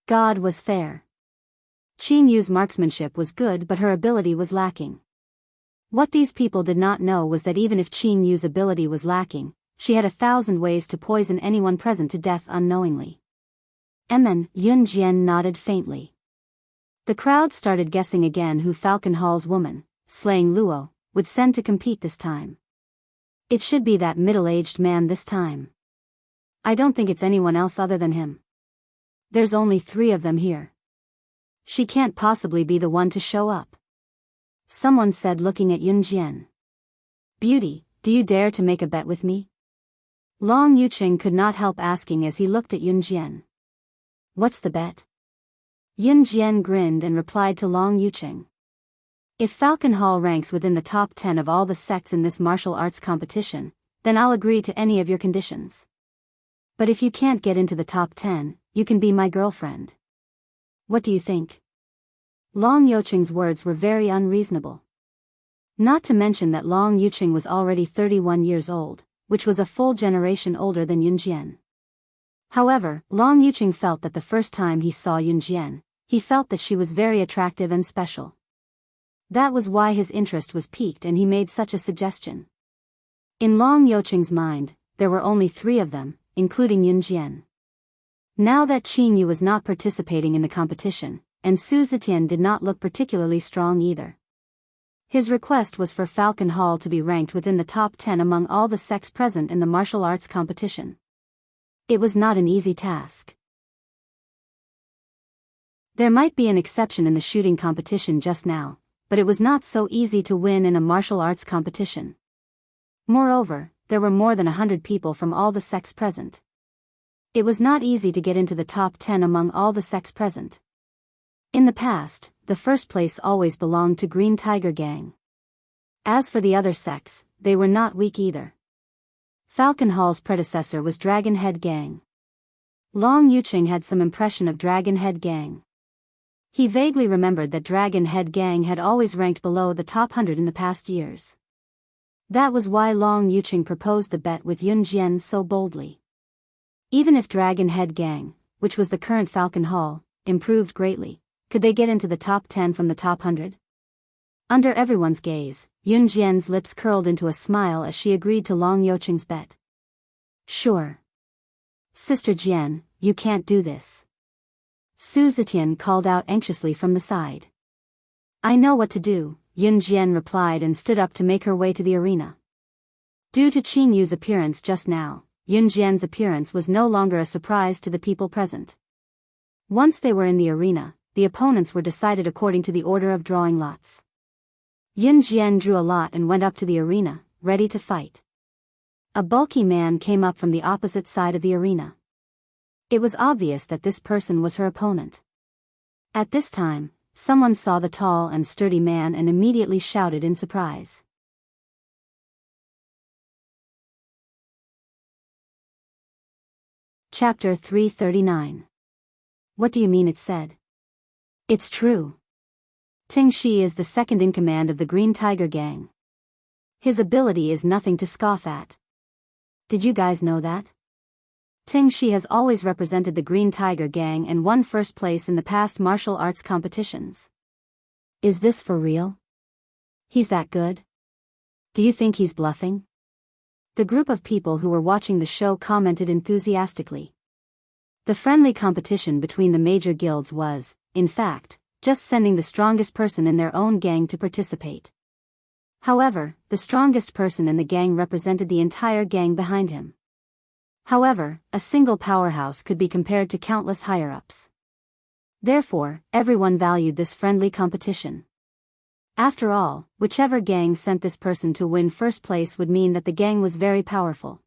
God was fair. Qing Yu's marksmanship was good, but her ability was lacking. What these people did not know was that even if Qing Yu's ability was lacking, she had 1,000 ways to poison anyone present to death unknowingly. Yun Jian nodded faintly. The crowd started guessing again who Falcon Hall's woman, slaying Luo, would send to compete this time. It should be that middle-aged man this time. I don't think it's anyone else other than him. There's only 3 of them here. She can't possibly be the one to show up. Someone said, looking at Yunjian. Beauty, do you dare to make a bet with me? Long Yuqing could not help asking as he looked at Yunjian. What's the bet? Yunjian grinned and replied to Long Yuqing. If Falcon Hall ranks within the top 10 of all the sects in this martial arts competition, then I'll agree to any of your conditions. But if you can't get into the top 10, you can be my girlfriend. What do you think? Long Yuqing's words were very unreasonable. Not to mention that Long Yuqing was already 31 years old, which was a full generation older than Yunjian. However, Long Yuqing felt that the first time he saw Yunjian, he felt that she was very attractive and special. That was why his interest was piqued and he made such a suggestion. In Long Yuqing's mind, there were only 3 of them, including Yunjian. Now that Qin Yu was not participating in the competition, and Su Zetian did not look particularly strong either. His request was for Falcon Hall to be ranked within the top 10 among all the sects present in the martial arts competition. It was not an easy task. There might be an exception in the shooting competition just now, but it was not so easy to win in a martial arts competition. Moreover, there were more than 100 people from all the sects present. It was not easy to get into the top 10 among all the sects present. In the past, the first place always belonged to Green Tiger Gang. As for the other sects, they were not weak either. Falcon Hall's predecessor was Dragon Head Gang. Long Yuqing had some impression of Dragon Head Gang. He vaguely remembered that Dragon Head Gang had always ranked below the top 100 in the past years. That was why Long Yuqing proposed the bet with Yunjian so boldly. Even if Dragon Head Gang, which was the current Falcon Hall, improved greatly, could they get into the top 10 from the top 100? Under everyone's gaze, Yunjian's lips curled into a smile as she agreed to Long Yuqing's bet. Sure. Sister Jian, you can't do this. Su Zetian called out anxiously from the side. I know what to do, Yunjian replied and stood up to make her way to the arena. Due to Qin Yu's appearance just now, Yunjian's appearance was no longer a surprise to the people present. Once they were in the arena, the opponents were decided according to the order of drawing lots. Yunjian drew a lot and went up to the arena, ready to fight. A bulky man came up from the opposite side of the arena. It was obvious that this person was her opponent. At this time, someone saw the tall and sturdy man and immediately shouted in surprise. Chapter 339. What do you mean it said? It's true. Ting Shi is the second in command of the Green Tiger Gang. His ability is nothing to scoff at. Did you guys know that? Ting Shi has always represented the Green Tiger Gang and won first place in the past martial arts competitions. Is this for real? He's that good? Do you think he's bluffing? The group of people who were watching the show commented enthusiastically. The friendly competition between the major guilds was, in fact, just sending the strongest person in their own gang to participate. However, the strongest person in the gang represented the entire gang behind him. However, a single powerhouse could be compared to countless higher-ups. Therefore, everyone valued this friendly competition. After all, whichever gang sent this person to win first place would mean that the gang was very powerful.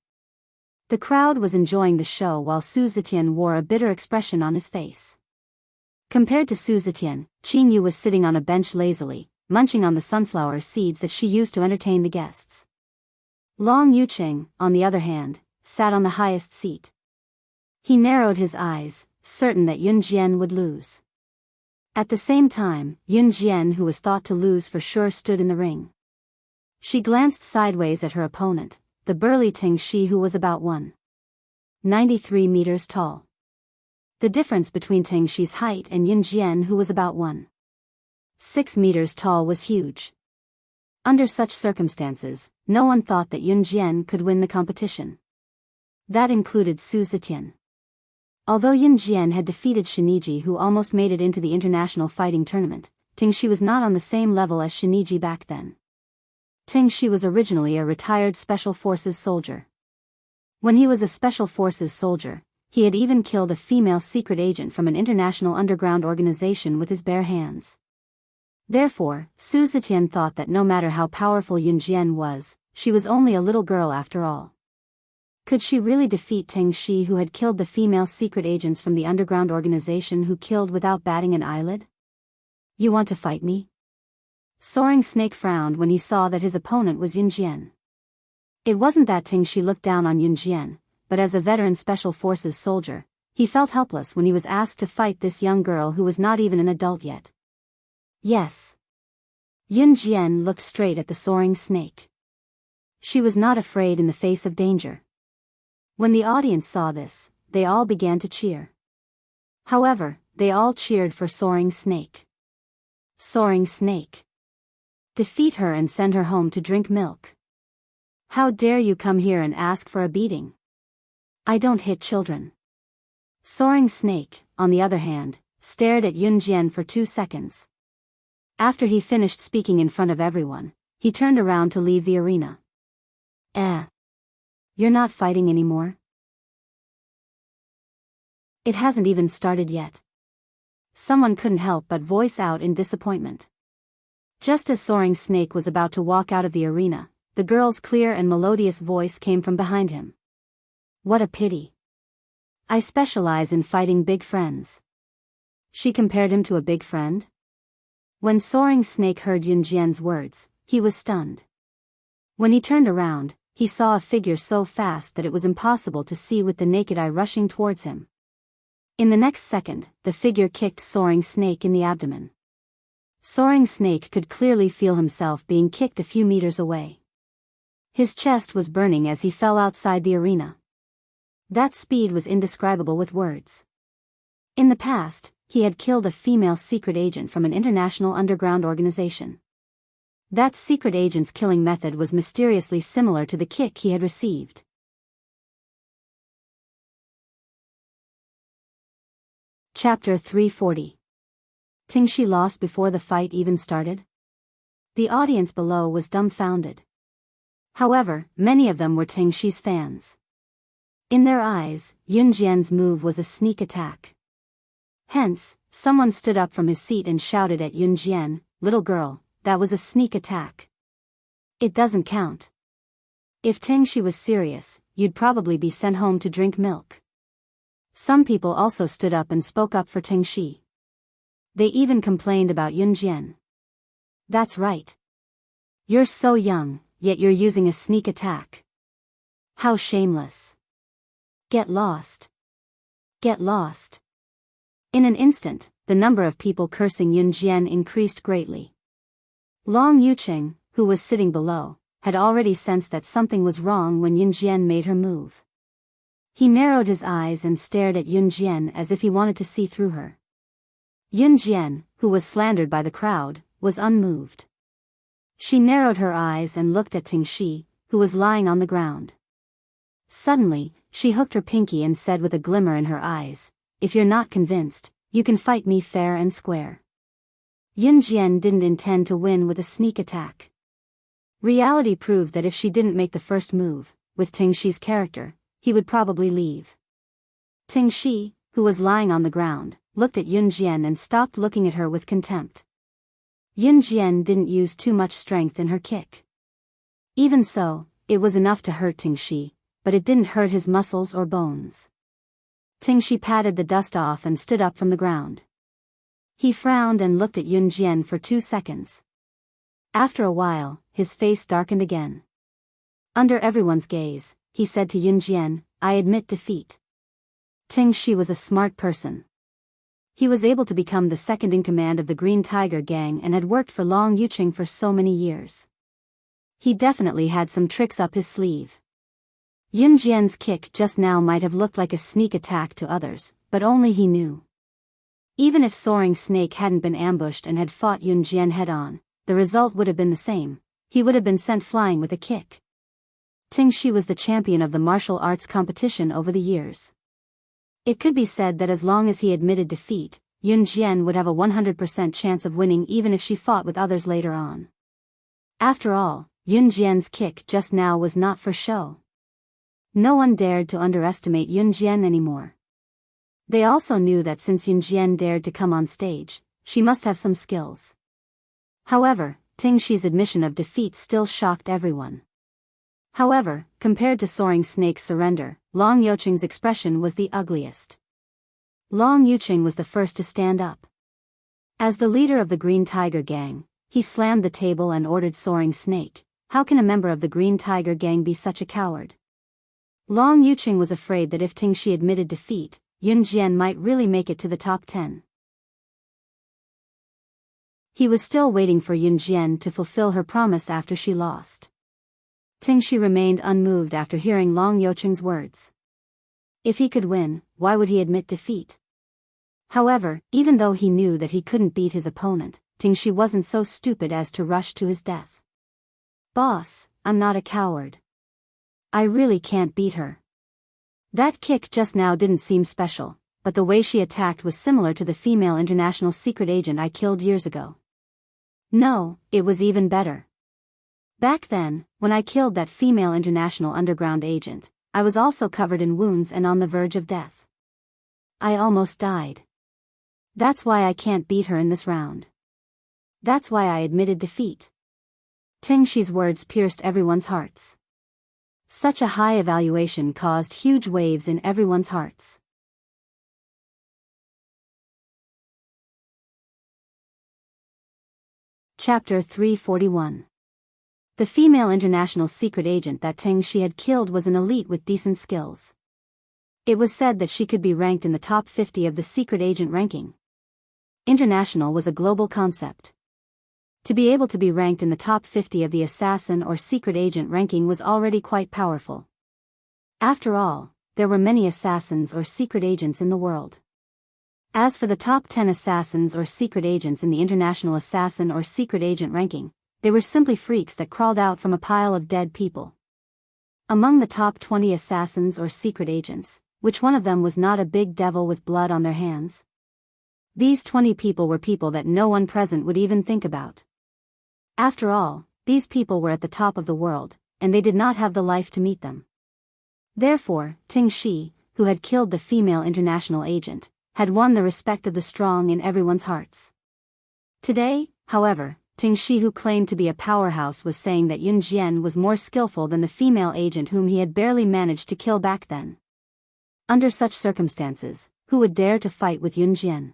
The crowd was enjoying the show while Su Zetian wore a bitter expression on his face. Compared to Su Zetian, Qin Yu was sitting on a bench lazily, munching on the sunflower seeds that she used to entertain the guests. Long Yuqing, on the other hand, sat on the highest seat. He narrowed his eyes, certain that Yunjian would lose. At the same time, Yunjian, who was thought to lose for sure, stood in the ring. She glanced sideways at her opponent, the burly Ting Shi, who was about 193 meters tall. The difference between Ting Shi's height and Yunjian, who was about 1.6 meters tall, was huge. Under such circumstances, no one thought that Yunjian could win the competition. That included Su Zetian. Although Yunjian had defeated Shiniji, who almost made it into the international fighting tournament, Ting Shi was not on the same level as Shiniji back then. Ting Shi was originally a retired Special Forces soldier. When he was a Special Forces soldier, he had even killed a female secret agent from an international underground organization with his bare hands. Therefore, Su Zetian thought that no matter how powerful Yunjian was, she was only a little girl after all. Could she really defeat Ting Shi, who had killed the female secret agents from the underground organization who killed without batting an eyelid? You want to fight me? Soaring Snake frowned when he saw that his opponent was Yunjian. It wasn't that Ting Shi looked down on Yunjian, but as a veteran special forces soldier, he felt helpless when he was asked to fight this young girl who was not even an adult yet. Yes. Yunjian looked straight at the Soaring Snake. She was not afraid in the face of danger. When the audience saw this, they all began to cheer. However, they all cheered for Soaring Snake. Soaring Snake. Defeat her and send her home to drink milk. How dare you come here and ask for a beating? I don't hit children. Soaring Snake, on the other hand, stared at Yunjian for 2 seconds. After he finished speaking in front of everyone, he turned around to leave the arena. You're not fighting anymore? It hasn't even started yet. Someone couldn't help but voice out in disappointment. Just as Soaring Snake was about to walk out of the arena, the girl's clear and melodious voice came from behind him. What a pity. I specialize in fighting big friends. She compared him to a big friend? When Soaring Snake heard Yunjian's words, he was stunned. When he turned around, he saw a figure so fast that it was impossible to see with the naked eye rushing towards him. In the next second, the figure kicked Soaring Snake in the abdomen. Soaring Snake could clearly feel himself being kicked a few meters away. His chest was burning as he fell outside the arena. That speed was indescribable with words. In the past, he had killed a female secret agent from an international underground organization. That secret agent's killing method was mysteriously similar to the kick he had received. Chapter 340. Ting Shi lost before the fight even started? The audience below was dumbfounded. However, many of them were Ting Shi's fans. In their eyes, Yunjian's move was a sneak attack. Hence, someone stood up from his seat and shouted at Yunjian, "Little girl, that was a sneak attack. It doesn't count. If Ting Shi was serious, you'd probably be sent home to drink milk." Some people also stood up and spoke up for Ting Shi. They even complained about Yunjian. That's right. You're so young, yet you're using a sneak attack. How shameless. Get lost. Get lost. In an instant, the number of people cursing Yunjian increased greatly. Long Yuqing, who was sitting below, had already sensed that something was wrong when Yunjian made her move. He narrowed his eyes and stared at Yunjian as if he wanted to see through her. Yunjian, who was slandered by the crowd, was unmoved. She narrowed her eyes and looked at Ting Shi, who was lying on the ground. Suddenly, she hooked her pinky and said with a glimmer in her eyes, "If you're not convinced, you can fight me fair and square." Yunjian didn't intend to win with a sneak attack. Reality proved that if she didn't make the first move, with Ting Shi's character, he would probably leave. Ting Shi, who was lying on the ground, looked at Yunjian and stopped looking at her with contempt. Yunjian didn't use too much strength in her kick. Even so, it was enough to hurt Ting Shi, but it didn't hurt his muscles or bones. Ting Shi patted the dust off and stood up from the ground. He frowned and looked at Yunjian for 2 seconds. After a while, his face darkened again. Under everyone's gaze, he said to Yunjian, "I admit defeat." Ting Shi was a smart person. He was able to become the second in command of the Green Tiger Gang and had worked for Long Yuqing for so many years. He definitely had some tricks up his sleeve. Yunjian's kick just now might have looked like a sneak attack to others, but only he knew. Even if Soaring Snake hadn't been ambushed and had fought Yunjian head-on, the result would have been the same. He would have been sent flying with a kick. Ting Shi was the champion of the martial arts competition over the years. It could be said that as long as he admitted defeat, Yunjian would have a 100% chance of winning even if she fought with others later on. After all, Yunjian's kick just now was not for show. No one dared to underestimate Yunjian anymore. They also knew that since Yunjian dared to come on stage, she must have some skills. However, Ting Shi's admission of defeat still shocked everyone. However, compared to Soaring Snake's surrender, Long Youqing's expression was the ugliest. Long Youqing was the first to stand up. As the leader of the Green Tiger Gang, he slammed the table and ordered Soaring Snake, "How can a member of the Green Tiger Gang be such a coward?" Long Youqing was afraid that if Ting Shi admitted defeat, Yunjian might really make it to the top 10. He was still waiting for Yunjian to fulfill her promise after she lost. Ting Shi remained unmoved after hearing Long Youqing's words. If he could win, why would he admit defeat? However, even though he knew that he couldn't beat his opponent, Ting Shi wasn't so stupid as to rush to his death. "Boss, I'm not a coward. I really can't beat her. That kick just now didn't seem special, but the way she attacked was similar to the female international secret agent I killed years ago. No, it was even better. Back then, when I killed that female international underground agent, I was also covered in wounds and on the verge of death. I almost died. That's why I can't beat her in this round. That's why I admitted defeat." Ting Shi's words pierced everyone's hearts. Such a high evaluation caused huge waves in everyone's hearts. Chapter 341. The female international secret agent that Ting Shi had killed was an elite with decent skills. It was said that she could be ranked in the top 50 of the secret agent ranking. International was a global concept. To be able to be ranked in the top 50 of the assassin or secret agent ranking was already quite powerful. After all, there were many assassins or secret agents in the world. As for the top 10 assassins or secret agents in the international assassin or secret agent ranking, they were simply freaks that crawled out from a pile of dead people. Among the top 20 assassins or secret agents, which one of them was not a big devil with blood on their hands? These 20 people were people that no one present would even think about. After all, these people were at the top of the world, and they did not have the life to meet them. Therefore, Ting Shi, who had killed the female international agent, had won the respect of the strong in everyone's hearts. Today, however, Ting Shi, who claimed to be a powerhouse, was saying that Yunjian was more skillful than the female agent whom he had barely managed to kill back then. Under such circumstances, who would dare to fight with Yunjian?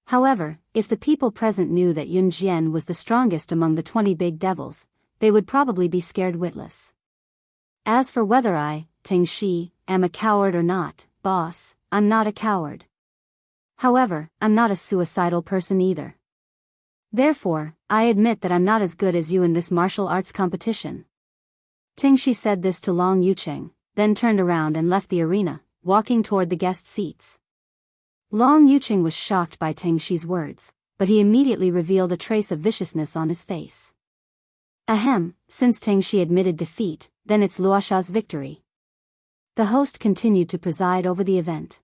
However, if the people present knew that Yunjian was the strongest among the 20 big devils, they would probably be scared witless. As for whether I, Ting Shi, am a coward or not, boss, I'm not a coward. However, I'm not a suicidal person either. Therefore, I admit that I'm not as good as you in this martial arts competition. Ting Shi said this to Long Youqing, then turned around and left the arena, walking toward the guest seats. Long Youqing was shocked by Ting Shi's words, but he immediately revealed a trace of viciousness on his face. Ahem, since Ting Shi admitted defeat, then it's Luosha's victory. The host continued to preside over the event.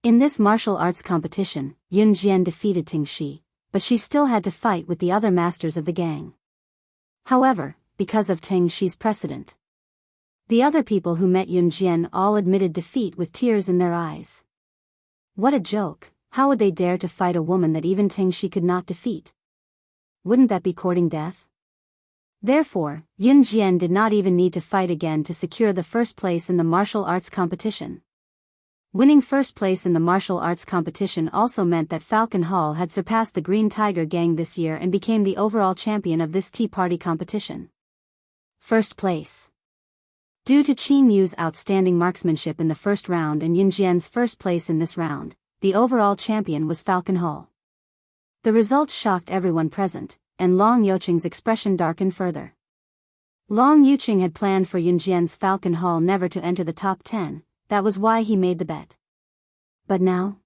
In this martial arts competition, Yunjian defeated Ting Shi, but she still had to fight with the other masters of the gang. However, because of Ting Shi's precedent, the other people who met Yunjian all admitted defeat with tears in their eyes. What a joke! How would they dare to fight a woman that even Ting Shi could not defeat? Wouldn't that be courting death? Therefore, Yunjian did not even need to fight again to secure the first place in the martial arts competition. Winning first place in the martial arts competition also meant that Falcon Hall had surpassed the Green Tiger Gang this year and became the overall champion of this tea party competition. First place. Due to Qin Yu's outstanding marksmanship in the first round and Yunjian's first place in this round, the overall champion was Falcon Hall. The results shocked everyone present, and Long Youqing's expression darkened further. Long Youqing had planned for Yunjian's Falcon Hall never to enter the top 10, that was why he made the bet. But now,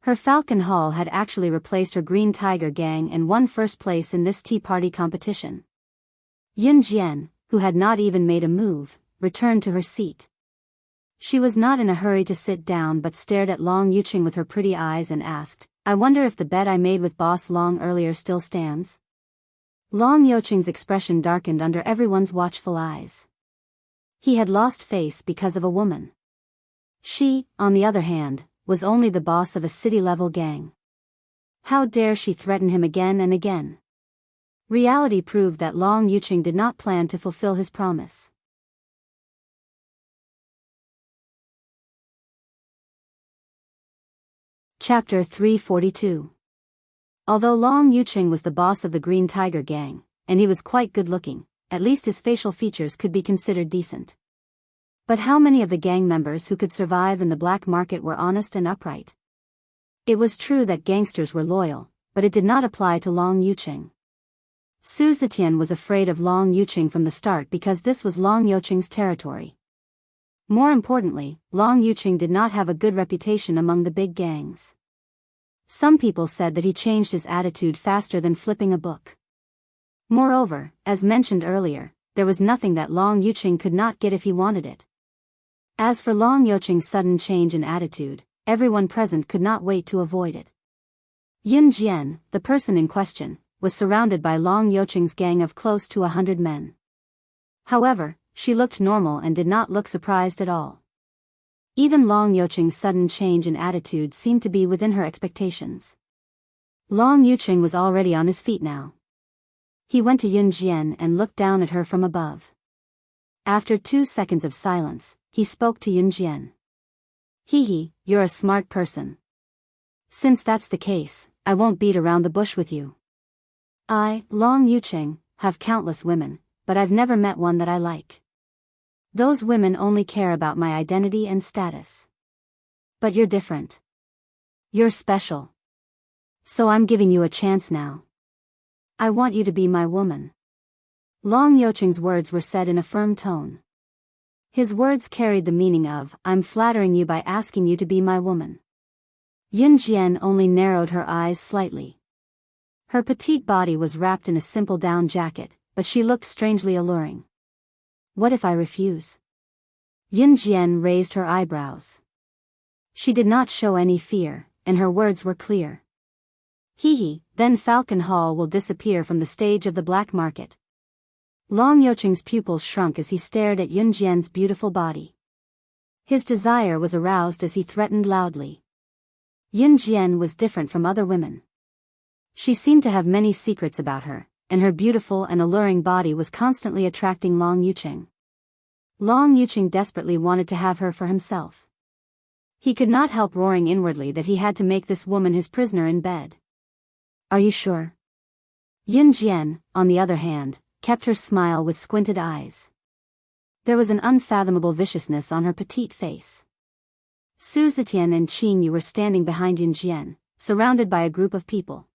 her Falcon Hall had actually replaced her Green Tiger Gang and won first place in this tea party competition. Yunjian, who had not even made a move, returned to her seat. She was not in a hurry to sit down but stared at Long Youqing with her pretty eyes and asked, "I wonder if the bet I made with Boss Long earlier still stands?" Long Youqing's expression darkened under everyone's watchful eyes. He had lost face because of a woman. She, on the other hand, was only the boss of a city-level gang. How dare she threaten him again and again? Reality proved that Long Yuqing did not plan to fulfill his promise. Chapter 342. Although Long Yuqing was the boss of the Green Tiger Gang, and he was quite good-looking, at least his facial features could be considered decent. But how many of the gang members who could survive in the black market were honest and upright? It was true that gangsters were loyal, but it did not apply to Long Yuqing. Su Zetian was afraid of Long Yuqing from the start because this was Long Yuqing's territory. More importantly, Long Yuqing did not have a good reputation among the big gangs. Some people said that he changed his attitude faster than flipping a book. Moreover, as mentioned earlier, there was nothing that Long Yuqing could not get if he wanted it. As for Long Yuqing's sudden change in attitude, everyone present could not wait to avoid it. Yun Jian, the person in question, was surrounded by Long Yuqing's gang of close to 100 men. However, she looked normal and did not look surprised at all. Even Long Yuqing's sudden change in attitude seemed to be within her expectations. Long Yuqing was already on his feet now. He went to Yun Jian and looked down at her from above. After 2 seconds of silence, he spoke to Yun Jian. Hee, you're a smart person. Since that's the case, I won't beat around the bush with you. I, Long Yuqing, have countless women, but I've never met one that I like. Those women only care about my identity and status. But you're different. You're special. So I'm giving you a chance now. I want you to be my woman. Long Yuqing's words were said in a firm tone. His words carried the meaning of, I'm flattering you by asking you to be my woman. Yun Jian only narrowed her eyes slightly. Her petite body was wrapped in a simple down jacket, but she looked strangely alluring. What if I refuse? Yun Jian raised her eyebrows. She did not show any fear, and her words were clear. Then Falcon Hall will disappear from the stage of the black market. Long Yuqing's pupils shrunk as he stared at Yun Jian's beautiful body. His desire was aroused as he threatened loudly. Yun Jian was different from other women. She seemed to have many secrets about her, and her beautiful and alluring body was constantly attracting Long Yuqing. Long Yuqing desperately wanted to have her for himself. He could not help roaring inwardly that he had to make this woman his prisoner in bed. Are you sure? Yun Jian, on the other hand, kept her smile with squinted eyes. There was an unfathomable viciousness on her petite face. Su Zetian and Qin Yu were standing behind Yun Jian, surrounded by a group of people.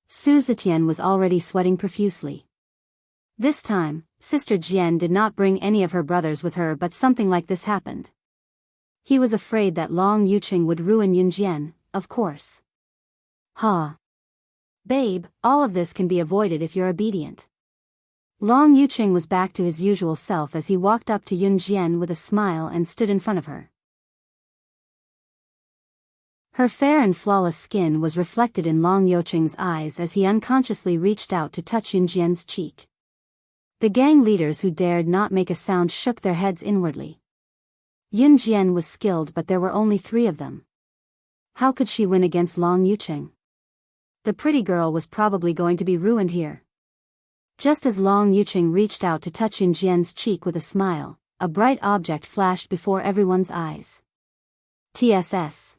Su Zetian was already sweating profusely. This time, Sister Jian did not bring any of her brothers with her, but something like this happened. He was afraid that Long Yuqing would ruin Yun Jian, of course. Babe, all of this can be avoided if you're obedient. Long Yuqing was back to his usual self as he walked up to Yun Jian with a smile and stood in front of her. Her fair and flawless skin was reflected in Long Yuqing's eyes as he unconsciously reached out to touch Yun Jian's cheek. The gang leaders who dared not make a sound shook their heads inwardly. Yun Jian was skilled, but there were only 3 of them. How could she win against Long Yuqing? The pretty girl was probably going to be ruined here. Just as Long Yuqing reached out to touch Yun Jian's cheek with a smile, a bright object flashed before everyone's eyes. TSS.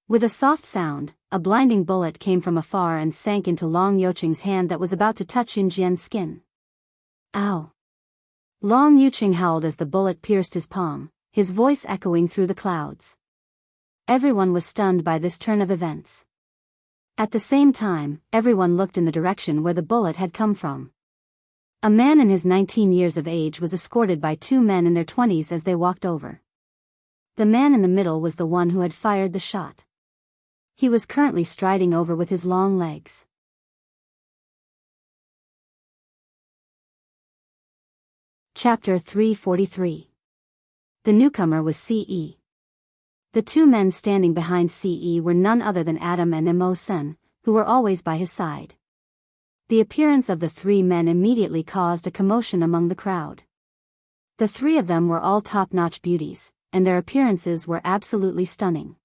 With a soft sound, a blinding bullet came from afar and sank into Long Yuqing's hand that was about to touch Yun Jian's skin. Ow! Long Yuqing howled as the bullet pierced his palm, his voice echoing through the clouds. Everyone was stunned by this turn of events. At the same time, everyone looked in the direction where the bullet had come from. A man in his 19 years of age was escorted by 2 men in their 20s as they walked over. The man in the middle was the one who had fired the shot. He was currently striding over with his long legs. Chapter 343. The newcomer was C.E. The 2 men standing behind C.E. were none other than Adam and Mo Sen, who were always by his side. The appearance of the 3 men immediately caused a commotion among the crowd. The 3 of them were all top-notch beauties, and their appearances were absolutely stunning.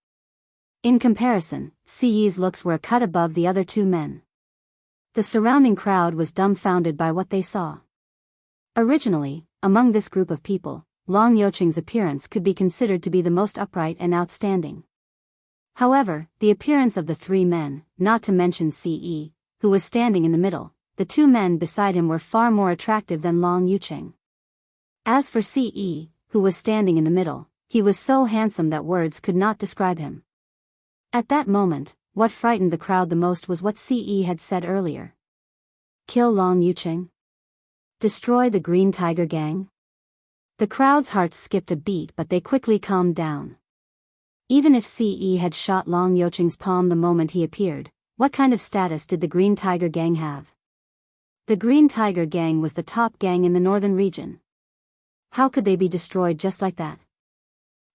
In comparison, Siyi's looks were a cut above the other two men. The surrounding crowd was dumbfounded by what they saw. Originally, among this group of people, Long Youqing's appearance could be considered to be the most upright and outstanding. However, the appearance of the three men, not to mention Ce, who was standing in the middle, the two men beside him were far more attractive than Long Youqing. As for Ce, who was standing in the middle, he was so handsome that words could not describe him. At that moment, what frightened the crowd the most was what Ce had said earlier. Kill Long Youqing? Destroy the Green Tiger Gang? The crowd's hearts skipped a beat, but they quickly calmed down. Even if Ce had shot Long Youqing's palm the moment he appeared, what kind of status did the Green Tiger Gang have? The Green Tiger Gang was the top gang in the northern region. How could they be destroyed just like that?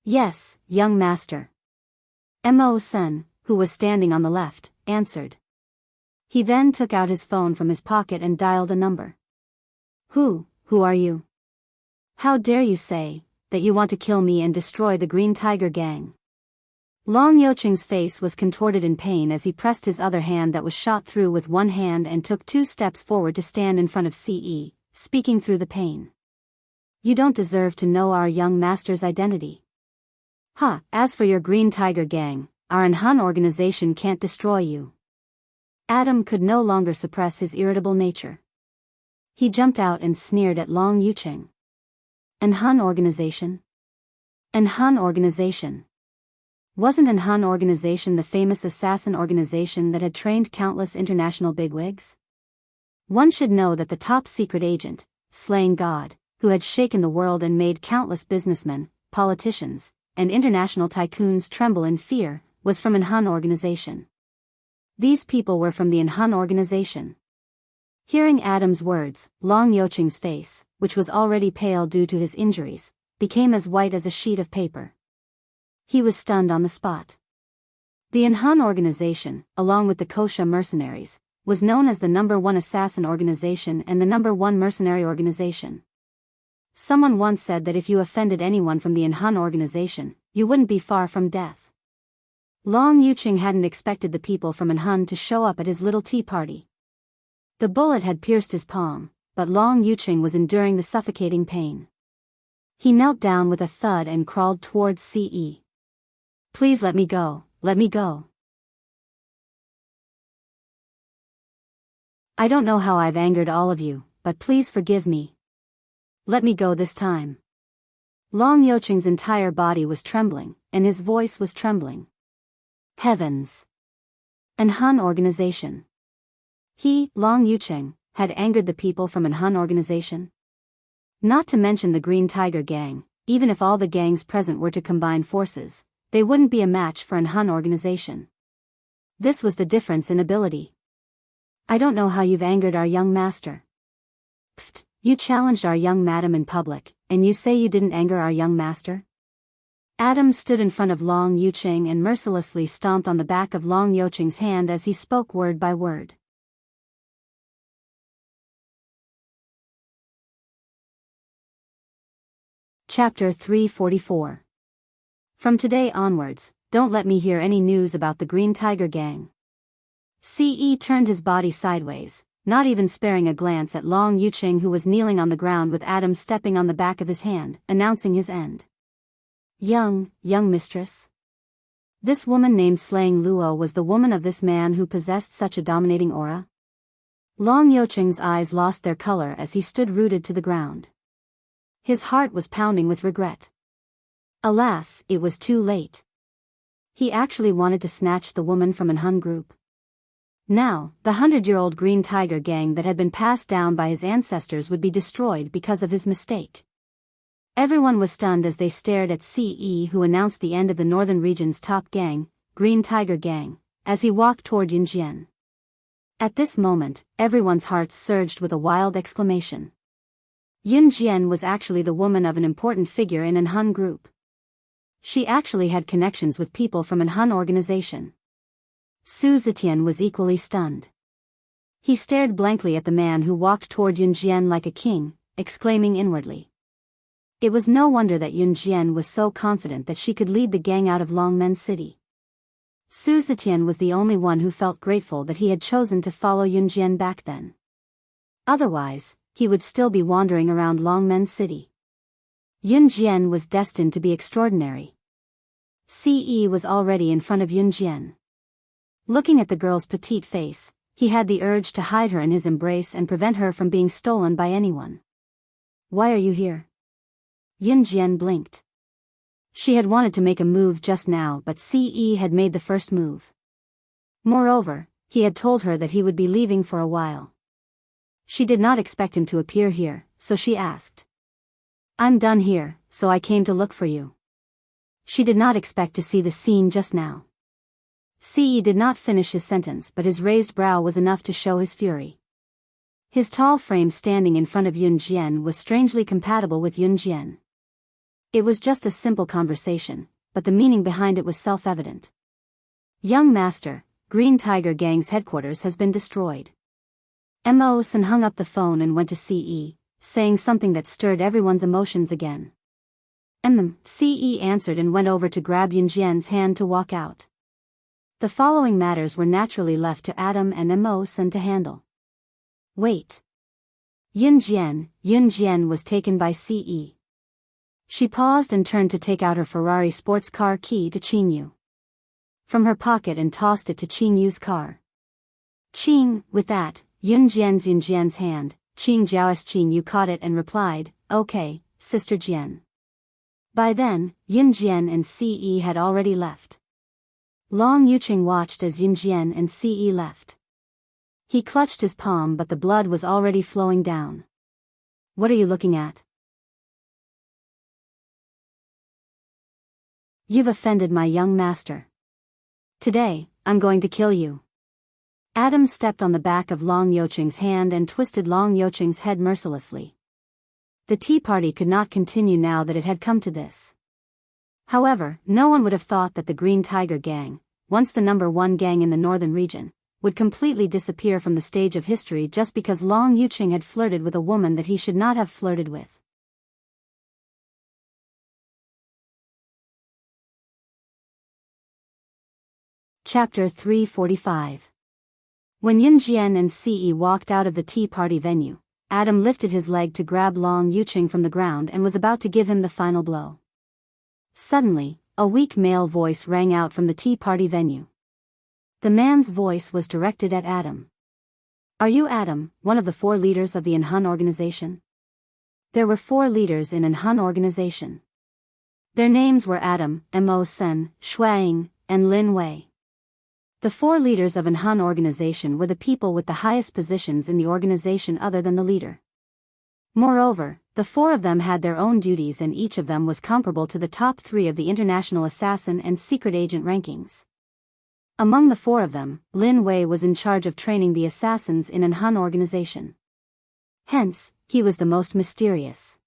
Yes, young master. Mo Sen, who was standing on the left, answered. He then took out his phone from his pocket and dialed a number. Who are you? How dare you say that you want to kill me and destroy the Green Tiger Gang? Long Youqing's face was contorted in pain as he pressed his other hand that was shot through with one hand and took 2 steps forward to stand in front of Ce, speaking through the pain. You don't deserve to know our young master's identity. As for your Green Tiger Gang, our Hun organization can't destroy you. Adam could no longer suppress his irritable nature. He jumped out and sneered at Long Youqing. An Hun organization? An Hun organization. Wasn't an Hun organization the famous assassin organization that had trained countless international bigwigs? One should know that the top secret agent, Slaying God, who had shaken the world and made countless businessmen, politicians, and international tycoons tremble in fear, was from an Hun organization. These people were from the Hun organization. Hearing Adam's words, Long Youqing's face, which was already pale due to his injuries, became as white as a sheet of paper. He was stunned on the spot. The Hun organization, along with the Kosha mercenaries, was known as the #1 assassin organization and the #1 mercenary organization. Someone once said that if you offended anyone from the Hun organization, you wouldn't be far from death. Long Youqing hadn't expected the people from Hun to show up at his little tea party. The bullet had pierced his palm, but Long Youqing was enduring the suffocating pain. He knelt down with a thud and crawled towards Ce. Please let me go, let me go. I don't know how I've angered all of you, but please forgive me. Let me go this time. Long Youqing's entire body was trembling, and his voice was trembling. Heavens! An Hun organization. He, Long Youqing, had angered the people from an Hun organization? Not to mention the Green Tiger Gang, even if all the gangs present were to combine forces, they wouldn't be a match for an Hun organization. This was the difference in ability. I don't know how you've angered our young master. Pfft, you challenged our young madam in public, and you say you didn't anger our young master? Adam stood in front of Long Youqing and mercilessly stomped on the back of Long Youqing's hand as he spoke word by word. Chapter 344. From today onwards, don't let me hear any news about the Green Tiger Gang. Ce turned his body sideways, not even sparing a glance at Long Youqing, who was kneeling on the ground with Adam stepping on the back of his hand, announcing his end. Young mistress. This woman named Slaying Luo was the woman of this man who possessed such a dominating aura? Long Youqing's eyes lost their color as he stood rooted to the ground. His heart was pounding with regret. Alas, it was too late. He actually wanted to snatch the woman from an Hun group. Now, the 100-year-old Green Tiger Gang that had been passed down by his ancestors would be destroyed because of his mistake. Everyone was stunned as they stared at Ce, who announced the end of the northern region's top gang, Green Tiger Gang, as he walked toward Yunjian. At this moment, everyone's hearts surged with a wild exclamation. Yunjian was actually the woman of an important figure in an Hun group. She actually had connections with people from an Hun organization. Su Zetian was equally stunned. He stared blankly at the man who walked toward Yunjian like a king, exclaiming inwardly. It was no wonder that Yun Jian was so confident that she could lead the gang out of Longmen City. Su Zetian was the only one who felt grateful that he had chosen to follow Yun Jian back then. Otherwise, he would still be wandering around Longmen City. Yun Jian was destined to be extraordinary. Ce was already in front of Yun Jian. Looking at the girl's petite face, he had the urge to hide her in his embrace and prevent her from being stolen by anyone. "Why are you here?" Yun Jian blinked. She had wanted to make a move just now, but Ce had made the first move. Moreover, he had told her that he would be leaving for a while. She did not expect him to appear here, so she asked. "I'm done here, so I came to look for you." She did not expect to see the scene just now. Ce did not finish his sentence, but his raised brow was enough to show his fury. His tall frame standing in front of Yun Jian was strangely compatible with Yun Jian. It was just a simple conversation, but the meaning behind it was self-evident. "Young master, Green Tiger Gang's headquarters has been destroyed." Mo Sun hung up the phone and went to Ce, saying something that stirred everyone's emotions again. Ce answered and went over to grab Yun Jian's hand to walk out. The following matters were naturally left to Adam and Mo Sun to handle. "Wait." Yun Jian was taken by Ce. She paused and turned to take out her Ferrari sports car key to Qing Yu from her pocket and tossed it to Qing Yu's car. "Qing," with that, Yun Jian's hand, Qing Jiao's Qing Yu caught it and replied, "Okay, Sister Jian." By then, Yun Jian and Ce had already left. Long Yuqing watched as Yun Jian and Ce left. He clutched his palm, but the blood was already flowing down. "What are you looking at?" "You've offended my young master. Today, I'm going to kill you." Adam stepped on the back of Long Yuqing's hand and twisted Long Yuqing's head mercilessly. The tea party could not continue now that it had come to this. However, no one would have thought that the Green Tiger Gang, once the #1 gang in the northern region, would completely disappear from the stage of history just because Long Yuqing had flirted with a woman that he should not have flirted with. Chapter 345. When Yun Jian and Ce walked out of the tea party venue, Adam lifted his leg to grab Long Yuqing from the ground and was about to give him the final blow. Suddenly, a weak male voice rang out from the tea party venue. The man's voice was directed at Adam. "Are you Adam, one of the 4 leaders of the Enhun organization?" There were 4 leaders in Enhun organization. Their names were Adam, Mo Sun, Shuang, and Lin Wei. The 4 leaders of Enhun organization were the people with the highest positions in the organization other than the leader. Moreover, the 4 of them had their own duties and each of them was comparable to the top 3 of the international assassin and secret agent rankings. Among the 4 of them, Lin Wei was in charge of training the assassins in Enhun organization. Hence, he was the most mysterious.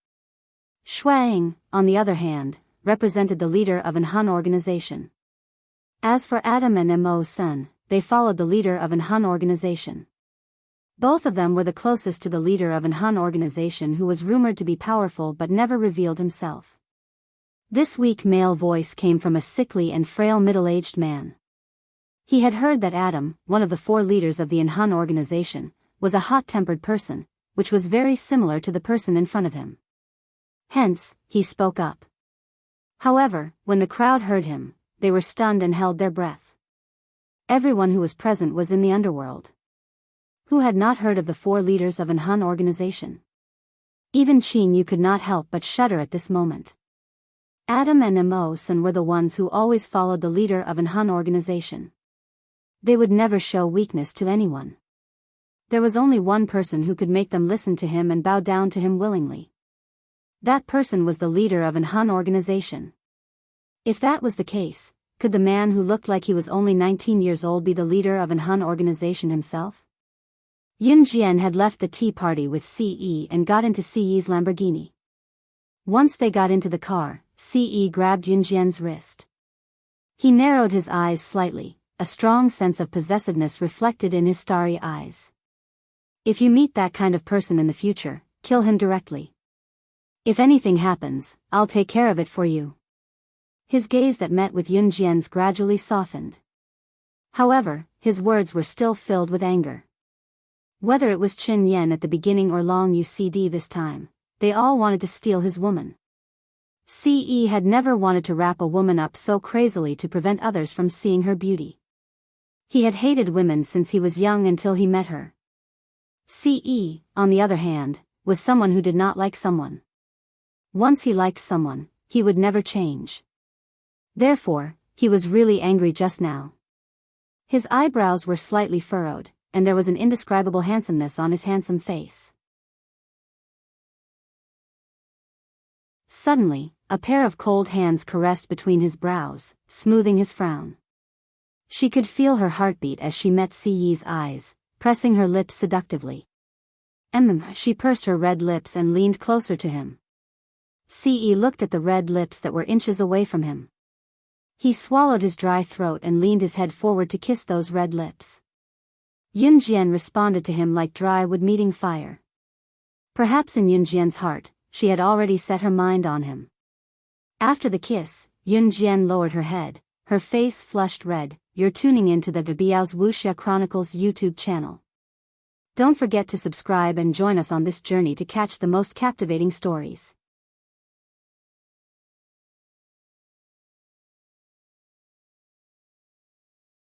Shuang, on the other hand, represented the leader of Enhun organization. As for Adam and Mo Sun, they followed the leader of Enhun organization. Both of them were the closest to the leader of Enhun organization, who was rumored to be powerful but never revealed himself. This weak male voice came from a sickly and frail middle-aged man. He had heard that Adam, one of the 4 leaders of the Enhun organization, was a hot-tempered person, which was very similar to the person in front of him. Hence, he spoke up. However, when the crowd heard him, they were stunned and held their breath. Everyone who was present was in the underworld. Who had not heard of the 4 leaders of Enhun organization? Even Qing Yu could not help but shudder at this moment. Adam and Mo Sun were the ones who always followed the leader of Enhun organization. They would never show weakness to anyone. There was only one person who could make them listen to him and bow down to him willingly. That person was the leader of Enhun organization. If that was the case, could the man who looked like he was only 19 years old be the leader of Enhun organization himself? Yun Jian had left the tea party with Ce and got into Ce's Lamborghini. Once they got into the car, Ce grabbed Yun Jian's wrist. He narrowed his eyes slightly, a strong sense of possessiveness reflected in his starry eyes. "If you meet that kind of person in the future, kill him directly." If anything happens, I'll take care of it for you. His gaze that met with Yun Jian's gradually softened. However, his words were still filled with anger. Whether it was Qin Yan at the beginning or Long Ucd this time, they all wanted to steal his woman. Ce had never wanted to wrap a woman up so crazily to prevent others from seeing her beauty. He had hated women since he was young until he met her. Ce, on the other hand, was someone who did not like someone. Once he liked someone, he would never change. Therefore, he was really angry just now. His eyebrows were slightly furrowed, and there was an indescribable handsomeness on his handsome face. Suddenly, a pair of cold hands caressed between his brows, smoothing his frown. She could feel her heartbeat as she met Ce's eyes, pressing her lips seductively. She pursed her red lips and leaned closer to him. Ce looked at the red lips that were inches away from him. He swallowed his dry throat and leaned his head forward to kiss those red lips. Yun Jian responded to him like dry wood meeting fire. Perhaps in Yun Jian's heart, she had already set her mind on him. After the kiss, Yun Jian lowered her head, her face flushed red. You're tuning into the Biyao's Wuxia Chronicles YouTube channel. Don't forget to subscribe and join us on this journey to catch the most captivating stories.